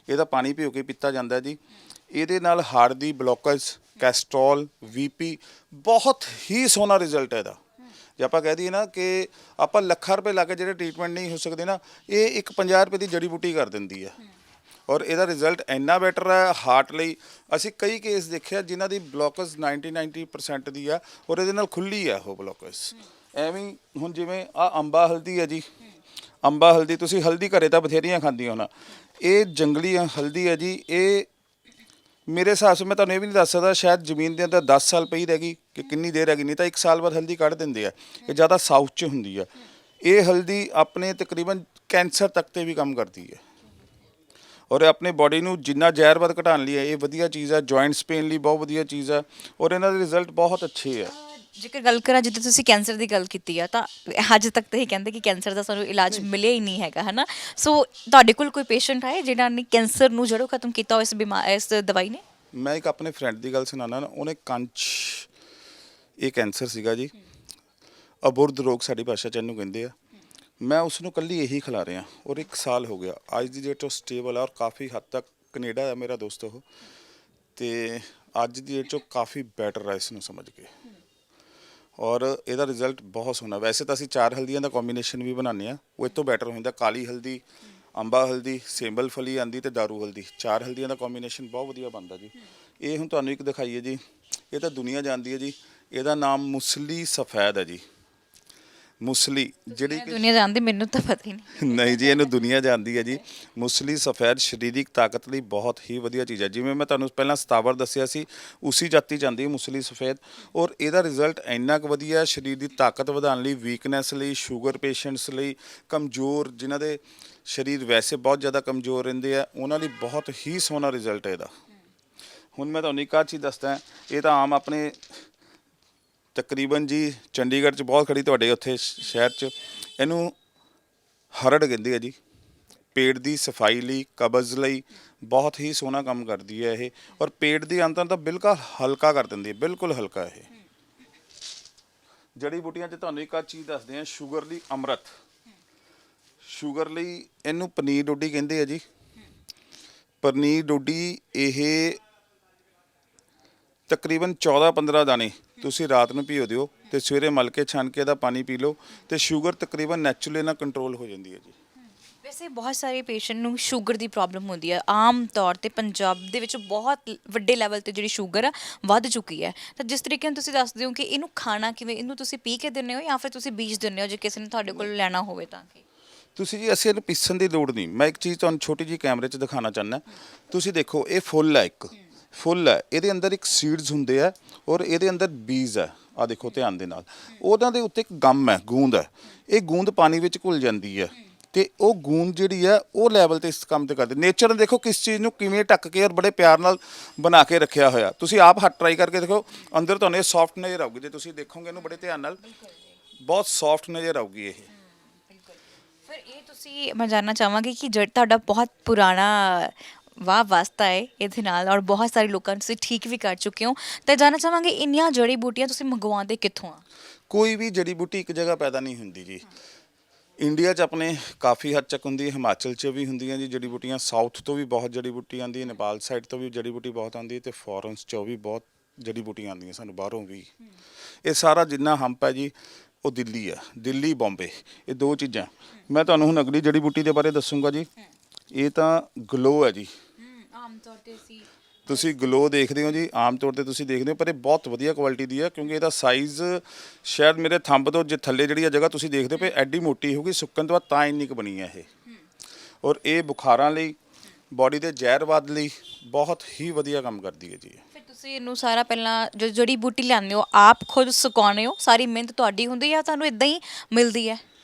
ਇਹਦਾ ਪਾਣੀ ਭਿਓ ਕੇ ਪੀਤਾ ਜਾਂਦਾ ਜੀ। ਇਹਦੇ ਨਾਲ ਹਾਰਟ ਦੀ ਬਲੋਕੇਜ, ਕੈਸਟਰੋਲ, ਵੀਪੀ, ਬਹੁਤ ਹੀ ਸੋਹਣਾ ਰਿਜ਼ਲਟ ਹੈ ਇਹਦਾ। ਜੇ ਆਪਾਂ ਕਹਿ ਦਈਏ ਨਾ ਕਿ ਆਪਾਂ ਲੱਖਾਂ ਰੁਪਏ ਲਾ ਕੇ ਜਿਹੜੇ ਟ੍ਰੀਟਮੈਂਟ ਨਹੀਂ ਹੋ ਸਕਦੇ ਨਾ, ਇਹ ਇੱਕ 50 ਰੁਪਏ ਦੀ ਜੜੀ ਬੂਟੀ ਕਰ ਦਿੰਦੀ ਹੈ। ਔਰ ਇਹਦਾ ਰਿਜ਼ਲਟ ਇੰਨਾ ਬੈਟਰ ਹੈ ਹਾਰਟ ਲਈ। ਅਸੀਂ ਕਈ ਕੇਸ ਦੇਖਿਆ ਜਿਨ੍ਹਾਂ ਦੀ ਬਲੋਕੇਜ 90% ਦੀ ਆ, ਔਰ ਇਹਦੇ ਨਾਲ ਖੁੱਲੀ ਆ ਉਹ ਬਲੋਕੇਜ। ਐਵੇਂ ਹੁਣ ਜਿਵੇਂ ਆ ਅੰਬਾ ਹਲਦੀ ਹੈ ਜੀ। ਅੰਬਾ ਹਲਦੀ, ਤੁਸੀਂ ਹਲਦੀ ਘਰੇ ਤਾਂ ਬਥੇਰੀਆਂ ਖਾਂਦੀਆਂ ਹੋਣਾ। ਇਹ ਜੰਗਲੀ ਹਲਦੀ ਹੈ ਜੀ। ਇਹ ਮੇਰੇ ਹਿਸਾਬ ਸੇ ਮੈਂ ਤੁਹਾਨੂੰ ਇਹ ਵੀ ਨਹੀਂ ਦੱਸ ਸਕਦਾ, ਸ਼ਾਇਦ ਜ਼ਮੀਨ ਦੇ ਅੰਦਰ 10 ਸਾਲ ਪਈ ਰਹਿ ਗਈ ਕਿ ਕਿੰਨੀ ਦੇਰ ਹੈਗੀ, ਨਹੀਂ ਤਾਂ 1 ਸਾਲ ਬਾਅਦ ਹਲਦੀ ਕੱਢ ਦਿੰਦੇ ਆ। ਇਹ ਜ਼ਿਆਦਾ ਸਾਊਥ 'ਚ ਹੁੰਦੀ ਆ। ਇਹ ਹਲਦੀ ਆਪਣੇ ਤਕਰੀਬਨ ਕੈਂਸਰ ਤੱਕ ਤੇ ਵੀ ਕੰਮ ਕਰਦੀ ਹੈ ਔਰ ਇਹ ਆਪਣੀ ਬਾਡੀ ਨੂੰ ਜਿੰਨਾ ਜ਼ਹਿਰਵਾਦ ਘਟਾਉਣ ਲਈ ਹੈ ਇਹ ਵਧੀਆ ਚੀਜ਼ ਹੈ। ਜੁਆਇੰਟਸ ਪੇਨ ਲਈ ਬਹੁਤ ਵਧੀਆ ਚੀਜ਼ ਹੈ ਔਰ ਇਹਨਾਂ ਦੇ ਰਿਜ਼ਲਟ ਬਹੁਤ ਅੱਛੇ ਆ। ਜੇਕਰ ਗੱਲ ਕਰਾਂ, ਜਿੱਦਾਂ ਤੁਸੀਂ ਕੈਂਸਰ ਦੀ ਗੱਲ ਕੀਤੀ ਆ, ਤਾਂ ਅੱਜ ਤੱਕ ਤਾਂ ਇਹ ਕਹਿੰਦੇ ਕਿ ਕੈਂਸਰ ਦਾ ਸਾਨੂੰ ਇਲਾਜ ਮਿਲਿਆ ਹੀ ਨਹੀਂ ਹੈਗਾ, ਹੈ ਨਾ। ਸੋ ਤੁਹਾਡੇ ਕੋਲ ਕੋਈ ਪੇਸ਼ੈਂਟ ਆਏ ਜਿਨ੍ਹਾਂ ਨੇ ਕੈਂਸਰ ਨੂੰ ਜੜੋਂ ਖਤਮ ਕੀਤਾ ਹੋ ਇਸ ਦਵਾਈ ਨੇ? ਮੈਂ ਇੱਕ ਆਪਣੇ ਫਰੈਂਡ ਦੀ ਗੱਲ ਸੁਣਾਉਣਾ ਨਾ, ਉਹਨੇ ਕੰਨ 'ਚ ਇਹ ਕੈਂਸਰ ਸੀਗਾ ਜੀ, ਅਬੁਰਦ ਰੋਗ ਸਾਡੀ ਭਾਸ਼ਾ 'ਚ ਇਹਨੂੰ ਕਹਿੰਦੇ ਆ। ਮੈਂ ਉਸ ਨੂੰ ਕੱਲੀ ਇਹੀ ਖਿਲਾ ਰਿਹਾ ਔਰ 1 ਸਾਲ ਹੋ ਗਿਆ ਅੱਜ ਦੀ ਡੇਟ 'ਚ ਸਟੇਬਲ ਆ ਔਰ ਕਾਫੀ ਹੱਦ ਤੱਕ ਕੈਨੇਡਾ ਹੈ ਮੇਰਾ ਦੋਸਤ ਉਹ, ਤੇ ਅੱਜ ਦੀ ਡੇਟ 'ਚ ਕਾਫੀ ਬੈਟਰ ਆ ਇਸ ਨੂੰ ਸਮਝ ਕੇ ਔਰ ਇਹਦਾ ਰਿਜ਼ਲਟ ਬਹੁਤ ਸੋਹਣਾ। ਵੈਸੇ ਤਾਂ ਅਸੀਂ 4 ਹਲਦੀਆਂ ਦਾ ਕੰਬੀਨੇਸ਼ਨ ਵੀ ਬਣਾਉਂਦੇ ਆ, ਉਹ ਇਹ ਤੋਂ ਬੈਟਰ ਹੁੰਦਾ। ਕਾਲੀ ਹਲਦੀ, ਅੰਬਾ ਹਲਦੀ, ਸੇਂਬਲ ਫਲੀ ਆਂਦੀ ਤੇ ਦਾਰੂ ਹਲਦੀ, 4 ਹਲਦੀਆਂ ਦਾ ਕੰਬੀਨੇਸ਼ਨ ਬਹੁਤ ਵਧੀਆ ਬਣਦਾ ਜੀ। ਇਹ ਹੁਣ ਤੁਹਾਨੂੰ ਇੱਕ ਦਿਖਾਈਏ ਜੀ, ਇਹ ਤਾਂ ਦੁਨੀਆ ਜਾਣਦੀ ਹੈ ਜੀ, ਇਹਦਾ ਨਾਮ ਮੁਸਲੀ ਸਫੈਦ ਹੈ ਜੀ। ਮੁਸਲੀ ਜਿਹੜੀ ਕਿ ਦੁਨੀਆ ਜਾਣਦੀ, ਮੈਨੂੰ ਤਾਂ ਪਤਾ ਹੀ ਨਹੀਂ। ਨਹੀਂ ਜੀ, ਇਹਨੂੰ ਦੁਨੀਆ ਜਾਣਦੀ ਹੈ ਜੀ। ਮੁਸਲੀ ਸਫੈਦ ਸਰੀਰਕ ਤਾਕਤ ਲਈ ਬਹੁਤ ਹੀ ਵਧੀਆ ਚੀਜ਼ ਹੈ। ਜਿਵੇਂ ਮੈਂ ਤੁਹਾਨੂੰ ਪਹਿਲਾਂ ਸਤਾਵਰ ਦੱਸਿਆ ਸੀ, ਉਸੀ ਜਾਤੀ ਜਾਂਦੀ ਹੈ ਮੁਸਲੀ ਸਫੈਦ ਔਰ ਇਹਦਾ ਰਿਜ਼ਲਟ ਇੰਨਾ ਕੁ ਵਧੀਆ ਸਰੀਰ ਦੀ ਤਾਕਤ ਵਧਾਉਣ ਲਈ, ਵੀਕਨੈਸ ਲਈ, ਸ਼ੂਗਰ ਪੇਸ਼ੈਂਟਸ ਲਈ, ਕਮਜ਼ੋਰ ਜਿਨ੍ਹਾਂ ਦੇ ਸਰੀਰ ਵੈਸੇ ਬਹੁਤ ਜ਼ਿਆਦਾ ਕਮਜ਼ੋਰ ਰਹਿੰਦੇ ਆ, ਉਹਨਾਂ ਲਈ ਬਹੁਤ ਹੀ ਸੋਹਣਾ ਰਿਜ਼ਲਟ ਹੈ ਇਹਦਾ। ਹੁਣ ਮੈਂ ਤੁਹਾਨੂੰ ਇੱਕ ਚੀਜ਼ ਦੱਸਦਾ, ਇਹ ਤਾਂ ਆਮ ਆਪਣੇ ਤਕਰੀਬਨ ਜੀ ਚੰਡੀਗੜ੍ਹ 'ਚ ਬਹੁਤ ਖੜੀ, ਤੁਹਾਡੇ ਉੱਥੇ ਸ਼ਹਿਰ 'ਚ ਇਹਨੂੰ ਹਰੜ ਕਹਿੰਦੇ ਆ ਜੀ। ਪੇਟ ਦੀ ਸਫਾਈ ਲਈ, ਕਬਜ਼ ਲਈ ਬਹੁਤ ਹੀ ਸੋਹਣਾ ਕੰਮ ਕਰਦੀ ਹੈ ਇਹ ਔਰ ਪੇਟ ਦੀ ਅੰਦਰ ਤਾਂ ਬਿਲਕੁਲ ਹਲਕਾ ਕਰ ਦਿੰਦੀ ਹੈ, ਬਿਲਕੁਲ ਹਲਕਾ। ਇਹ ਜੜੀ ਬੂਟੀਆਂ 'ਚ ਤੁਹਾਨੂੰ ਇੱਕ ਚੀਜ਼ ਦੱਸਦੇ ਆ, ਸ਼ੂਗਰ ਲਈ ਅੰਮ੍ਰਿਤ, ਸ਼ੂਗਰ ਲਈ ਇਹਨੂੰ ਪਨੀਰ ਡੋਡੀ ਕਹਿੰਦੇ ਆ ਜੀ। ਪਨੀਰ ਡੋਡੀ ਇਹ ਤਕਰੀਬਨ 14-15 ਦਾਣੇ ਤੁਸੀਂ ਰਾਤ ਨੂੰ ਭਿਓ ਦਿਓ ਤੇ ਸਵੇਰੇ ਮਲ ਕੇ ਛਾਣ ਕੇ ਇਹਦਾ ਪਾਣੀ ਪੀ ਲਓ ਤੇ ਸ਼ੂਗਰ ਤਕਰੀਬਨ ਨੈਚੁਰਲੀ ਨਾਲ ਕੰਟਰੋਲ ਹੋ ਜਾਂਦੀ ਹੈ ਜੀ। ਵੈਸੇ ਬਹੁਤ ਸਾਰੇ ਪੇਸ਼ੈਂਟ ਨੂੰ ਸ਼ੂਗਰ ਦੀ ਪ੍ਰੋਬਲਮ ਹੁੰਦੀ ਹੈ। ਆਮ ਤੌਰ ਤੇ ਪੰਜਾਬ ਦੇ ਵਿੱਚ ਬਹੁਤ ਵੱਡੇ ਲੈਵਲ ਤੇ ਜਿਹੜੀ ਸ਼ੂਗਰ ਆ ਵੱਧ ਚੁੱਕੀ ਹੈ। ਤਾਂ ਜਿਸ ਤਰੀਕੇ ਨਾਲ ਤੁਸੀਂ ਦੱਸਦੇ ਹੋ ਕਿ ਇਹਨੂੰ ਖਾਣਾ ਕਿਵੇਂ, ਇਹਨੂੰ ਤੁਸੀਂ ਪੀ ਕੇ ਦਿੰਦੇ ਹੋ ਜਾਂ ਫਿਰ ਤੁਸੀਂ ਬੀਜ ਦਿੰਦੇ ਹੋ ਜੇ ਕਿਸੇ ਨੇ ਤੁਹਾਡੇ ਕੋਲ ਲੈਣਾ ਹੋਵੇ ਤਾਂ? ਕਿ ਤੁਸੀਂ ਜੀ, ਅਸੀਂ ਇਹਨੂੰ ਪੀਸਣ ਦੀ ਲੋੜ ਨਹੀਂ। ਮੈਂ ਇੱਕ ਚੀਜ਼ ਤੁਹਾਨੂੰ ਛੋਟੀ ਜਿਹੀ ਕੈਮਰੇ 'ਚ ਦਿਖਾਉਣਾ ਚਾਹੁੰਦਾ। ਤੁਸੀਂ ਦੇਖੋ, ਇਹ ਫੁੱਲ ਹੈ, ਇੱਕ ਫੁੱਲ ਹੈ, ਇਹਦੇ ਅੰਦਰ ਇੱਕ ਸੀਡਸ ਹੁੰਦੇ ਆ ਔਰ ਇਹਦੇ ਅੰਦਰ ਬੀਜ ਹੈ। ਆ ਦੇਖੋ ਧਿਆਨ ਦੇ ਨਾਲ, ਉਹਨਾਂ ਦੇ ਉੱਤੇ ਇੱਕ ਗਮ ਹੈ, ਗੂੰਦ ਹੈ। ਇਹ ਗੂੰਦ ਪਾਣੀ ਵਿੱਚ ਘੁਲ ਜਾਂਦੀ ਹੈ ਤੇ ਉਹ ਗੂੰਦ ਜਿਹੜੀ ਹੈ ਉਹ ਲੈਵਲ ਤੇ ਇਸ ਕੰਮ ਤੇ ਕਰਦੇ। ਨੇਚਰ ਨੇ ਦੇਖੋ ਕਿਸ ਚੀਜ਼ ਨੂੰ ਕਿਵੇਂ ਢੱਕ ਕੇ ਔਰ ਬੜੇ ਪਿਆਰ ਨਾਲ ਬਣਾ ਕੇ ਰੱਖਿਆ ਹੋਇਆ। ਤੁਸੀਂ ਆਪ ਹੱਥ ਟਰਾਈ ਕਰਕੇ ਦੇਖੋ, ਅੰਦਰ ਤੁਹਾਨੂੰ ਇਹ ਸੌਫਟ ਨਜ਼ਰ ਆਊਗੀ। ਜੇ ਤੁਸੀਂ ਦੇਖੋਗੇ ਇਹਨੂੰ ਬੜੇ ਧਿਆਨ ਨਾਲ, ਬਹੁਤ ਸੌਫਟ ਨਜ਼ਰ ਆਊਗੀ ਇਹ। ਫਿਰ ਇਹ ਤੁਸੀਂ, ਮੈਂ ਜਾਣਨਾ ਚਾਹਾਂਗੀ ਕਿ ਤੁਹਾਡਾ ਬਹੁਤ ਪੁਰਾਣਾ ਵਾਹ ਵਾਸਤਾ ਹੈ ਇਹਦੇ ਨਾਲ ਔਰ ਬਹੁਤ ਸਾਰੇ ਲੋਕਾਂ ਨੂੰ ਤੁਸੀਂ ਠੀਕ ਵੀ ਕਰ ਚੁੱਕੇ ਹੋ, ਤਾਂ ਜਾਣਨਾ ਚਾਹਾਂਗੇ ਇੰਨੀਆਂ ਜੜੀ ਬੂਟੀਆਂ ਤੁਸੀਂ ਮੰਗਵਾਉਂਦੇ ਕਿੱਥੋਂ ਆ? ਕੋਈ ਵੀ ਜੜੀ ਬੂਟੀ ਇੱਕ ਜਗ੍ਹਾ ਪੈਦਾ ਨਹੀਂ ਹੁੰਦੀ ਜੀ। ਇੰਡੀਆ 'ਚ ਆਪਣੇ ਕਾਫੀ ਹੱਦ ਤੱਕ ਹੁੰਦੀ ਹੈ, ਹਿਮਾਚਲ 'ਚ ਵੀ ਹੁੰਦੀਆਂ ਜੀ ਜੜੀ ਬੂਟੀਆਂ, ਸਾਊਥ ਤੋਂ ਵੀ ਬਹੁਤ ਜੜੀ ਬੂਟੀ ਆਉਂਦੀ ਹੈ, ਨੇਪਾਲ ਸਾਈਡ ਤੋਂ ਵੀ ਜੜੀ ਬੂਟੀ ਬਹੁਤ ਆਉਂਦੀ ਹੈ ਤੇ ਫੋਰਨਸ 'ਚੋਂ ਵੀ ਬਹੁਤ ਜੜੀ ਬੂਟੀਆਂ ਆਉਂਦੀਆਂ ਸਾਨੂੰ ਬਾਹਰੋਂ ਵੀ। ਇਹ ਸਾਰਾ ਜਿੰਨਾ ਹੰਪ ਹੈ ਜੀ ਉਹ ਦਿੱਲੀ ਆ, ਦਿੱਲੀ ਬੰਬੇ, ਇਹ 2 ਚੀਜ਼ਾਂ। ਮੈਂ ਤੁਹਾਨੂੰ ਹੁਣ ਅਗਲੀ ਜੜੀ ਬੂਟੀ ਦੇ ਬਾਰੇ ਦੱਸੂੰਗਾ ਜੀ। ਇਹ ਤਾਂ ਗਲੋ ਹੈ ਜੀ। ਆਮ ਤੌਰ ਤੇ ਅਸੀਂ ਤੁਸੀਂ ਗਲੋ ਦੇਖਦੇ ਹੋ ਜੀ, ਆਮ ਤੌਰ ਤੇ ਤੁਸੀਂ ਦੇਖਦੇ ਹੋ, ਪਰ ਇਹ ਬਹੁਤ ਵਧੀਆ ਕੁਆਲਿਟੀ ਦੀ ਹੈ ਕਿਉਂਕਿ ਇਹਦਾ ਸਾਈਜ਼ ਸ਼ਾਇਦ ਮੇਰੇ ਥੰਬ ਤੋਂ ਜੇ ਥੱਲੇ ਜਿਹੜੀ ਆ ਜਗ੍ਹਾ ਤੁਸੀਂ ਦੇਖਦੇ ਹੋ ਪਏ ਐਡੀ ਮੋਟੀ ਹੋਊਗੀ, ਸੁੱਕਣ ਤੋਂ ਬਾਅਦ ਤਾਂ ਇੰਨੀ ਕੁ ਬਣੀ ਹੈ ਇਹ। ਔਰ ਇਹ ਬੁਖਾਰਾਂ ਲਈ, ਬਾਡੀ ਦੇ ਜ਼ਹਿਰਵਾਦ ਲਈ ਬਹੁਤ ਹੀ ਵਧੀਆ ਕੰਮ ਕਰਦੀ ਹੈ ਜੀ। ਫਿਰ ਤੁਸੀਂ ਇਹਨੂੰ ਸਾਰਾ ਪਹਿਲਾਂ ਜੋ ਜੜੀ ਬੂਟੀ ਲਿਆਉਂਦੇ ਹੋ ਆਪ ਖੁਦ ਸੁਕਾਉਂਦੇ ਹੋ, ਸਾਰੀ ਮਿਹਨਤ ਤੁਹਾਡੀ ਹੁੰਦੀ ਜਾਂ ਤੁਹਾਨੂੰ ਇਦਾਂ ਹੀ ਮਿਲਦੀ ਹੈ?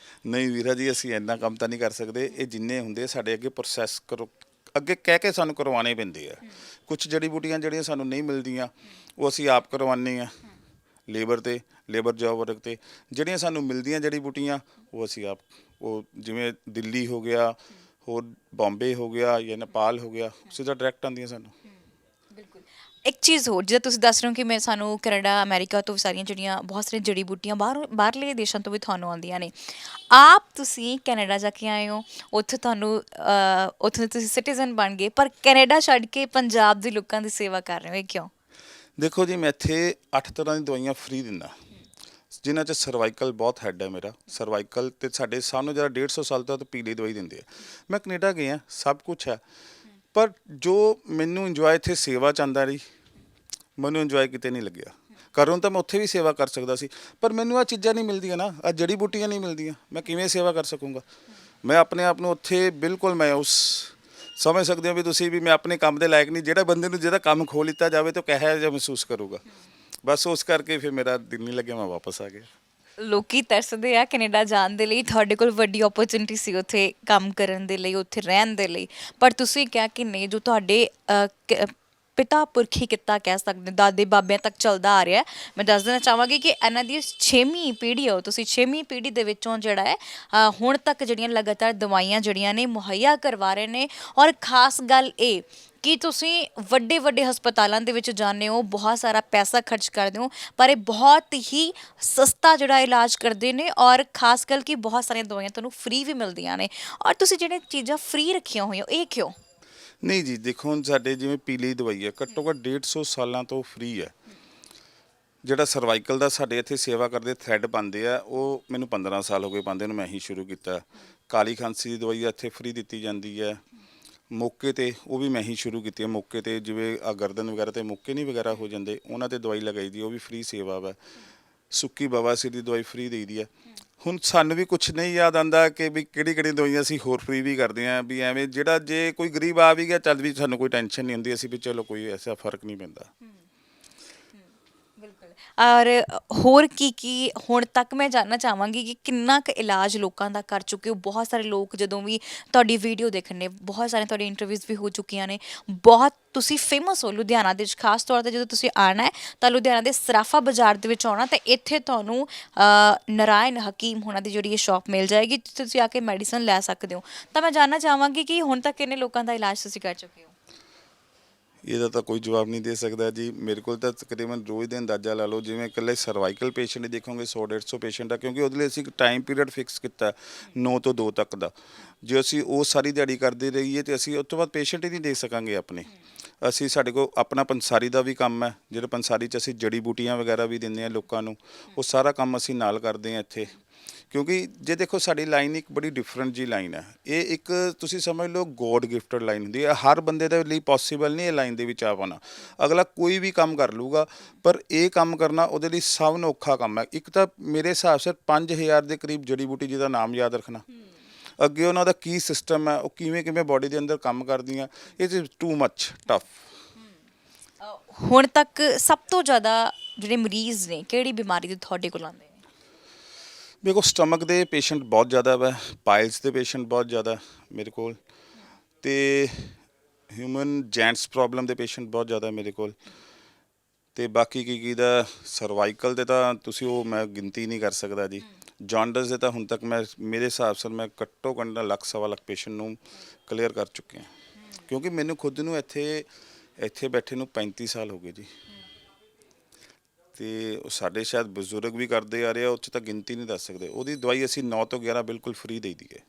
ਨਹੀਂ ਵੀਰਾ ਜੀ, ਅਸੀਂ ਇੰਨਾ ਕੰਮ ਤਾਂ ਨਹੀਂ ਕਰ ਸਕਦੇ। ਇਹ ਜਿੰਨੇ ਹੁੰਦੇ ਸਾਡੇ ਅੱਗੇ ਪ੍ਰੋਸੈਸ ਕਰੋ, ਅੱਗੇ ਕਹਿ ਕੇ ਸਾਨੂੰ ਕਰਵਾਉਣੇ ਪੈਂਦੇ ਆ। ਕੁਝ ਜੜੀ ਬੂਟੀਆਂ ਜਿਹੜੀਆਂ ਸਾਨੂੰ ਨਹੀਂ ਮਿਲਦੀਆਂ ਉਹ ਅਸੀਂ ਆਪ ਕਰਵਾਉਂਦੇ ਹਾਂ ਲੇਬਰ ਜੋਬ ਵਰਕ 'ਤੇ। ਜਿਹੜੀਆਂ ਸਾਨੂੰ ਮਿਲਦੀਆਂ ਜੜੀ ਬੂਟੀਆਂ ਉਹ ਅਸੀਂ ਆਪ, ਉਹ ਜਿਵੇਂ ਦਿੱਲੀ ਹੋ ਗਿਆ, ਹੋਰ ਬੰਬੇ ਹੋ ਗਿਆ ਜਾਂ ਨੇਪਾਲ ਹੋ ਗਿਆ, ਸਿੱਧਾ ਡਾਇਰੈਕਟ ਆਉਂਦੀਆਂ ਸਾਨੂੰ। ਬਿਲਕੁਲ। ਇੱਕ ਚੀਜ਼ ਹੋਰ, ਜਿੱਦਾਂ ਤੁਸੀਂ ਦੱਸ ਰਹੇ ਹੋ ਕਿ ਮੈਂ ਸਾਨੂੰ ਕੈਨੇਡਾ, ਅਮਰੀਕਾ ਤੋਂ ਵੀ ਸਾਰੀਆਂ ਜਿਹੜੀਆਂ ਬਹੁਤ ਸਾਰੀਆਂ ਜੜੀ ਬੂਟੀਆਂ ਬਾਹਰਲੇ ਦੇਸ਼ਾਂ ਤੋਂ ਵੀ ਤੁਹਾਨੂੰ ਆਉਂਦੀਆਂ ਨੇ। ਆਪ ਤੁਸੀਂ ਕੈਨੇਡਾ ਜਾ ਕੇ ਆਏ ਹੋ, ਉੱਥੇ ਉੱਥੇ ਤੁਸੀਂ ਸਿਟੀਜ਼ਨ ਬਣ ਗਏ, ਪਰ ਕੈਨੇਡਾ ਛੱਡ ਕੇ ਪੰਜਾਬ ਦੇ ਲੋਕਾਂ ਦੀ ਸੇਵਾ ਕਰ ਰਹੇ ਹੋ, ਇਹ ਕਿਉਂ? ਦੇਖੋ ਜੀ, ਮੈਂ ਇੱਥੇ 8 ਤਰ੍ਹਾਂ ਦੀ ਦਵਾਈਆਂ ਫ੍ਰੀ ਦਿੰਦਾ, ਜਿਨ੍ਹਾਂ 'ਚ ਸਰਵਾਈਕਲ ਬਹੁਤ ਹੈਡ ਹੈ ਮੇਰਾ। ਸਰਵਾਈਕਲ ਤੇ ਸਾਡੇ ਸਾਹਮਣੇ ਜਿਹੜਾ 150 ਸਾਲ ਤੋਂ ਪੀਲੀ ਦਵਾਈ ਦਿੰਦੇ ਆ। ਮੈਂ ਕੈਨੇਡਾ ਗਿਆ, ਸਭ ਕੁਛ ਹੈ, ਪਰ ਜੋ ਮੈਨੂੰ ਇੰਜੋਏ ਇੱਥੇ ਸੇਵਾ 'ਚ ਆਉਂਦਾ ਰਹੀ, ਮੈਨੂੰ ਇੰਜੋਏ ਕਿਤੇ ਨਹੀਂ ਲੱਗਿਆ। ਘਰੋਂ ਤਾਂ ਮੈਂ ਉੱਥੇ ਵੀ ਸੇਵਾ ਕਰ ਸਕਦਾ ਸੀ, ਪਰ ਮੈਨੂੰ ਆਹ ਚੀਜ਼ਾਂ ਨਹੀਂ ਮਿਲਦੀਆਂ ਨਾ, ਆਹ ਜੜੀ ਬੂਟੀਆਂ ਨਹੀਂ ਮਿਲਦੀਆਂ, ਮੈਂ ਕਿਵੇਂ ਸੇਵਾ ਕਰ ਸਕੂੰਗਾ? ਮੈਂ ਆਪਣੇ ਆਪ ਨੂੰ ਉੱਥੇ ਬਿਲਕੁਲ ਮੈਂ ਉਸ ਸਮਝ ਸਕਦੇ ਹੋ ਵੀ ਤੁਸੀਂ ਵੀ ਮੈਂ ਆਪਣੇ ਕੰਮ ਦੇ ਲਾਇਕ ਨਹੀਂ। ਜਿਹੜਾ ਬੰਦੇ ਨੂੰ ਜਿਹਦਾ ਕੰਮ ਖੋਹ ਲਿੱਤਾ ਜਾਵੇ ਤਾਂ ਕਿਹੋ ਜਿਹਾ ਮਹਿਸੂਸ ਕਰੂਗਾ। ਬਸ ਉਸ ਕਰਕੇ ਫਿਰ ਮੇਰਾ ਦਿਲ ਨਹੀਂ ਲੱਗਿਆ, ਮੈਂ ਵਾਪਸ ਆ ਗਿਆ। ਲੋਕੀ ਤਰਸਦੇ ਆ ਕੈਨੇਡਾ ਜਾਣ ਦੇ ਲਈ, ਤੁਹਾਡੇ ਕੋਲ ਵੱਡੀ ਓਪਰਚੁਨਿਟੀ ਸੀ ਉੱਥੇ ਕੰਮ ਕਰਨ ਦੇ ਲਈ, ਉੱਥੇ ਰਹਿਣ ਦੇ ਲਈ, ਪਰ ਤੁਸੀਂ ਕਿਹਾ ਕਿ ਨਹੀਂ, ਜੋ ਤੁਹਾਡੇ ਪਿਤਾ ਪੁਰਖੀ ਕਿੱਤਾ ਕਹਿ ਸਕਦੇ, ਦਾਦੇ ਬਾਬਿਆਂ ਤੱਕ ਚੱਲਦਾ ਆ ਰਿਹਾ ਹੈ। ਮੈਂ ਦੱਸ ਦੇਣਾ ਚਾਹਾਂਗੀ ਕਿ ਇਹਨਾਂ ਦੀ 6ਵੀਂ ਪੀੜ੍ਹੀ ਹੋ ਤੁਸੀਂ, 6ਵੀਂ ਪੀੜ੍ਹੀ ਦੇ ਵਿੱਚੋਂ ਜਿਹੜਾ ਹੈ ਹੁਣ ਤੱਕ ਜਿਹੜੀਆਂ ਲਗਾਤਾਰ ਦਵਾਈਆਂ ਜਿਹੜੀਆਂ ਨੇ ਮੁਹੱਈਆ ਕਰਵਾ ਰਹੇ ਨੇ। ਔਰ ਖਾਸ ਗੱਲ ਇਹ ਕਿ ਤੁਸੀਂ ਵੱਡੇ ਵੱਡੇ ਹਸਪਤਾਲਾਂ ਦੇ ਵਿੱਚ ਜਾਂਦੇ ਹੋ, ਬਹੁਤ ਸਾਰਾ ਪੈਸਾ ਖਰਚ ਕਰਦੇ ਹੋ, ਪਰ ਇਹ ਬਹੁਤ ਹੀ ਸਸਤਾ ਜਿਹੜਾ ਇਲਾਜ ਕਰਦੇ ਨੇ। ਔਰ ਖਾਸ ਗੱਲ ਕਿ ਬਹੁਤ ਸਾਰੀਆਂ ਦਵਾਈਆਂ ਤੁਹਾਨੂੰ ਫ੍ਰੀ ਵੀ ਮਿਲਦੀਆਂ ਨੇ। ਔਰ ਤੁਸੀਂ ਜਿਹੜੇ ਚੀਜ਼ਾਂ ਫ੍ਰੀ ਰੱਖੀਆਂ ਹੋਈਆਂ, ਇਹ ਕਿਉਂ? ਨਹੀਂ ਜੀ, ਦੇਖੋ ਹੁਣ ਸਾਡੇ ਜਿਵੇਂ ਪੀਲੀ ਦਵਾਈ ਹੈ ਘੱਟੋ ਘੱਟ 150 ਸਾਲਾਂ ਤੋਂ ਫ੍ਰੀ ਹੈ। ਜਿਹੜਾ ਸਰਵਾਈਕਲ ਦਾ ਸਾਡੇ ਇੱਥੇ ਸੇਵਾ ਕਰਦੇ ਥ੍ਰੈਡ ਪਾਉਂਦੇ ਆ, ਉਹ ਮੈਨੂੰ 15 ਸਾਲ ਹੋ ਗਏ ਪਾਉਂਦੇ ਨੂੰ, ਮੈਂ ਹੀ ਸ਼ੁਰੂ ਕੀਤਾ। ਕਾਲੀ ਖਾਂਸੀ ਦੀ ਦਵਾਈ ਇੱਥੇ ਫ੍ਰੀ ਦਿੱਤੀ ਜਾਂਦੀ ਹੈ ਮੌਕੇ ਤੇ, ਉਹ ਵੀ ਮੈਂ ਹੀ ਸ਼ੁਰੂ ਕੀਤੀ ਹੈ ਮੌਕੇ ਤੇ। ਜਿਵੇਂ ਆ ਗਰਦਨ ਵਗੈਰਾ ਤੇ ਮੌਕੇ ਨਹੀਂ ਵਗੈਰਾ ਹੋ ਜਾਂਦੇ, ਉਹਨਾਂ ਤੇ ਦਵਾਈ ਲਗਾਈ ਦੀ, ਉਹ ਵੀ ਫ੍ਰੀ ਸੇਵਾ ਵਾ। ਸੁੱਕੀ ਬਵਾਸੀਰ ਦੀ ਦਵਾਈ ਫ੍ਰੀ ਦੇਈ ਦੀ ਹੈ। ਹੁਣ ਸਾਨੂੰ ਵੀ ਕੁਛ ਨਹੀਂ ਯਾਦ ਆਉਂਦਾ ਕਿ ਵੀ ਕਿਹੜੀ ਕਿਹੜੀ ਦਵਾਈਆਂ ਅਸੀਂ ਹੋਰ ਫ੍ਰੀ ਵੀ ਕਰਦੇ ਹਾਂ, ਵੀ ਐਵੇਂ ਜਿਹੜਾ ਜੇ ਕੋਈ ਗਰੀਬ ਆ ਵੀ ਗਿਆ ਚੱਲ ਵੀ ਸਾਨੂੰ ਕੋਈ ਟੈਨਸ਼ਨ ਨਹੀਂ ਹੁੰਦੀ, ਅਸੀਂ ਵੀ ਚਲੋ ਕੋਈ ਐਸਾ ਫਰਕ ਨਹੀਂ ਪੈਂਦਾ। ਔਰ ਹੋਰ ਕੀ ਹੁਣ ਤੱਕ ਮੈਂ ਜਾਣਨਾ ਚਾਹਾਂਗੀ ਕਿ ਕਿੰਨਾ ਕੁ ਇਲਾਜ ਲੋਕਾਂ ਦਾ ਕਰ ਚੁੱਕੇ ਹੋ? ਬਹੁਤ ਸਾਰੇ ਲੋਕ ਜਦੋਂ ਵੀ ਤੁਹਾਡੀ ਵੀਡੀਓ ਦੇਖਣ ਨੇ, ਬਹੁਤ ਸਾਰੇ ਤੁਹਾਡੀ ਇੰਟਰਵਿਊਜ਼ ਵੀ ਹੋ ਚੁੱਕੀਆਂ ਨੇ, ਬਹੁਤ ਤੁਸੀਂ ਫੇਮਸ ਹੋ ਲੁਧਿਆਣਾ ਦੇ ਵਿੱਚ। ਖਾਸ ਤੌਰ 'ਤੇ ਜਦੋਂ ਤੁਸੀਂ ਆਉਣਾ ਹੈ ਤਾਂ ਲੁਧਿਆਣਾ ਦੇ ਸਰਾਫਾ ਬਾਜ਼ਾਰ ਦੇ ਵਿੱਚ ਆਉਣਾ, ਤਾਂ ਇੱਥੇ ਤੁਹਾਨੂੰ ਨਾਰਾਇਣ ਹਕੀਮ ਹੋਣਾ ਦੀ ਜਿਹੜੀ ਇਹ ਸ਼ਾਪ ਮਿਲ ਜਾਏਗੀ, ਜਿੱਥੇ ਤੁਸੀਂ ਆ ਕੇ ਮੈਡੀਸਨ ਲੈ ਸਕਦੇ ਹੋ। ਤਾਂ ਮੈਂ ਜਾਣਨਾ ਚਾਹਾਂਗੀ ਕਿ ਹੁਣ ਤੱਕ ਕਿੰਨੇ ਲੋਕਾਂ ਦਾ ਇਲਾਜ ਤੁਸੀਂ ਕਰ ਚੁੱਕੇ ਹੋ? ਇਹਦਾ ਤਾਂ ਕੋਈ ਜਵਾਬ ਨਹੀਂ ਦੇ ਸਕਦਾ ਜੀ। ਮੇਰੇ ਕੋਲ ਤਾਂ ਤਕਰੀਬਨ ਰੋਜ਼ ਦੇ ਅੰਦਾਜ਼ਾ ਲਾ ਲਓ, ਜਿਵੇਂ ਇਕੱਲੇ ਸਰਵਾਈਕਲ ਪੇਸ਼ੈਂਟ ਹੀ ਦੇਖੋਗੇ 100-150 ਪੇਸ਼ੈਂਟ ਆ, ਕਿਉਂਕਿ ਉਹਦੇ ਲਈ ਅਸੀਂ ਇੱਕ ਟਾਈਮ ਪੀਰੀਅਡ ਫਿਕਸ ਕੀਤਾ 9 ਤੋਂ 2 ਤੱਕ ਦਾ। ਜੇ ਅਸੀਂ ਉਹ ਸਾਰੀ ਦਿਹਾੜੀ ਕਰਦੇ ਰਹੀਏ ਤੇ ਅਸੀਂ ਉਸ ਤੋਂ ਬਾਅਦ ਪੇਸ਼ੈਂਟ ਹੀ ਨਹੀਂ ਦੇਖ ਸਕਾਂਗੇ ਆਪਣੇ। ਅਸੀਂ ਸਾਡੇ ਕੋਲ ਆਪਣਾ ਪੰਸਾਰੀ ਦਾ ਵੀ ਕੰਮ ਹੈ, ਜਿਹੜੇ ਪੰਸਾਰੀ 'ਚ ਅਸੀਂ ਜੜੀ ਬੂਟੀਆਂ ਵਗੈਰਾ ਵੀ ਦਿੰਦੇ ਹਾਂ ਲੋਕਾਂ ਨੂੰ, ਉਹ ਸਾਰਾ ਕੰਮ ਅਸੀਂ ਨਾਲ ਕਰਦੇ ਹਾਂ ਇੱਥੇ। ਕਿਉਂਕਿ ਜੇ ਦੇਖੋ ਸਾਡੀ ਲਾਈਨ ਇੱਕ ਬੜੀ ਡਿਫਰੈਂਟ ਜੀ ਲਾਈਨ ਹੈ, ਇਹ ਇੱਕ ਤੁਸੀਂ ਸਮਝ ਲਓ ਗੋਡ ਗਿਫਟਡ ਲਾਈਨ ਹੁੰਦੀ ਹੈ। ਹਰ ਬੰਦੇ ਦੇ ਲਈ ਪੋਸੀਬਲ ਨਹੀਂ ਇਹ ਲਾਈਨ ਦੇ ਵਿੱਚ ਆ ਪਾਉਣਾ। ਅਗਲਾ ਕੋਈ ਵੀ ਕੰਮ ਕਰ ਲੂਗਾ, ਪਰ ਇਹ ਕੰਮ ਕਰਨਾ ਉਹਦੇ ਲਈ ਸਭ ਤੋਂ ਔਖਾ ਕੰਮ ਹੈ। ਇੱਕ ਤਾਂ ਮੇਰੇ ਹਿਸਾਬ ਸਿਰ 5000 ਦੇ ਕਰੀਬ ਜੜੀ ਬੂਟੀ ਜਿਹਦਾ ਨਾਮ ਯਾਦ ਰੱਖਣਾ, ਅੱਗੇ ਉਹਨਾਂ ਦਾ ਕੀ ਸਿਸਟਮ ਹੈ, ਉਹ ਕਿਵੇਂ ਕਿਵੇਂ ਬੋਡੀ ਦੇ ਅੰਦਰ ਕੰਮ ਕਰਦੀਆਂ, it is too much tough. ਹੁਣ ਤੱਕ ਸਭ ਤੋਂ ਜ਼ਿਆਦਾ ਜਿਹੜੇ ਮਰੀਜ਼ ਨੇ ਕਿਹੜੀ ਬਿਮਾਰੀ ਦੇ ਤੁਹਾਡੇ ਕੋਲ ਆਉਂਦੇ ਨੇ? ਮੇਰੇ ਕੋਲ ਸਟਮਕ ਦੇ ਪੇਸ਼ੈਂਟ ਬਹੁਤ ਜ਼ਿਆਦਾ ਵਾ, ਪਾਇਲਸ ਦੇ ਪੇਸ਼ੈਂਟ ਬਹੁਤ ਜ਼ਿਆਦਾ ਮੇਰੇ ਕੋਲ, ਤੇ ਹਿਊਮਨ ਜੈਂਟਸ ਪ੍ਰੋਬਲਮ ਦੇ ਪੇਸ਼ੈਂਟ ਬਹੁਤ ਜ਼ਿਆਦਾ ਮੇਰੇ ਕੋਲ। ਤੇ ਬਾਕੀ ਕੀ ਦਾ ਸਰਵਾਈਕਲ ਦੇ ਤਾਂ ਤੁਸੀਂ ਉਹ ਮੈਂ ਗਿਣਤੀ ਨਹੀਂ ਕਰ ਸਕਦਾ ਜੀ। ਜੌਂਡਸ ਦੇ ਤਾਂ ਹੁਣ ਤੱਕ ਮੈਂ ਮੇਰੇ ਹਿਸਾਬ ਨਾਲ ਮੈਂ ਘੱਟੋ ਘੱਟ 1-1.25 ਲੱਖ ਪੇਸ਼ੈਂਟ ਨੂੰ ਕਲੀਅਰ ਕਰ ਚੁੱਕੇ ਹਾਂ। ਕਿਉਂਕਿ ਮੈਨੂੰ ਖੁਦ ਨੂੰ ਇੱਥੇ ਬੈਠੇ ਨੂੰ 35 ਸਾਲ ਹੋ ਗਏ ਜੀ। ਤੇ ਸਾਡੇ ਸ਼ਾਇਦ ਬਜ਼ੁਰਗ ਵੀ ਕਰਦੇ ਆ ਰਹੇ ਆ, ਉਹ 'ਚ ਤਾਂ ਗਿਣਤੀ ਨਹੀਂ ਦੱਸ ਸਕਦੇ। ਉਹਦੀ ਦਵਾਈ ਅਸੀਂ 9 ਤੋਂ 11 ਬਿਲਕੁਲ ਫ੍ਰੀ ਦੇ ਦਈਏ।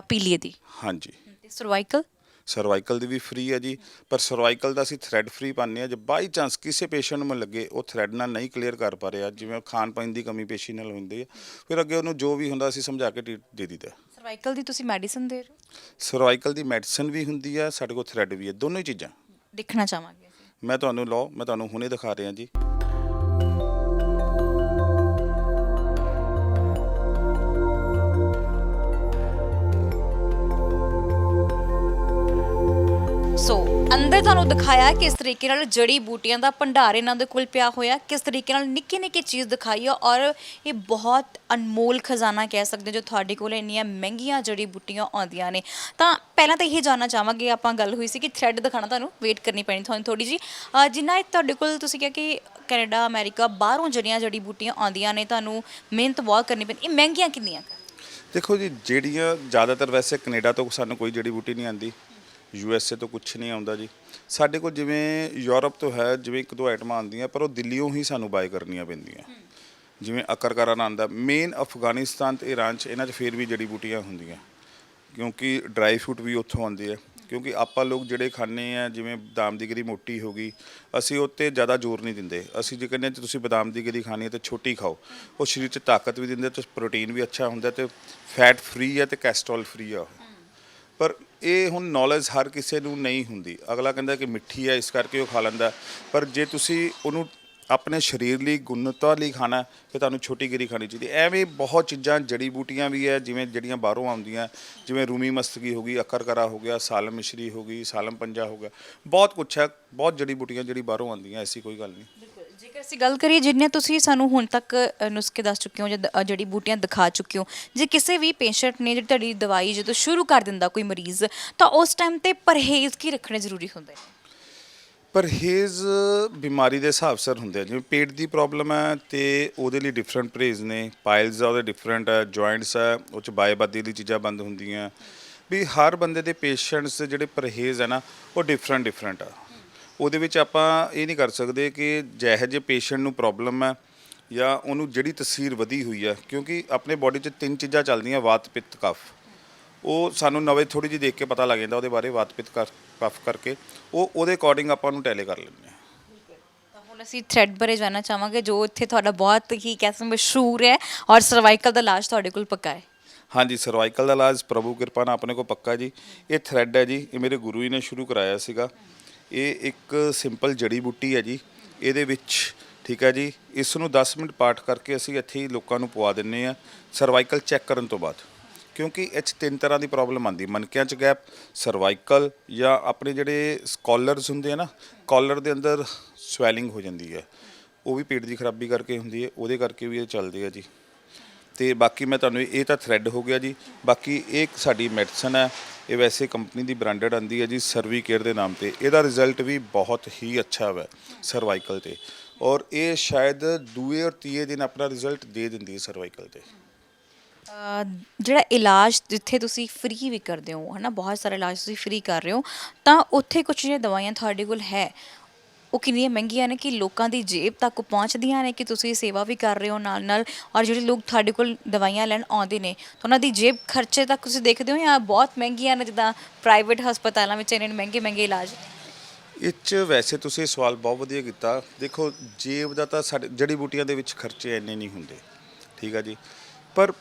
ਪੀਲੀਏ ਦੀ? ਹਾਂਜੀ। ਤੇ ਸਰਵਾਈਕਲ? ਸਰਵਾਈਕਲ ਦੀ ਵੀ ਫ੍ਰੀ ਹੈ ਜੀ, ਪਰ ਸਰਵਾਈਕਲ ਦਾ ਅਸੀਂ ਥ੍ਰੈਡ ਫ੍ਰੀ ਪਾਉਂਦੇ ਹਾਂ। ਜੇ ਬਾਈ ਚਾਂਸ ਕਿਸੇ ਪੇਸ਼ੈਂਟ ਨੂੰ ਲੱਗੇ ਉਹ ਥ੍ਰੈਡ ਨਾਲ ਨਹੀਂ ਕਲੀਅਰ ਕਰ ਪਾ ਰਿਹਾ, ਜਿਵੇਂ ਖਾਣ ਪਾਣ ਦੀ ਕਮੀ ਪੇਸ਼ੀ ਨਾਲ ਹੁੰਦੀ ਹੈ, ਫਿਰ ਅੱਗੇ ਉਹਨੂੰ ਜੋ ਵੀ ਹੁੰਦਾ ਅਸੀਂ ਸਮਝਾ ਕੇ ਦੇ ਦਿੱਤਾ। ਸਰਵਾਈਕਲ ਦੀ ਤੁਸੀਂ ਮੈਡੀਸਨ ਦੇ ਰਹੇ ਹੋ? ਸਰਵਾਈਕਲ ਦੀ ਮੈਡੀਸਨ ਵੀ ਹੁੰਦੀ ਹੈ ਸਾਡੇ ਕੋਲ, ਥ੍ਰੈਡ ਵੀ ਹੈ, ਦੋਨੋਂ ਹੀ ਚੀਜ਼ਾਂ ਦੇਖਣਾ ਚਾਹਾਂਗੇ। ਮੈਂ ਤੁਹਾਨੂੰ ਹੁਣੇ ਦਿਖਾ ਰਿਹਾ ਜੀ। ਸੋ ਅੰਦਰ ਤੁਹਾਨੂੰ ਦਿਖਾਇਆ ਕਿਸ ਤਰੀਕੇ ਨਾਲ ਜੜੀ ਬੂਟੀਆਂ ਦਾ ਭੰਡਾਰ ਇਹਨਾਂ ਦੇ ਕੋਲ ਪਿਆ ਹੋਇਆ, ਕਿਸ ਤਰੀਕੇ ਨਾਲ ਨਿੱਕੀ ਨਿੱਕੀ ਚੀਜ਼ ਦਿਖਾਈ ਆ। ਔਰ ਇਹ ਬਹੁਤ ਅਨਮੋਲ ਖਜ਼ਾਨਾ ਕਹਿ ਸਕਦੇ ਜੋ ਤੁਹਾਡੇ ਕੋਲ ਇੰਨੀਆਂ ਮਹਿੰਗੀਆਂ ਜੜੀ ਬੂਟੀਆਂ ਆਉਂਦੀਆਂ ਨੇ। ਤਾਂ ਪਹਿਲਾਂ ਤਾਂ ਇਹ ਜਾਣਨਾ ਚਾਹਾਂਗੇ, ਆਪਾਂ ਗੱਲ ਹੋਈ ਸੀ ਕਿ ਥ੍ਰੈਡ ਦਿਖਾਣਾ ਤੁਹਾਨੂੰ ਵੇਟ ਕਰਨੀ ਪੈਣੀ ਤੁਹਾਨੂੰ ਥੋੜੀ ਜੀ, ਜਿੰਨਾ ਤੁਹਾਡੇ ਕੋਲ ਤੁਸੀਂ ਕਿਹਾ ਕਿ ਕੈਨੇਡਾ ਅਮਰੀਕਾ ਬਾਹਰੋਂ ਜਿਹੜੀਆਂ ਜੜੀ ਬੂਟੀਆਂ ਆਉਂਦੀਆਂ ਨੇ ਤੁਹਾਨੂੰ ਮਿਹਨਤ ਬਹੁਤ ਕਰਨੀ ਪੈਂਦੀ, ਇਹ ਮਹਿੰਗੀਆਂ ਕਿੰਨੀਆਂ? ਦੇਖੋ ਜੀ, ਜਿਹੜੀਆਂ ਜ਼ਿਆਦਾਤਰ ਵੈਸੇ ਕੈਨੇਡਾ ਤੋਂ ਸਾਨੂੰ ਕੋਈ ਜੜੀ ਬੂਟੀ ਨਹੀਂ ਆਉਂਦੀ, USA ਤੋਂ ਕੁਛ ਨਹੀਂ ਆਉਂਦਾ ਜੀ। ਸਾਡੇ ਕੋਲ ਜਿਵੇਂ ਯੂਰਪ ਤੋਂ ਹੈ, ਜਿਵੇਂ 1-2 ਆਈਟਮਾਂ ਆਉਂਦੀਆਂ, ਪਰ ਉਹ ਦਿੱਲੀੋਂ ਹੀ ਸਾਨੂੰ ਬਾਏ ਕਰਨੀਆਂ ਪੈਂਦੀਆਂ। ਜਿਵੇਂ ਅਕਰਕਰਨ ਆਉਂਦਾ, ਮੇਨ ਅਫਗਾਨਿਸਤਾਨ ਅਤੇ ਈਰਾਨ 'ਚ, ਇਹਨਾਂ 'ਚ ਫਿਰ ਵੀ ਜੜੀ ਬੂਟੀਆਂ ਹੁੰਦੀਆਂ, ਕਿਉਂਕਿ ਡਰਾਈ ਫਰੂਟ ਵੀ ਉੱਥੋਂ ਆਉਂਦੇ ਆ। ਕਿਉਂਕਿ ਆਪਾਂ ਲੋਕ ਜਿਹੜੇ ਖਾਂਦੇ ਆ, ਜਿਵੇਂ ਬਦਾਮ ਦੀ ਗਿਰੀ ਮੋਟੀ ਹੋ ਗਈ, ਅਸੀਂ ਉਹ 'ਤੇ ਜ਼ਿਆਦਾ ਜ਼ੋਰ ਨਹੀਂ ਦਿੰਦੇ। ਅਸੀਂ ਜੇ ਕਹਿੰਦੇ ਤੁਸੀਂ ਬਦਾਮ ਦੀ ਗਿਰੀ ਖਾਣੀ ਹੈ ਤਾਂ ਛੋਟੀ ਖਾਓ, ਉਹ ਸਰੀਰ 'ਚ ਤਾਕਤ ਵੀ ਦਿੰਦੇ, ਅਤੇ ਪ੍ਰੋਟੀਨ ਵੀ ਅੱਛਾ ਹੁੰਦਾ, ਅਤੇ ਫੈਟ ਫ੍ਰੀ ਹੈ ਅਤੇ ਕੈਸਟਰੋਲ ਫ੍ਰੀ ਆ। ਪਰ ਇਹ ਹੁਣ ਨੌਲੇਜ ਹਰ ਕਿਸੇ ਨੂੰ ਨਹੀਂ ਹੁੰਦੀ। ਅਗਲਾ ਕਹਿੰਦਾ ਕਿ ਮਿੱਠੀ ਹੈ ਇਸ ਕਰਕੇ ਉਹ ਖਾ ਲੈਂਦਾ, ਪਰ ਜੇ ਤੁਸੀਂ ਉਹਨੂੰ ਆਪਣੇ ਸਰੀਰ ਲਈ ਗੁਣਵੱਤਾ ਲਈ ਖਾਣਾ ਕਿ ਤੁਹਾਨੂੰ ਛੋਟੀ ਗਿਰੀ ਖਾਣੀ ਚਾਹੀਦੀ ਐਵੇਂ ਬਹੁਤ ਚੀਜ਼ਾਂ ਜੜੀ ਬੂਟੀਆਂ ਵੀ ਹੈ ਜਿਵੇਂ ਜਿਹੜੀਆਂ ਬਾਹਰੋਂ ਆਉਂਦੀਆਂ ਜਿਵੇਂ ਰੂਮੀ ਮਸਤਕੀ ਹੋ ਗਈ ਅਕਰਕਰਾ ਹੋ ਗਿਆ ਸਾਲਮ ਮਿਸ਼ਰੀ ਹੋ ਗਈ ਸਾਲਮ ਪੰਜਾ ਹੋ ਗਿਆ ਬਹੁਤ ਕੁਛ ਹੈ ਬਹੁਤ ਜੜੀ ਬੂਟੀਆਂ ਜਿਹੜੀ ਬਾਹਰੋਂ ਆਉਂਦੀਆਂ ਐਸੀ ਕੋਈ ਗੱਲ ਨਹੀਂ। ਜੇਕਰ ਅਸੀਂ ਗੱਲ ਕਰੀਏ ਜਿੰਨੇ ਤੁਸੀਂ ਸਾਨੂੰ ਹੁਣ ਤੱਕ ਨੁਸਖੇ ਦੱਸ ਚੁੱਕੇ ਹੋ ਜਾਂ ਜੜੀ ਬੂਟੀਆਂ ਦਿਖਾ ਚੁੱਕੇ ਹੋ, ਜੇ ਕਿਸੇ ਵੀ ਪੇਸ਼ੈਂਟ ਨੇ ਜਿਹੜੀ ਤੁਹਾਡੀ ਦਵਾਈ ਜਦੋਂ ਸ਼ੁਰੂ ਕਰ ਦਿੰਦਾ ਕੋਈ ਮਰੀਜ਼, ਤਾਂ ਉਸ ਟਾਈਮ ਤੇ ਪਰਹੇਜ਼ ਕੀ ਰੱਖਣੇ ਜ਼ਰੂਰੀ ਹੁੰਦੇ ਨੇ? ਪਰਹੇਜ਼ ਬਿਮਾਰੀ ਦੇ ਹਿਸਾਬ ਸਿਰ ਹੁੰਦੇ ਆ ਜਿਵੇਂ ਪੇਟ ਦੀ ਪ੍ਰੋਬਲਮ ਹੈ ਤੇ ਉਹਦੇ ਲਈ ਡਿਫਰੈਂਟ ਪਰਹੇਜ਼ ਨੇ, ਪਾਇਲਸ ਦਾ ਉਹਦੇ ਡਿਫਰੈਂਟ ਹੈ, ਜੁਆਇੰਟਸ ਹੈ ਉਹ 'ਚ ਬਾਏਬਾਦੀ ਦੀ ਚੀਜ਼ਾਂ ਬੰਦ ਹੁੰਦੀਆਂ ਵੀ ਹਰ ਬੰਦੇ ਦੇ ਪੇਸ਼ੈਂਟਸ ਦੇ ਜਿਹੜੇ ਪਰਹੇਜ਼ ਹੈ ਨਾ ਉਹ ਡਿਫਰੈਂਟ ਆ। ਉਹਦੇ ਵਿੱਚ ਆਪਾਂ ਇਹ ਨਹੀਂ ਕਰ ਸਕਦੇ ਕਿ ਜਿਹੋ ਜਿਹੇ ਪੇਸ਼ੈਂਟ ਨੂੰ ਪ੍ਰੋਬਲਮ ਹੈ ਜਾਂ ਉਹਨੂੰ ਜਿਹੜੀ ਤਸੀਰ ਵਧੀ ਹੋਈ ਹੈ ਕਿਉਂਕਿ ਆਪਣੇ ਬਾਡੀ 'ਚ 3 ਚੀਜ਼ਾਂ ਚੱਲਦੀਆਂ ਵਾਤ ਪਿੱਤ ਕਫ ਉਹ ਸਾਨੂੰ ਨਵੇਂ ਥੋੜੀ ਜਿਹੀ ਦੇਖ ਕੇ ਪਤਾ ਲੱਗ ਜਾਂਦਾ ਉਹਦੇ ਬਾਰੇ ਵਾਤ ਪਿੱਤ ਕਫ ਕਰਕੇ ਉਹਦੇ ਅਕੋਰਡਿੰਗ ਆਪਾਂ ਉਹਨੂੰ ਟੈਲੇ ਕਰ ਲੈਂਦੇ ਹਾਂ। ਤਾਂ ਹੁਣ ਅਸੀਂ ਥ੍ਰੈਡ ਬਾਰੇ ਜਾਨਣਾ ਚਾਹਾਂਗੇ ਜੋ ਇੱਥੇ ਤੁਹਾਡਾ ਬਹੁਤ ਹੀ ਕਹਿੰਦੇ ਮਸ਼ਹੂਰ ਹੈ ਔਰ ਸਰਵਾਈਕਲ ਦਾ ਇਲਾਜ ਤੁਹਾਡੇ ਕੋਲ ਪੱਕਾ ਹੈ। ਹਾਂਜੀ ਸਰਵਾਈਕਲ ਦਾ ਇਲਾਜ ਪ੍ਰਭੂ ਕਿਰਪਾ ਨਾਲ ਆਪਣੇ ਕੋਲ ਪੱਕਾ ਜੀ। ਇਹ ਥ੍ਰੈਡ ਹੈ ਜੀ, ਇਹ ਮੇਰੇ ਗੁਰੂ ਜੀ ਨੇ ਸ਼ੁਰੂ ਕਰਾਇਆ ਸੀਗਾ। ਇਹ ਇੱਕ ਸਿੰਪਲ ਜੜੀ ਬੂਟੀ ਹੈ ਜੀ, ਇਹਦੇ ਵਿੱਚ ਠੀਕ ਹੈ ਜੀ ਇਸ ਨੂੰ 10 ਮਿੰਟ ਪਾਠ ਕਰਕੇ ਅਸੀਂ ਇੱਥੇ ਹੀ ਲੋਕਾਂ ਨੂੰ ਪਵਾ ਦਿੰਦੇ ਹਾਂ ਸਰਵਾਈਕਲ ਚੈੱਕ ਕਰਨ ਤੋਂ ਬਾਅਦ ਕਿਉਂਕਿ ਇਹ 'ਚ 3 ਤਰ੍ਹਾਂ ਦੀ ਪ੍ਰੋਬਲਮ ਆਉਂਦੀ ਮਣਕਿਆਂ 'ਚ ਗੈਪ, ਸਰਵਾਈਕਲ ਜਾਂ ਆਪਣੇ ਜਿਹੜੇ ਕਾਲਰਸ ਹੁੰਦੇ ਆ ਨਾ ਕਾਲਰ ਦੇ ਅੰਦਰ ਸਵੈਲਿੰਗ ਹੋ ਜਾਂਦੀ ਹੈ ਉਹ ਵੀ ਪੇਟ ਦੀ ਖਰਾਬੀ ਕਰਕੇ ਹੁੰਦੀ ਹੈ ਉਹਦੇ ਕਰਕੇ ਵੀ ਇਹ ਚੱਲਦੀ ਹੈ ਜੀ। ਤੇ ਬਾਕੀ ਮੈਂ ਤੁਹਾਨੂੰ ਇਹ ਤਾਂ ਥ੍ਰੈਡ ਹੋ ਗਿਆ ਜੀ, ਬਾਕੀ ਇਹ ਇੱਕ ਸਾਡੀ ਮੈਡੀਸਨ ਹੈ ਇਹ ਵੈਸੇ ਕੰਪਨੀ ਦੀ ਬ੍ਰਾਂਡਡ ਆਉਂਦੀ ਹੈ ਜੀ ਸਰਵੀ ਕੇਅਰ ਦੇ ਨਾਮ ਤੇ। ਇਹਦਾ ਰਿਜ਼ਲਟ ਵੀ ਬਹੁਤ ਹੀ ਅੱਛਾ ਹੈ ਸਰਵਾਈਕਲ ਤੇ ਔਰ ਇਹ ਸ਼ਾਇਦ ਦੂਏ ਔਰ ਤੀਏ ਦਿਨ ਆਪਣਾ ਰਿਜ਼ਲਟ ਦੇ ਦਿੰਦੀ ਹੈ ਸਰਵਾਈਕਲ ਤੇ। ਜਿਹੜਾ ਇਲਾਜ ਜਿੱਥੇ ਤੁਸੀਂ ਫ੍ਰੀ ਵੀ ਕਰਦੇ ਹੋ ਹੈ ਨਾ, ਬਹੁਤ ਸਾਰਾ ਇਲਾਜ ਤੁਸੀਂ ਫ੍ਰੀ ਕਰ ਰਹੇ ਹੋ, ਤਾਂ ਉੱਥੇ ਕੁਝ ਜਿਹੜੀਆਂ ਦਵਾਈਆਂ ਤੁਹਾਡੇ ਕੋਲ ਹੈ ਉਹ ਕਿੰਨੀਆਂ ਮਹਿੰਗੀਆਂ ਨੇ ਕਿ ਲੋਕਾਂ ਦੀ ਜੇਬ ਤੱਕ ਪਹੁੰਚਦੀਆਂ ਨੇ ਕਿ ਤੁਸੀਂ ਸੇਵਾ ਵੀ ਕਰ ਰਹੇ ਹੋ ਨਾਲ ਨਾਲ, ਔਰ ਜਿਹੜੇ ਲੋਕ ਤੁਹਾਡੇ ਕੋਲ ਦਵਾਈਆਂ ਲੈਣ ਆਉਂਦੇ ਨੇ ਤਾਂ ਉਹਨਾਂ ਦੀ ਜੇਬ ਖਰਚੇ ਤੱਕ ਤੁਸੀਂ ਦੇਖਦੇ ਹੋ ਜਾਂ ਬਹੁਤ ਮਹਿੰਗੀਆਂ ਨੇ ਜਿੱਦਾਂ ਪ੍ਰਾਈਵੇਟ ਹਸਪਤਾਲਾਂ ਵਿੱਚ ਇੰਨੇ ਮਹਿੰਗੇ ਇਲਾਜ? ਇਹ 'ਚ ਵੈਸੇ ਤੁਸੀਂ ਸਵਾਲ ਬਹੁਤ ਵਧੀਆ ਕੀਤਾ। ਦੇਖੋ ਜੇਬ ਦਾ ਤਾਂ ਸਾਡੇ ਜੜੀ ਬੂਟੀਆਂ ਦੇ ਵਿੱਚ ਖਰਚੇ ਇੰਨੇ ਨਹੀਂ ਹੁੰਦੇ ਠੀਕ ਆ ਜੀ, ਪਰ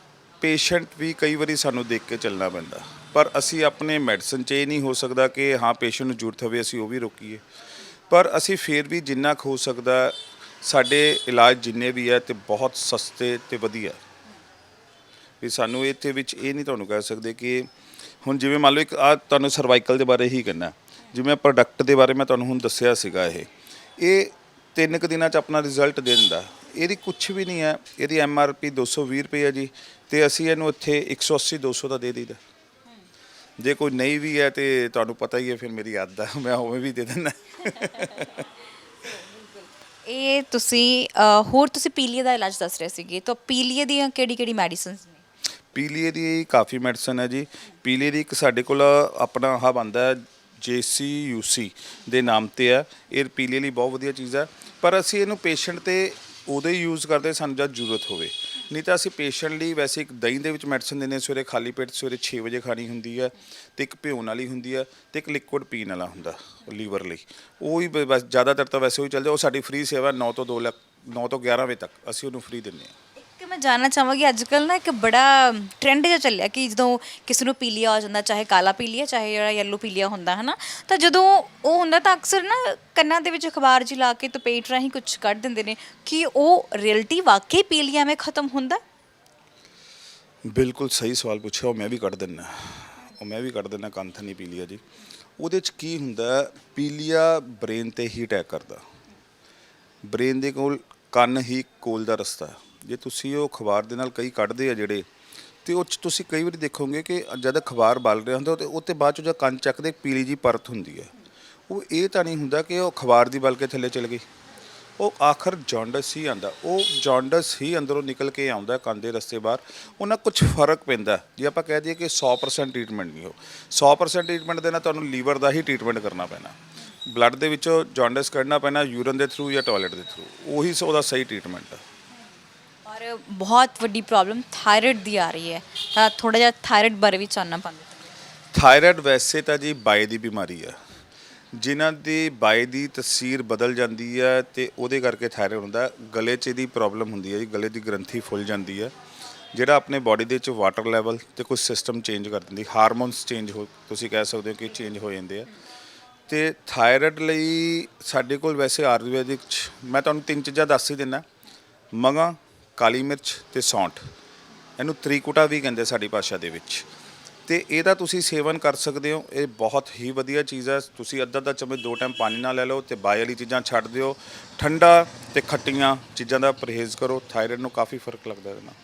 ਪੇਸ਼ੈਂਟ ਵੀ ਕਈ ਵਾਰੀ ਸਾਨੂੰ ਦੇਖ ਕੇ ਚੱਲਣਾ ਪੈਂਦਾ, ਪਰ ਅਸੀਂ ਆਪਣੇ ਮੈਡੀਸਨ 'ਚ ਇਹ ਨਹੀਂ ਹੋ ਸਕਦਾ ਕਿ ਹਾਂ ਪੇਸ਼ੈਂਟ ਨੂੰ ਜ਼ਰੂਰਤ ਹੋਵੇ ਅਸੀਂ ਉਹ ਵੀ ਰੋਕੀਏ, ਪਰ ਅਸੀਂ ਫਿਰ ਵੀ ਜਿੰਨਾ ਕੁ ਹੋ ਸਕਦਾ ਸਾਡੇ ਇਲਾਜ ਜਿੰਨੇ ਵੀ ਹੈ ਤੇ ਬਹੁਤ ਸਸਤੇ ਤੇ ਵਧੀਆ ਵੀ ਸਾਨੂੰ ਇਹਦੇ ਵਿੱਚ ਇਹ ਨਹੀਂ ਤੁਹਾਨੂੰ ਕਹਿ ਸਕਦੇ ਕਿ ਹੁਣ ਜਿਵੇਂ ਮੰਨ ਲਓ ਇੱਕ ਆ ਤੁਹਾਨੂੰ ਸਰਵਾਈਕਲ ਦੇ ਬਾਰੇ ਹੀ ਕਹਿਣਾ, ਜਿਵੇਂ ਪ੍ਰੋਡਕਟ ਦੇ ਬਾਰੇ ਮੈਂ ਤੁਹਾਨੂੰ ਹੁਣ ਦੱਸਿਆ ਸੀਗਾ ਇਹ 3 ਕੁ ਦਿਨਾਂ 'ਚ ਆਪਣਾ ਰਿਜ਼ਲਟ ਦੇ ਦਿੰਦਾ। ਇਹਦੀ ਕੁਛ ਵੀ ਨਹੀਂ ਹੈ, ਇਹਦੀ MRP 220 ਰੁਪਏ ਹੈ ਜੀ ਤੇ ਅਸੀਂ ਇਹਨੂੰ ਇੱਥੇ 180 200 ਦਾ ਦੇ ਦਈਦਾ। ਜੇ ਕੋਈ ਨਹੀਂ ਵੀ ਹੈ ਤੇ ਤੁਹਾਨੂੰ ਪਤਾ ਹੀ ਹੈ ਫਿਰ ਮੇਰੀ ਆਦਤ ਹੈ ਮੈਂ ਉਵੇਂ ਵੀ ਦੇ ਦਿੰਦਾ। ਇਹ ਤੁਸੀਂ ਹੋਰ ਤੁਸੀਂ ਪੀਲੀਏ ਦਾ ਇਲਾਜ ਦੱਸ ਰਹੇ ਸੀਗੇ, ਤਾਂ ਪੀਲੀਏ ਦੀਆਂ ਕਿਹੜੀ ਮੈਡੀਸਿਨਸ ਨੇ? ਪੀਲੀਏ ਦੀ ਕਾਫੀ ਮੈਡੀਸਨ ਹੈ ਜੀ। ਪੀਲੀਏ ਦੀ ਇੱਕ ਸਾਡੇ ਕੋਲ ਆਪਣਾ ਆਹ ਬਣਦਾ JCUC ਦੇ ਨਾਮ ਤੇ ਹੈ। ਇਹ ਪੀਲੀਏ ਲਈ ਬਹੁਤ ਵਧੀਆ ਚੀਜ਼ ਹੈ, ਪਰ ਅਸੀਂ ਇਹਨੂੰ ਪੇਸ਼ੈਂਟ ਤੇ ਉਦੋਂ ਹੀ ਯੂਜ਼ ਕਰਦੇ ਸਾਨੂੰ ਜਦ ਜ਼ਰੂਰਤ ਹੋਵੇ, ਨਹੀਂ ਤਾਂ ਅਸੀਂ ਪੇਸ਼ੈਂਟ ਲਈ ਵੈਸੇ ਇੱਕ ਦਹੀਂ ਦੇ ਵਿੱਚ ਮੈਡੀਸਨ ਦਿੰਦੇ ਸਵੇਰੇ ਖਾਲੀ ਪੇਟ ਸਵੇਰੇ 6 ਵਜੇ ਖਾਣੀ ਹੁੰਦੀ ਹੈ ਤੇ ਇੱਕ ਭਿਉਣ ਵਾਲੀ ਹੁੰਦੀ ਹੈ ਤੇ ਇੱਕ ਲਿਕੁਇਡ ਪੀਣ ਵਾਲਾ ਹੁੰਦਾ ਲੀਵਰ ਲਈ। ਉਹ ਹੀ ਬਸ ਜ਼ਿਆਦਾਤਰ ਤਾਂ ਵੈਸੇ ਉਹੀ ਚੱਲਦੇ। ਉਹ ਸਾਡੀ ਫ੍ਰੀ ਸੇਵਾ 9 ਤੋਂ 11 ਵਜੇ ਤੱਕ ਅਸੀਂ ਉਹਨੂੰ ਫ੍ਰੀ ਦਿੰਦੇ ਹਾਂ। ਇੱਕ ਮੈਂ ਜਾਣਨਾ ਚਾਹਾਂਗੀ ਅੱਜ ਕੱਲ੍ਹ ਨਾ ਇੱਕ ਬੜਾ ਟ੍ਰੈਂਡ ਜਿਹਾ ਚੱਲਿਆ ਕਿ ਜਦੋਂ ਕਿਸੇ ਨੂੰ ਪੀਲੀਆ ਹੋ ਜਾਂਦਾ, ਚਾਹੇ ਕਾਲਾ ਪੀਲੀਆ ਚਾਹੇ ਜਿਹੜਾ ਯੈਲੋ ਪੀਲੀਆ ਹੁੰਦਾ ਹੈ ਨਾ, ਤਾਂ ਜਦੋਂ ਉਹ ਹੁੰਦਾ ਤਾਂ ਅਕਸਰ ਨਾ ਕੰਨਾਂ ਦੇ ਵਿੱਚ ਅਖਬਾਰ ਜੀ ਲਾ ਕੇ ਤਪੇਟ ਰਾਹੀਂ ਕੁਝ ਕੱਢ ਦਿੰਦੇ ਨੇ ਕਿ ਉਹ ਰਿਐਲਿਟੀ ਵਾਕਈ ਪੀਲੀਆ ਵਿੱਚ ਖਤਮ ਹੁੰਦਾ? ਬਿਲਕੁਲ ਸਹੀ ਸਵਾਲ ਪੁੱਛਿਆ। ਉਹ ਮੈਂ ਵੀ ਕੱਢ ਦਿੰਦਾ ਕੰਥਨੀ ਪੀਲੀਆ ਜੀ। ਉਹਦੇ 'ਚ ਕੀ ਹੁੰਦਾ, ਪੀਲੀਆ ਬ੍ਰੇਨ 'ਤੇ ਹੀ ਅਟੈਕ ਕਰਦਾ। ਬ੍ਰੇਨ ਦੇ ਕੋਲ ਕੰਨ ਹੀ ਕੋਲ ਦਾ ਰਸਤਾ। ਜੇ ਤੁਸੀਂ ਉਹ ਅਖਬਾਰ ਦੇ ਨਾਲ ਕਈ ਕੱਢਦੇ ਆ ਜਿਹੜੇ, ਤੇ ਉਹ 'ਚ ਤੁਸੀਂ ਕਈ ਵਾਰੀ ਦੇਖੋਗੇ ਕਿ ਜਦ ਅਖਬਾਰ ਬਲ ਰਿਹਾ ਹੁੰਦਾ ਤੇ ਉਹਤੇ ਬਾਅਦ 'ਚ ਜਦ ਕੰਨ ਚੱਕਦੇ ਪੀਲੀ ਜੀ ਪਰਤ ਹੁੰਦੀ ਹੈ। ਉਹ ਇਹ ਤਾਂ ਨਹੀਂ ਹੁੰਦਾ ਕਿ ਉਹ ਅਖਬਾਰ ਦੀ ਬਲ ਕੇ ਥੱਲੇ ਚਲ ਗਈ, ਉਹ ਆਖਰ ਜੌਂਡਸ ਹੀ ਆਉਂਦਾ। ਉਹ ਜੌਂਡਸ ਹੀ ਅੰਦਰੋਂ ਨਿਕਲ ਕੇ ਆਉਂਦਾ ਕੰਨ ਦੇ ਰਸਤੇ ਬਾਹਰ। ਉਹਨਾਂ ਕੁਝ ਫਰਕ ਪੈਂਦਾ। ਜੇ ਆਪਾਂ ਕਹਿ ਦਈਏ ਕਿ 100% ਟ੍ਰੀਟਮੈਂਟ ਨਹੀਂ, ਉਹ 100% ਟ੍ਰੀਟਮੈਂਟ ਦੇ ਨਾਲ ਤੁਹਾਨੂੰ ਲੀਵਰ ਦਾ ਹੀ ਟ੍ਰੀਟਮੈਂਟ ਕਰਨਾ ਪੈਣਾ, ਬਲੱਡ ਦੇ ਵਿੱਚੋਂ ਜੌਂਡਸ ਕੱਢਣਾ ਪੈਣਾ ਯੂਰਨ ਦੇ ਥਰੂ ਜਾਂ ਟਾਇਲਟ ਦੇ ਥਰੂ, ਉਹੀ ਉਹਦਾ ਸਹੀ ਟ੍ਰੀਟਮੈਂਟ ਹੈ। ਔਰ ਬਹੁਤ ਵੱਡੀ ਪ੍ਰੋਬਲਮ ਥਾਇਰਾਇਡ ਦੀ ਆ ਰਹੀ ਹੈ, ਤਾਂ ਥੋੜਾ ਜਿਹਾ ਥਾਇਰਾਇਡ ਬਾਰੇ ਵੀ ਜਾਣਨਾ ਪਾਉਂਦੇ। ਥਾਇਰਾਇਡ ਵੈਸੇ ਤਾਂ ਜੀ ਬਾਏ ਦੀ ਬਿਮਾਰੀ ਹੈ, ਜਿਨ੍ਹਾਂ ਦੀ ਬਾਏ ਦੀ ਤਸਵੀਰ ਬਦਲ ਜਾਂਦੀ ਹੈ ਤੇ ਉਹਦੇ ਕਰਕੇ ਥਾਇਰਾਇਡ ਹੁੰਦਾ। ਗਲੇ 'ਚ ਇਹਦੀ ਪ੍ਰੋਬਲਮ ਹੁੰਦੀ ਹੈ ਜੀ, ਗਲੇ ਦੀ ਗ੍ਰੰਥੀ ਫੁੱਲ ਜਾਂਦੀ ਹੈ ਜਿਹੜਾ ਆਪਣੇ ਬਾਡੀ ਦੇ ਵਿੱਚ ਵਾਟਰ ਲੈਵਲ ਤੇ ਕੁਝ ਸਿਸਟਮ ਚੇਂਜ ਕਰ ਦਿੰਦੀ, ਹਾਰਮੋਨਸ ਚੇਂਜ ਹੋ ਤੁਸੀਂ ਕਹਿ ਸਕਦੇ ਹੋ ਕਿ ਚੇਂਜ ਹੋ ਜਾਂਦੇ ਆ ਤੇ ਥਾਇਰਾਇਡ ਲਈ ਸਾਡੇ ਕੋਲ ਵੈਸੇ ਆਯੁਰਵੈਦਿਕ 'ਚ ਮੈਂ ਤੁਹਾਨੂੰ ਤਿੰਨ ਚੀਜ਼ਾਂ ਦੱਸ ਹੀ ਦਿੰਦਾ, ਮਗਾਂ, ਕਾਲੀ ਮਿਰਚ ਤੇ ਸੌਂਠ। ਇਹਨੂੰ ਤ੍ਰਿਕੁਟਾ ਵੀ ਕਹਿੰਦੇ ਸਾਡੀ ਭਾਸ਼ਾ ਦੇ ਵਿੱਚ। ਤੇ ਇਹਦਾ ਤੁਸੀਂ ਸੇਵਨ ਕਰ ਸਕਦੇ ਹੋ। ਇਹ ਬਹੁਤ ਹੀ ਵਧੀਆ ਚੀਜ਼ ਹੈ। ਤੁਸੀਂ ਅੱਧਾ ਚਮਚ 2 ਟਾਈਮ ਪਾਣੀ ਨਾਲ ਲੈ ਲਓ ਤੇ ਬਾਈ ਵਾਲੀ ਚੀਜ਼ਾਂ ਛੱਡ ਦਿਓ। ਠੰਡਾ ਤੇ ਖੱਟੀਆਂ ਚੀਜ਼ਾਂ ਦਾ ਪਰਹੇਜ਼ ਕਰੋ। ਥਾਇਰਾਇਡ ਨੂੰ ਕਾਫੀ ਫਰਕ ਲੱਗਦਾ ਇਹਦੇ ਨਾਲ।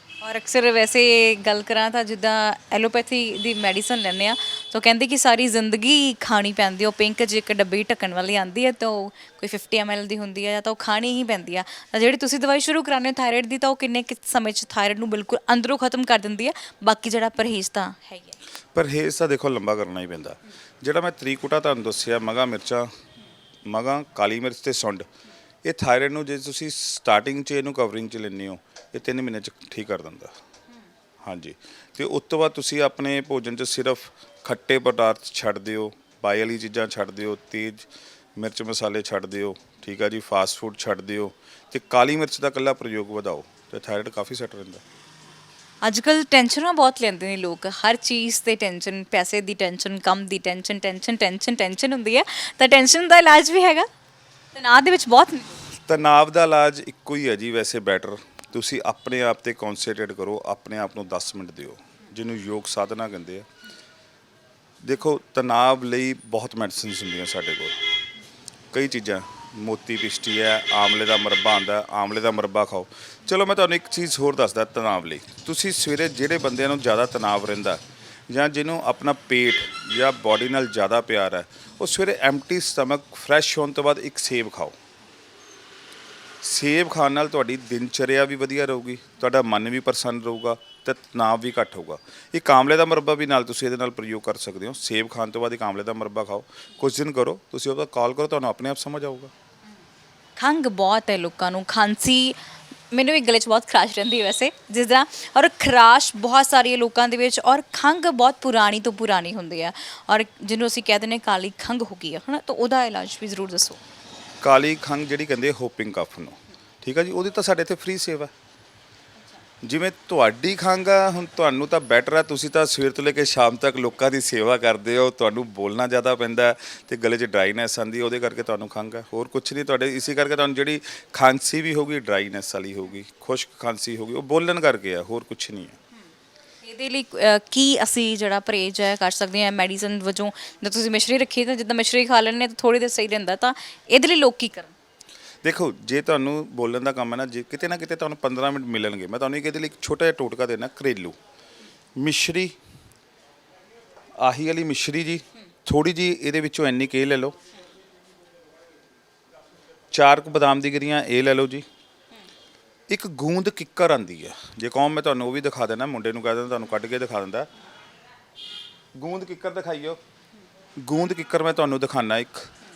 ਔਰ ਅਕਸਰ ਵੈਸੇ ਗੱਲ ਕਰਾਂ ਤਾਂ ਜਿੱਦਾਂ ਐਲੋਪੈਥੀ ਦੀ ਮੈਡੀਸਨ ਲੈਂਦੇ ਆ ਤਾਂ ਕਹਿੰਦੇ ਕਿ ਸਾਰੀ ਜ਼ਿੰਦਗੀ ਖਾਣੀ ਪੈਂਦੀ। ਉਹ ਪਿੰਕ 'ਚ ਇੱਕ ਡੱਬੀ ਢੱਕਣ ਵਾਲੀ ਆਉਂਦੀ ਹੈ ਤਾਂ ਉਹ ਕੋਈ 50 ml ਦੀ ਹੁੰਦੀ ਹੈ, ਜਾਂ ਤਾਂ ਉਹ ਖਾਣੀ ਹੀ ਪੈਂਦੀ ਆ। ਤਾਂ ਜਿਹੜੀ ਤੁਸੀਂ ਦਵਾਈ ਸ਼ੁਰੂ ਕਰਾਉਂਦੇ ਹੋ ਥਾਇਰਾਇਡ ਦੀ, ਤਾਂ ਉਹ ਕਿੰਨੇ ਕੁ ਸਮੇਂ 'ਚ ਥਾਇਰਾਇਡ ਨੂੰ ਬਿਲਕੁਲ ਅੰਦਰੋਂ ਖਤਮ ਕਰ ਦਿੰਦੀ ਹੈ। ਬਾਕੀ ਜਿਹੜਾ ਪਰਹੇਜ਼ ਤਾਂ ਹੈ ਹੀ ਹੈ। ਪਰਹੇਜ਼ ਤਾਂ ਦੇਖੋ ਲੰਬਾ ਕਰਨਾ ਹੀ ਪੈਂਦਾ। ਜਿਹੜਾ ਮੈਂ ਤ੍ਰਿਕੁਟਾ ਤੁਹਾਨੂੰ ਦੱਸਿਆ, ਮਗਾਂ ਮਿਰਚਾਂ, ਮਗਾਂ, ਕਾਲੀ ਮਿਰਚ ਤੇ ਸੁੰਡ, ਇਹ ਥਾਇਰਾਇਡ ਨੂੰ ਜੇ ਤੁਸੀਂ ਸਟਾਰਟਿੰਗ 'ਚ ਇਹਨੂੰ ਕਵਰਿੰਗ 'ਚ ਲੈਂਦੇ ਹੋ, ਇਹ 3 ਮਹੀਨੇ 'ਚ ਠੀਕ ਕਰ ਦਿੰਦਾ। ਹਾਂਜੀ। ਤੇ ਉਸ ਤੋਂ ਬਾਅਦ ਤੁਸੀਂ ਆਪਣੇ ਭੋਜਨ 'ਚ ਸਿਰਫ ਖੱਟੇ ਪਦਾਰਥ ਛੱਡ ਦਿਓ, ਬਾਈ ਵਾਲੀ ਚੀਜ਼ਾਂ ਛੱਡ ਦਿਓ, ਤੇਜ਼ ਮਿਰਚ ਮਸਾਲੇ ਛੱਡ ਦਿਓ, ਠੀਕ ਆ ਜੀ, ਫਾਸਟ ਫੂਡ ਛੱਡ ਦਿਓ ਤੇ ਕਾਲੀ ਮਿਰਚ ਦਾ ਇਕੱਲਾ ਪ੍ਰਯੋਗ ਵਧਾਓ ਤੇ ਥਾਇਰਾਇਡ ਕਾਫੀ ਸੈੱਟ ਰਹਿੰਦਾ। ਅੱਜ ਕੱਲ੍ਹ ਟੈਨਸ਼ਨਾਂ ਬਹੁਤ ਲੈਂਦੇ ਨੇ ਲੋਕ, ਹਰ ਚੀਜ਼ ਤੇ ਟੈਨਸ਼ਨ, ਪੈਸੇ ਦੀ ਟੈਨਸ਼ਨ, ਕੰਮ ਦੀ ਟੈਨਸ਼ਨ, ਟੈਨਸ਼ਨ ਹੁੰਦੀ ਹੈ। ਤਾਂ ਟੈਨਸ਼ਨ ਦਾ ਇਲਾਜ ਵੀ ਹੈਗਾ, ਤਣਾਅ ਦੇ ਵਿੱਚ ਬਹੁਤ ਨੇ। ਤਣਾਅ ਦਾ ਇਲਾਜ ਇੱਕੋ ਹੀ ਹੈ ਜੀ ਵੈਸੇ ਬੈਟਰ। ਤੁਸੀਂ ਆਪਣੇ ਆਪ ਤੇ ਕਨਸੈਂਟਰੇਟ ਕਰੋ, ਆਪਣੇ ਆਪ ਨੂੰ 10 ਮਿੰਟ ਦਿਓ, ਜਿਹਨੂੰ ਯੋਗ ਸਾਧਨਾ ਕਹਿੰਦੇ ਆ। ਦੇਖੋ ਤਣਾਅ ਲਈ ਬਹੁਤ ਮੈਡੀਸਿਨਸ ਹੁੰਦੀਆਂ ਸਾਡੇ ਕੋਲ, ਕਈ ਚੀਜ਼ਾਂ, ਮੋਤੀ ਪਿਸ਼ਟੀ ਹੈ, ਆਮਲੇ ਦਾ ਮੁਰੱਬਾ ਆਉਂਦਾ, ਆਮਲੇ ਦਾ ਮੁਰੱਬਾ ਖਾਓ। ਚਲੋ ਮੈਂ ਤੁਹਾਨੂੰ ਇੱਕ ਚੀਜ਼ ਹੋਰ ਦੱਸਦਾ ਤਣਾਅ ਲਈ। ਤੁਸੀਂ ਸਵੇਰੇ ਜਿਹੜੇ ਬੰਦਿਆਂ ਨੂੰ ਜ਼ਿਆਦਾ ਤਣਾਅ ਰਹਿੰਦਾ ਜਾਂ ਜਿਹਨੂੰ ਆਪਣਾ ਪੇਟ ਜਾਂ ਬਾਡੀ ਨਾਲ ਜ਼ਿਆਦਾ ਪਿਆਰ ਹੈ, ਉਹ ਸਵੇਰੇ ਐਮਟੀ ਸਟਮਕ ਫਰੈਸ਼ ਹੋਣ ਤੋਂ ਬਾਅਦ ਇੱਕ ਸੇਬ ਖਾਓ। ਸੇਬ ਖਾਣ ਨਾਲ ਤੁਹਾਡੀ ਦਿਨਚਰਿਆ ਵੀ ਵਧੀਆ ਰਹੂਗੀ, ਤੁਹਾਡਾ ਮਨ ਵੀ ਪ੍ਰਸੰਨ ਰਹੂਗਾ ਤੇ ਤਣਾਅ ਵੀ ਘੱਟ ਹੋਊਗਾ। ਇੱਕ ਆਮਲੇ ਦਾ ਮੁਰੱਬਾ ਵੀ ਨਾਲ ਤੁਸੀਂ ਇਹਦੇ ਨਾਲ ਪ੍ਰਯੋਗ ਕਰ ਸਕਦੇ ਹੋ। ਸੇਬ ਖਾਣ ਤੋਂ ਬਾਅਦ ਇੱਕ ਆਮਲੇ ਦਾ ਮੁਰੱਬਾ ਖਾਓ, ਕੁਝ ਦਿਨ ਕਰੋ, ਤੁਸੀਂ ਉਹਦਾ ਕਾਲ ਕਰੋ, ਤੁਹਾਨੂੰ ਆਪਣੇ ਆਪ ਸਮਝ ਆਊਗਾ। ਖੰਘ ਬਹੁਤ ਹੈ ਲੋਕਾਂ ਨੂੰ, ਖਾਂਸੀ, ਮੈਨੂੰ ਵੀ ਗਲੇ 'ਚ ਬਹੁਤ ਖਰਾਸ਼ ਰਹਿੰਦੀ ਹੈ ਵੈਸੇ, ਜਿਸ ਤਰ੍ਹਾਂ, ਔਰ ਖਰਾਸ਼ ਬਹੁਤ ਸਾਰੀ ਹੈ ਲੋਕਾਂ ਦੇ ਵਿੱਚ, ਔਰ ਖੰਘ ਬਹੁਤ ਪੁਰਾਣੀ ਤੋਂ ਪੁਰਾਣੀ ਹੁੰਦੀ ਹੈ, ਔਰ ਜਿਹਨੂੰ ਅਸੀਂ ਕਹਿ ਦਿੰਦੇ ਕਾਲੀ ਖੰਘ ਹੋ ਗਈ ਹੈ, ਹੈ ਨਾ। ਤਾਂ ਉਹਦਾ ਇਲਾਜ ਵੀ ਜ਼ਰੂਰ ਦੱਸੋ। ਕਾਲੀ ਖੰਘ ਜਿਹੜੀ ਕਹਿੰਦੇ ਹੋਪਿੰਗ ਕਫ ਨੂੰ, ਠੀਕ ਆ ਜੀ, ਉਹਦੀ ਤਾਂ ਸਾਡੇ ਇੱਥੇ ਫ੍ਰੀ ਸੇਵਾ। ਜਿਵੇਂ ਤੁਹਾਡੀ ਖੰਘ ਆ, ਹੁਣ ਤੁਹਾਨੂੰ ਤਾਂ ਬੈਟਰ ਆ, ਤੁਸੀਂ ਤਾਂ ਸਵੇਰ ਤੋਂ ਲੈ ਕੇ ਸ਼ਾਮ ਤੱਕ ਲੋਕਾਂ ਦੀ ਸੇਵਾ ਕਰਦੇ ਹੋ, ਤੁਹਾਨੂੰ ਬੋਲਣਾ ਜ਼ਿਆਦਾ ਪੈਂਦਾ ਤੇ ਗਲੇ 'ਚ ਡਰਾਈਨੈਸ ਆਉਂਦੀ, ਉਹਦੇ ਕਰਕੇ ਤੁਹਾਨੂੰ ਖੰਘ ਆ, ਹੋਰ ਕੁਝ ਨਹੀਂ। ਤੁਹਾਡੇ ਇਸੇ ਕਰਕੇ ਤੁਹਾਨੂੰ ਜਿਹੜੀ ਖਾਂਸੀ ਵੀ ਹੋਊਗੀ ਡਰਾਈਨੈਸ ਵਾਲੀ ਹੋਊਗੀ, ਖੁਸ਼ਕ ਖਾਂਸੀ ਹੋਊਗੀ, ਉਹ ਬੋਲਣ ਕਰਕੇ ਆ, ਹੋਰ ਕੁਝ ਨਹੀਂ ਹੈ। ਇਹਦੇ ਲਈ ਕੀ ਅਸੀਂ ਜਿਹੜਾ ਪਰਹੇਜ਼ ਹੈ ਕਰ ਸਕਦੇ ਹਾਂ ਮੈਡੀਸਨ ਵਜੋਂ? ਜਦੋਂ ਤੁਸੀਂ ਮਿਸ਼ਰੀ ਰੱਖੀ ਤਾਂ ਜਿੱਦਾਂ ਮਿਸ਼ਰੀ ਖਾ ਲੈਂਦੇ ਤਾਂ ਥੋੜ੍ਹੀ ਦੇਰ ਸਹੀ ਰਹਿੰਦਾ, ਤਾਂ ਇਹਦੇ ਲਈ ਲੋਕ ਕੀ ਕਰਨ? ਦੇਖੋ ਜੇ ਤੁਹਾਨੂੰ ਬੋਲਣ ਦਾ ਕੰਮ ਹੈ ਨਾ, ਜੇ ਕਿਤੇ ਨਾ ਕਿਤੇ ਤੁਹਾਨੂੰ 15 ਮਿੰਟ ਮਿਲਣਗੇ, ਮੈਂ ਤੁਹਾਨੂੰ ਇਹਦੇ ਲਈ ਇੱਕ ਛੋਟਾ ਜਿਹਾ ਟੋਟਕਾ ਦੇਣਾ। ਘਰੇਲੂ ਮਿਸ਼ਰੀ, ਆਹੀ ਵਾਲੀ ਮਿਸ਼ਰੀ ਜੀ, ਥੋੜ੍ਹੀ ਜੀ ਇਹਦੇ ਵਿੱਚੋਂ ਇੰਨੀ ਕੁ ਇਹ ਲੈ ਲਓ, 4 ਬਦਾਮ ਦੀ ਗਿਰੀਆਂ ਇਹ ਲੈ ਲਓ ਜੀ, ਇੱਕ ਗੂੰਦ ਕਿੱਕਰ ਆਉਂਦੀ ਹੈ, ਜੇ ਕਹੋ ਮੈਂ ਤੁਹਾਨੂੰ ਉਹ ਵੀ ਦਿਖਾ ਦੇਣਾ, ਮੁੰਡੇ ਨੂੰ ਕਹਿ ਦਿੰਦਾ ਤੁਹਾਨੂੰ ਕੱਢ ਕੇ ਦਿਖਾ ਦਿੰਦਾ। ਗੂੰਦ ਕਿੱਕਰ ਦਿਖਾਈਓ, ਗੂੰਦ ਕਿੱਕਰ ਮੈਂ ਤੁਹਾਨੂੰ ਦਿਖਾਣਾ ਇੱਕ।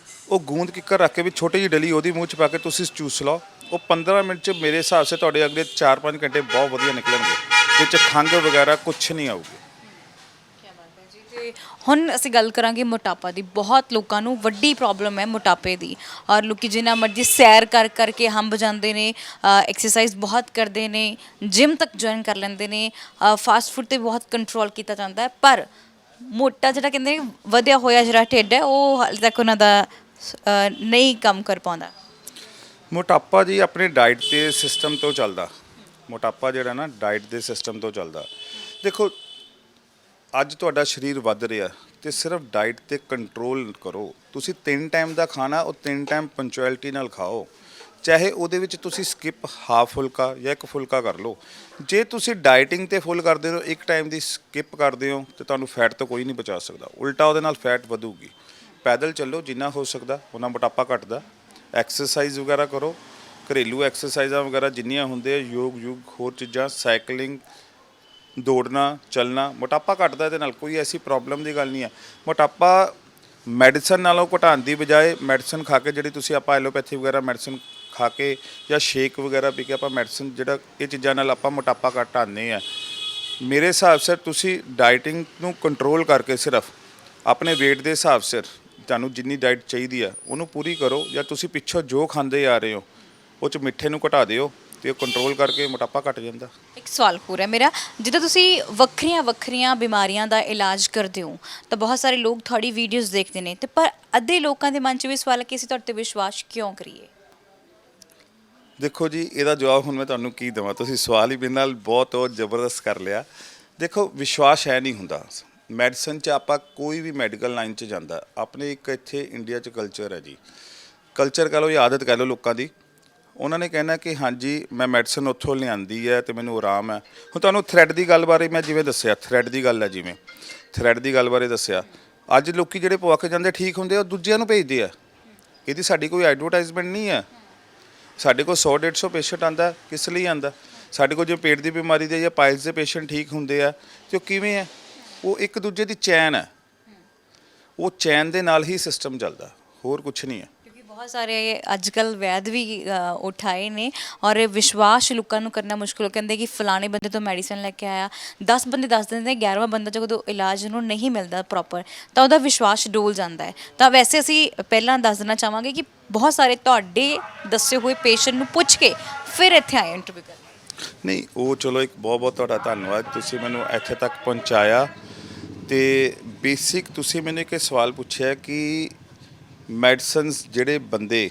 ਉਹ ਗੂੰਦ ਕਿੱਕਰ ਰੱਖ ਕੇ ਵੀ ਛੋਟੀ ਜਿਹੀ ਡਲੀ ਉਹਦੀ ਮੂੰਹ 'ਚ ਪਾ ਕੇ ਤੁਸੀਂ ਚੂਸ ਲਓ। ਉਹ 15 ਮਿੰਟ 'ਚ ਮੇਰੇ ਹਿਸਾਬ ਸੇ ਤੁਹਾਡੇ ਅਗਲੇ 4-5 ਘੰਟੇ ਬਹੁਤ ਵਧੀਆ ਨਿਕਲਣਗੇ, ਵਿੱਚ ਖੰਘ ਵਗੈਰਾ ਕੁਛ ਨਹੀਂ ਆਊਗੀ। ਤੇ ਹੁਣ ਅਸੀਂ ਗੱਲ ਕਰਾਂਗੇ ਮੋਟਾਪਾ ਦੀ। ਬਹੁਤ ਲੋਕਾਂ ਨੂੰ ਵੱਡੀ ਪ੍ਰੋਬਲਮ ਹੈ ਮੋਟਾਪੇ ਦੀ, ਔਰ ਲੋਕੀ ਜਿੰਨਾ ਮਰਜ਼ੀ ਸੈਰ ਕਰਕੇ ਹੰਬ ਜਾਂਦੇ ਨੇ, ਐਕਸਰਸਾਈਜ਼ ਬਹੁਤ ਕਰਦੇ ਨੇ, ਜਿਮ ਤੱਕ ਜੁਆਇਨ ਕਰ ਲੈਂਦੇ ਨੇ, ਫਾਸਟ ਫੂਡ 'ਤੇ ਬਹੁਤ ਕੰਟਰੋਲ ਕੀਤਾ ਜਾਂਦਾ ਹੈ, ਪਰ ਮੋਟਾ ਜਿਹੜਾ ਕਹਿੰਦੇ ਵਧਿਆ ਹੋਇਆ ਜਿਹੜਾ ਢਿੱਡ ਹੈ ਉਹ ਹਾਲੇ ਤੱਕ ਉਹਨਾਂ ਦਾ ਨਹੀਂ ਕੰਮ ਕਰ ਪਾਉਂਦਾ। ਮੋਟਾਪਾ ਜੀ ਆਪਣੇ ਡਾਈਟ ਦੇ ਸਿਸਟਮ ਤੋਂ ਚੱਲਦਾ। ਮੋਟਾਪਾ ਜਿਹੜਾ ਨਾ ਡਾਈਟ ਦੇ ਸਿਸਟਮ ਤੋਂ ਚੱਲਦਾ। ਦੇਖੋ ਅੱਜ ਤੁਹਾਡਾ ਸਰੀਰ ਵੱਧ ਰਿਹਾ ਤੇ ਸਿਰਫ ਡਾਈਟ ਤੇ ਕੰਟਰੋਲ ਕਰੋ। ਤੁਸੀਂ 3 ਟਾਈਮ ਦਾ ਖਾਣਾ ਉਹ 3 ਟਾਈਮ ਪੰਚੁਅਲਿਟੀ ਨਾਲ ਖਾਓ, ਚਾਹੇ ਉਹਦੇ ਵਿੱਚ ਤੁਸੀਂ ਸਕਿਪ ਹਾਫ ਫੁਲਕਾ ਜਾਂ 1 ਫੁਲਕਾ ਕਰ ਲਓ। ਜੇ ਤੁਸੀਂ ਡਾਈਟਿੰਗ ਤੇ ਫੁੱਲ ਕਰਦੇ ਹੋ, 1 ਟਾਈਮ ਦੀ ਸਕਿਪ ਕਰਦੇ ਹੋ, ਤੇ ਤੁਹਾਨੂੰ ਫੈਟ ਤੋਂ ਕੋਈ ਨਹੀਂ ਬਚਾ ਸਕਦਾ, ਉਲਟਾ ਉਹਦੇ ਨਾਲ ਫੈਟ ਵਧੂਗੀ। ਪੈਦਲ ਚੱਲੋ ਜਿੰਨਾ ਹੋ ਸਕਦਾ, ਉਹਨਾਂ ਮੋਟਾਪਾ ਘਟਦਾ। ਐਕਸਰਸਾਈਜ਼ ਵਗੈਰਾ ਕਰੋ, ਘਰੇਲੂ ਐਕਸਰਸਾਈਜ਼ਾਂ ਵਗੈਰਾ ਜਿੰਨੀਆਂ ਹੁੰਦੇ, ਯੋਗ ਹੋਰ ਚੀਜ਼ਾਂ, ਸਾਈਕਲਿੰਗ, ਦੌੜਨਾ, ਚੱਲਣਾ, ਮੋਟਾਪਾ ਘਟਦਾ। ਇਹਦੇ ਨਾਲ ਕੋਈ ਐਸੀ ਪ੍ਰੋਬਲਮ ਦੀ ਗੱਲ ਨਹੀਂ ਹੈ। ਮੋਟਾਪਾ ਮੈਡੀਸਨ ਨਾਲੋਂ ਘਟਾਉਣ ਦੀ ਬਜਾਏ ਮੈਡੀਸਨ ਖਾ ਕੇ, ਜਿਹੜੀ ਤੁਸੀਂ ਆਪਾਂ ਐਲੋਪੈਥੀ ਵਗੈਰਾ ਮੈਡੀਸਨ ਖਾ ਕੇ ਜਾਂ ਸ਼ੇਕ ਵਗੈਰਾ ਪੀ ਕੇ ਆਪਾਂ ਮੈਡੀਸਨ, ਜਿਹੜਾ ਇਹ ਚੀਜ਼ਾਂ ਨਾਲ ਆਪਾਂ ਮੋਟਾਪਾ ਘਟਾਉਂਦੇ ਆ। ਮੇਰੇ ਹਿਸਾਬ ਸਿਰ ਤੁਸੀਂ ਡਾਈਟਿੰਗ ਨੂੰ ਕੰਟਰੋਲ ਕਰਕੇ ਸਿਰਫ ਆਪਣੇ weight ਦੇ ਹਿਸਾਬ ਸਿਰ ਤੁਹਾਨੂੰ ਜਿੰਨੀ ਡਾਈਟ ਚਾਹੀਦੀ ਆ ਉਹਨੂੰ ਪੂਰੀ ਕਰੋ, ਜਾਂ ਤੁਸੀਂ ਪਿੱਛੋਂ ਜੋ ਖਾਂਦੇ ਆ ਰਹੇ ਹੋ ਉਹ 'ਚ ਮਿੱਠੇ ਨੂੰ ਘਟਾ ਦਿਓ ਤੇ ਉਹ ਕੰਟਰੋਲ ਕਰਕੇ ਮੋਟਾਪਾ ਘਟ ਜਾਂਦਾ। ਇੱਕ ਸਵਾਲ ਹੋਰ ਹੈ ਮੇਰਾ, ਜਦੋਂ ਤੁਸੀਂ ਵੱਖਰੀਆਂ ਬਿਮਾਰੀਆਂ ਦਾ ਇਲਾਜ ਕਰਦੇ ਹੋ ਤਾਂ ਬਹੁਤ ਸਾਰੇ ਲੋਕ ਤੁਹਾਡੀ ਵੀਡੀਓਜ਼ ਦੇਖਦੇ ਨੇ, ਤੇ ਪਰ ਅੱਧੇ ਲੋਕਾਂ ਦੇ ਮਨ 'ਚ ਵੀ ਸਵਾਲ ਹੈ ਕਿ ਅਸੀਂ ਤੁਹਾਡੇ ਤੇ ਵਿਸ਼ਵਾਸ ਕਿਉਂ ਕਰੀਏ? ਦੇਖੋ ਜੀ, ਇਹਦਾ ਜਵਾਬ ਹੁਣ ਮੈਂ ਤੁਹਾਨੂੰ ਕੀ ਦੇਵਾਂ, ਤੁਸੀਂ ਸਵਾਲ ਹੀ ਮੇਰੇ ਨਾਲ ਬਹੁਤ ਜ਼ਬਰਦਸਤ ਕਰ ਲਿਆ। ਦੇਖੋ, ਵਿਸ਼ਵਾਸ ਹੈ ਨਹੀਂ ਹੁੰਦਾ ਮੈਡੀਸਨ 'ਚ। ਆਪਾਂ ਕੋਈ ਵੀ ਮੈਡੀਕਲ ਲਾਈਨ 'ਚ ਜਾਂਦਾ, ਆਪਣੇ ਇੱਕ ਇੱਥੇ ਇੰਡੀਆ 'ਚ ਕਲਚਰ ਹੈ ਜੀ, ਕਲਚਰ ਕਹਿ ਲਓ ਜਾਂ ਆਦਤ ਕਹਿ ਲਓ ਲੋਕਾਂ ਦੀ, ਉਹਨਾਂ ਨੇ ਕਹਿਣਾ ਕਿ ਹਾਂਜੀ ਮੈਂ ਮੈਡੀਸਨ ਉੱਥੋਂ ਲਿਆਂਦੀ ਹੈ ਤੇ ਮੈਨੂੰ ਆਰਾਮ ਹੈ। ਹੁਣ ਤੁਹਾਨੂੰ ਥ੍ਰੈਡ ਦੀ ਗੱਲ ਬਾਰੇ ਮੈਂ ਜਿਵੇਂ ਦੱਸਿਆ, ਥ੍ਰੈਡ ਦੀ ਗੱਲ ਹੈ, ਜਿਵੇਂ ਥ੍ਰੈਡ ਦੀ ਗੱਲ ਬਾਰੇ ਦੱਸਿਆ, ਅੱਜ ਲੋਕੀ ਜਿਹੜੇ ਪਵਾ ਕੇ ਜਾਂਦੇ ਠੀਕ ਹੁੰਦੇ, ਉਹ ਦੂਜਿਆਂ ਨੂੰ ਭੇਜਦੇ ਆ। ਇਹਦੀ ਸਾਡੀ ਕੋਈ ਐਡਵਰਟਾਈਜ਼ਮੈਂਟ ਨਹੀਂ ਹੈ। ਸਾਡੇ ਕੋਲ 100-150 ਪੇਸ਼ੈਂਟ ਆਂਦਾ, ਕਿਸ ਲਈ ਆਂਦਾ? ਸਾਡੇ ਕੋਲ ਜੋ ਪੇਟ ਦੀ ਬਿਮਾਰੀ ਦੇ ਜਾਂ ਪਾਇਲਸ ਦੇ ਪੇਸ਼ੈਂਟ ਠੀਕ ਹੁੰਦੇ ਆ, ਤੇ ਉਹ ਕਿਵੇਂ ਹੈ? ਉਹ ਇੱਕ ਦੂਜੇ ਦੀ ਚੈਨ ਹੈ, ਉਹ ਚੈਨ ਦੇ ਨਾਲ ਹੀ ਸਿਸਟਮ ਚੱਲਦਾ, ਹੋਰ ਕੁਝ ਨਹੀਂ ਹੈ। ਕਿਉਂਕਿ ਬਹੁਤ ਸਾਰੇ ਅੱਜ ਕੱਲ ਵੈਦ ਵੀ ਉਠਾਏ ਨੇ ਔਰ ਵਿਸ਼ਵਾਸ ਲੋਕਾਂ ਨੂੰ ਕਰਨਾ ਮੁਸ਼ਕਿਲ। ਕਹਿੰਦੇ ਕਿ ਫਲਾਣੇ ਬੰਦੇ ਤੋਂ ਮੈਡੀਸਨ ਲੈ ਕੇ ਆਇਆ, 10 ਬੰਦੇ ਦੱਸ ਦਿੰਦੇ, 11ਵਾਂ ਬੰਦਾ ਜਦੋਂ ਇਲਾਜ ਨੂੰ ਨਹੀਂ ਮਿਲਦਾ ਪ੍ਰੋਪਰ ਤਾਂ ਉਹਦਾ ਵਿਸ਼ਵਾਸ ਡੋਲ ਜਾਂਦਾ ਹੈ। ਤਾਂ ਵੈਸੇ ਅਸੀਂ ਪਹਿਲਾਂ ਦੱਸ ਦੇਣਾ ਚਾਹਾਂਗੇ ਕਿ ਬਹੁਤ ਸਾਰੇ ਤੁਹਾਡੇ ਦੱਸੇ ਹੋਏ ਪੇਸ਼ੈਂਟ ਨੂੰ ਪੁੱਛ ਕੇ ਫਿਰ ਇੱਥੇ ਆਏ ਇੰਟਰਵਿਊ ਕਰਨ। ਨਹੀਂ, ਉਹ ਚਲੋ ਇੱਕ ਬਹੁਤ ਬਹੁਤ ਤੁਹਾਡਾ ਧੰਨਵਾਦ, ਤੁਸੀਂ ਮੈਨੂੰ ਇੱਥੇ ਤੱਕ ਪਹੁੰਚਾਇਆ। ਤੇ ਬੇਸਿਕ ਤੁਸੀਂ ਮੈਨੂੰ ਇੱਕ ਸਵਾਲ ਪੁੱਛਿਆ ਕਿ ਮੈਡੀਸਨਸ ਜਿਹੜੇ ਬੰਦੇ,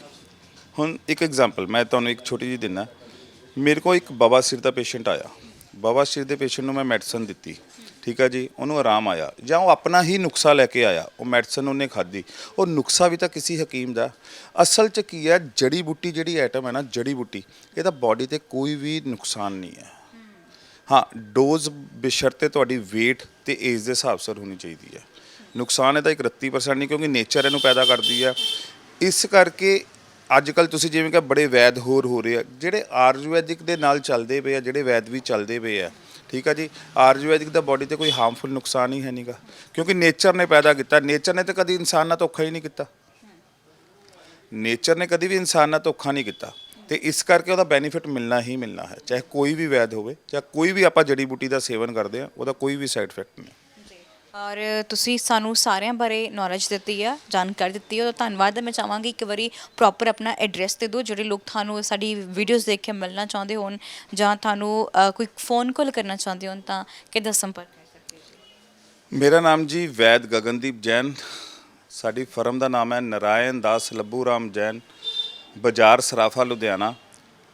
ਹੁਣ ਇੱਕ ਐਗਜ਼ਾਮਪਲ ਮੈਂ ਤੁਹਾਨੂੰ ਇੱਕ ਛੋਟੀ ਜਿਹੀ ਦਿੰਦਾ। ਮੇਰੇ ਕੋਲ ਇੱਕ ਬਵਾਸੀਰ ਦਾ ਪੇਸ਼ੈਂਟ ਆਇਆ, ਬਵਾਸੀਰ ਦੇ ਪੇਸ਼ੈਂਟ ਨੂੰ ਮੈਂ ਮੈਡੀਸਨ ਦਿੱਤੀ, ਠੀਕ ਹੈ ਜੀ, ਉਹਨੂੰ ਆਰਾਮ ਆਇਆ, ਜਾਂ ਉਹ ਆਪਣਾ ਹੀ ਨੁਕਸਾ ਲੈ ਕੇ ਆਇਆ, ਉਹ ਮੈਡੀਸਨ ਉਹਨੇ ਖਾਧੀ, ਉਹ ਨੁਕਸਾ ਵੀ ਤਾਂ ਕਿਸੇ ਹਕੀਮ ਦਾ। ਅਸਲ 'ਚ ਕੀ ਹੈ, ਜੜੀ ਬੂਟੀ ਜਿਹੜੀ ਆਈਟਮ ਹੈ ਨਾ, ਜੜੀ ਬੂਟੀ, ਇਹਦਾ ਬਾਡੀ ਤੇ ਕੋਈ ਵੀ ਨੁਕਸਾਨ ਨਹੀਂ ਹੈ। ਹਾਂ, ਡੋਜ਼ ਬਸ਼ਰਤੇ ਤੁਹਾਡੀ weight ਤੇ ਏਜ ਦੇ ਹਿਸਾਬ ਸਿਰ ਹੋਣੀ ਚਾਹੀਦੀ ਹੈ। ਨੁਕਸਾਨ ਇਹਦਾ 31% ਨਹੀਂ, ਕਿਉਂਕਿ ਨੇਚਰ ਇਹਨੂੰ ਪੈਦਾ ਕਰਦੀ ਹੈ। ਇਸ ਕਰਕੇ ਅੱਜ ਕੱਲ੍ਹ ਤੁਸੀਂ ਜਿਵੇਂ ਕਿ ਬੜੇ ਵੈਦ ਹੋਰ ਹੋ ਰਹੇ ਆ, ਜਿਹੜੇ ਆਯੁਰਵੈਦਿਕ ਦੇ ਨਾਲ ਚੱਲਦੇ ਪਏ ਆ, ਜਿਹੜੇ ਵੈਦ ਵੀ ਚੱਲਦੇ ਪਏ ਆ, ਠੀਕ ਆ ਜੀ। ਆਯੁਰਵੈਦਿਕ ਦਾ ਬਾਡੀ ਤੇ ਕੋਈ ਹਾਰਮਫੁਲ ਨੁਕਸਾਨ ਹੀ ਹੈ ਨਹੀਂਗਾ, ਕਿਉਂਕਿ ਨੇਚਰ ਨੇ ਪੈਦਾ ਕੀਤਾ। ਨੇਚਰ ਨੇ ਤਾਂ ਕਦੀ ਇਨਸਾਨ ਨਾਲ ਧੋਖਾ ਹੀ ਨਹੀਂ ਕੀਤਾ, ਨੇਚਰ ਨੇ ਕਦੀ ਵੀ ਇਨਸਾਨ ਨਾਲ ਧੋਖਾ ਨਹੀਂ ਕੀਤਾ, ਤੇ ਇਸ ਕਰਕੇ ਉਹਦਾ ਬੈਨੀਫਿਟ ਮਿਲਣਾ ਹੀ ਮਿਲਣਾ ਹੈ, ਚਾਹੇ ਕੋਈ ਵੀ ਵੈਦ ਹੋਵੇ, ਚਾਹੇ ਕੋਈ ਵੀ ਆਪਾਂ ਜੜੀ ਬੂਟੀ ਦਾ ਸੇਵਨ ਕਰਦੇ ਆ, ਉਹਦਾ ਕੋਈ ਵੀ ਸਾਈਡ ਇਫੈਕਟ ਨਹੀਂ। ਔਰ ਤੁਸੀਂ ਸਾਨੂੰ ਸਾਰਿਆਂ ਬਾਰੇ ਨੌਲੇਜ ਦਿੱਤੀ ਆ, ਜਾਣਕਾਰੀ ਦਿੱਤੀ ਹੈ, ਉਹਦਾ ਧੰਨਵਾਦ। ਮੈਂ ਚਾਹਾਂਗੀ ਇੱਕ ਵਾਰੀ ਪ੍ਰੋਪਰ ਆਪਣਾ ਐਡਰੈਸ ਦੇ ਦਿਓ, ਜਿਹੜੇ ਲੋਕ ਤੁਹਾਨੂੰ ਸਾਡੀ ਵੀਡੀਓਜ਼ ਦੇਖ ਕੇ ਮਿਲਣਾ ਚਾਹੁੰਦੇ ਹੋਣ ਜਾਂ ਤੁਹਾਨੂੰ ਕੋਈ ਫੋਨ ਕਾਲ ਕਰਨਾ ਚਾਹੁੰਦੇ ਹੋਣ ਤਾਂ ਕਿੱਦਾਂ ਸੰਪਰਕ ਕਰ ਸਕਦੇ ਹੋ? ਮੇਰਾ ਨਾਮ ਜੀ ਵੈਦ ਗਗਨਦੀਪ ਜੈਨ, ਸਾਡੀ ਫਰਮ ਦਾ ਨਾਮ ਹੈ ਨਰਾਇਣ ਦਾਸ ਲੱਭੂ ਰਾਮ ਜੈਨ, ਬਾਜ਼ਾਰ ਸਰਾਫਾ ਲੁਧਿਆਣਾ,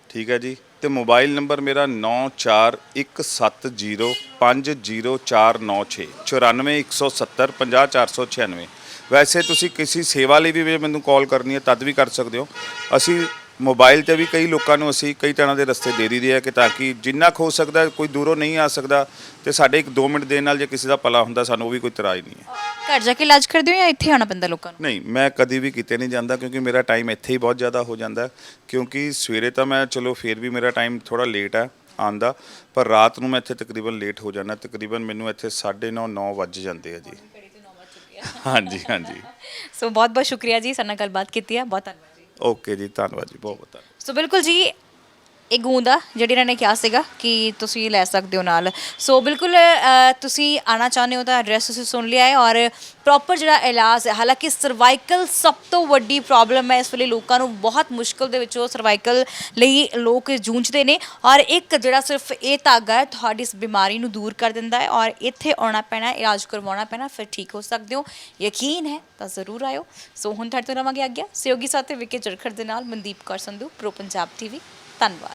ਠੀਕ ਹੈ ਜੀ। ਤੇ ਮੋਬਾਈਲ ਨੰਬਰ ਮੇਰਾ 9417050496 9417050496। ਵੈਸੇ ਤੁਸੀਂ ਕਿਸੇ ਸੇਵਾ ਲਈ ਵੀ ਮੈਨੂੰ ਕਾਲ ਕਰਨੀ ਹੈ ਤਦ ਵੀ ਕਰ ਸਕਦੇ ਹੋ। ਅਸੀਂ ਮੋਬਾਈਲ 'ਤੇ ਵੀ ਕਈ ਲੋਕਾਂ ਨੂੰ ਅਸੀਂ ਕਈ ਤਰ੍ਹਾਂ ਦੇ ਰਸਤੇ ਦੇ ਦਈਦੇ ਆ ਕਿ ਤਾਂ ਕਿ ਜਿੰਨਾ ਕੁ ਹੋ ਸਕਦਾ, ਕੋਈ ਦੂਰੋਂ ਨਹੀਂ ਆ ਸਕਦਾ ਤੇ ਸਾਡੇ 1-2 ਮਿੰਟ ਦੇਣ ਨਾਲ ਜੇ ਕਿਸੇ ਦਾ ਭਲਾ ਹੁੰਦਾ, ਸਾਨੂੰ ਉਹ ਵੀ ਕੋਈ ਇਤਰਾਜ਼ ਨਹੀਂ ਹੈ। ਘਰ ਜਾ ਕੇ ਇਲਾਜ ਕਰਦੇ ਹੋ ਜਾਂ ਇੱਥੇ ਆਉਣਾ ਪੈਂਦਾ ਲੋਕਾਂ ਨੂੰ? ਨਹੀਂ, ਮੈਂ ਕਦੀ ਵੀ ਕਿਤੇ ਨਹੀਂ ਜਾਂਦਾ, ਕਿਉਂਕਿ ਮੇਰਾ ਟਾਈਮ ਇੱਥੇ ਹੀ ਬਹੁਤ ਜ਼ਿਆਦਾ ਹੋ ਜਾਂਦਾ। ਕਿਉਂਕਿ ਸਵੇਰੇ ਤਾਂ ਮੈਂ ਚਲੋ ਫਿਰ ਵੀ ਮੇਰਾ ਟਾਈਮ ਥੋੜ੍ਹਾ ਲੇਟ ਹੈ ਆਉਣ ਦਾ, ਪਰ ਰਾਤ ਨੂੰ ਮੈਂ ਇੱਥੇ ਤਕਰੀਬਨ ਲੇਟ ਹੋ ਜਾਂਦਾ, ਤਕਰੀਬਨ ਮੈਨੂੰ ਇੱਥੇ 9:30-9 ਵੱਜ ਜਾਂਦੇ ਆ ਜੀ। ਹਾਂਜੀ ਹਾਂਜੀ। ਸੋ ਬਹੁਤ ਬਹੁਤ ਸ਼ੁਕਰੀਆ ਜੀ, ਸਾਡੇ ਨਾਲ ਗੱਲਬਾਤ ਕੀਤੀ ਹੈ, ਬਹੁਤ ਧੰਨਵਾਦ ਜੀ। ਓਕੇ ਜੀ, ਧੰਨਵਾਦ ਜੀ, ਬਹੁਤ ਬਹੁਤ ਧੰਨਵਾਦ। ਸੋ ਬਿਲਕੁਲ ਜੀ, ਇਹ ਗੂੰਦ ਆ ਜਿਹੜੀ ਇਹਨਾਂ ਨੇ ਕਿਹਾ ਸੀਗਾ ਕਿ ਤੁਸੀਂ ਲੈ ਸਕਦੇ ਹੋ ਨਾਲ। ਸੋ ਬਿਲਕੁਲ ਤੁਸੀਂ ਆਉਣਾ ਚਾਹੁੰਦੇ ਹੋ ਤਾਂ ਐਡਰੈਸ ਤੁਸੀਂ ਸੁਣ ਲਿਆ ਹੈ ਔਰ ਪ੍ਰੋਪਰ ਜਿਹੜਾ ਇਲਾਜ ਹੈ। ਹਾਲਾਂਕਿ ਸਰਵਾਈਕਲ ਸਭ ਤੋਂ ਵੱਡੀ ਪ੍ਰੋਬਲਮ ਹੈ ਇਸ ਵੇਲੇ, ਲੋਕਾਂ ਨੂੰ ਬਹੁਤ ਮੁਸ਼ਕਿਲ ਦੇ ਵਿੱਚੋਂ ਸਰਵਾਈਕਲ ਲਈ ਲੋਕ ਜੂਝਦੇ ਨੇ ਔਰ ਇੱਕ ਜਿਹੜਾ ਸਿਰਫ ਇਹ ਧਾਗਾ ਹੈ ਤੁਹਾਡੀ ਇਸ ਬਿਮਾਰੀ ਨੂੰ ਦੂਰ ਕਰ ਦਿੰਦਾ ਹੈ ਔਰ ਇੱਥੇ ਆਉਣਾ ਪੈਣਾ, ਇਲਾਜ ਕਰਵਾਉਣਾ ਪੈਣਾ, ਫਿਰ ਠੀਕ ਹੋ ਸਕਦੇ ਹੋ। ਯਕੀਨ ਹੈ ਤਾਂ ਜ਼ਰੂਰ ਆਇਓ। ਸੋ ਹੁਣ ਤੁਹਾਡੇ ਤੋਂ ਰਵਾਂਗੇ ਆਗਿਆ, ਸਹਿਯੋਗੀ ਸਾਥੀ ਵਿਕੇ ਜਰਖੜ ਦੇ ਨਾਲ ਮਨਦੀਪ ਕੌਰ ਸੰਧੂ, ਪ੍ਰੋ ਪੰਜਾਬ TV। ਧੰਨਵਾਦ।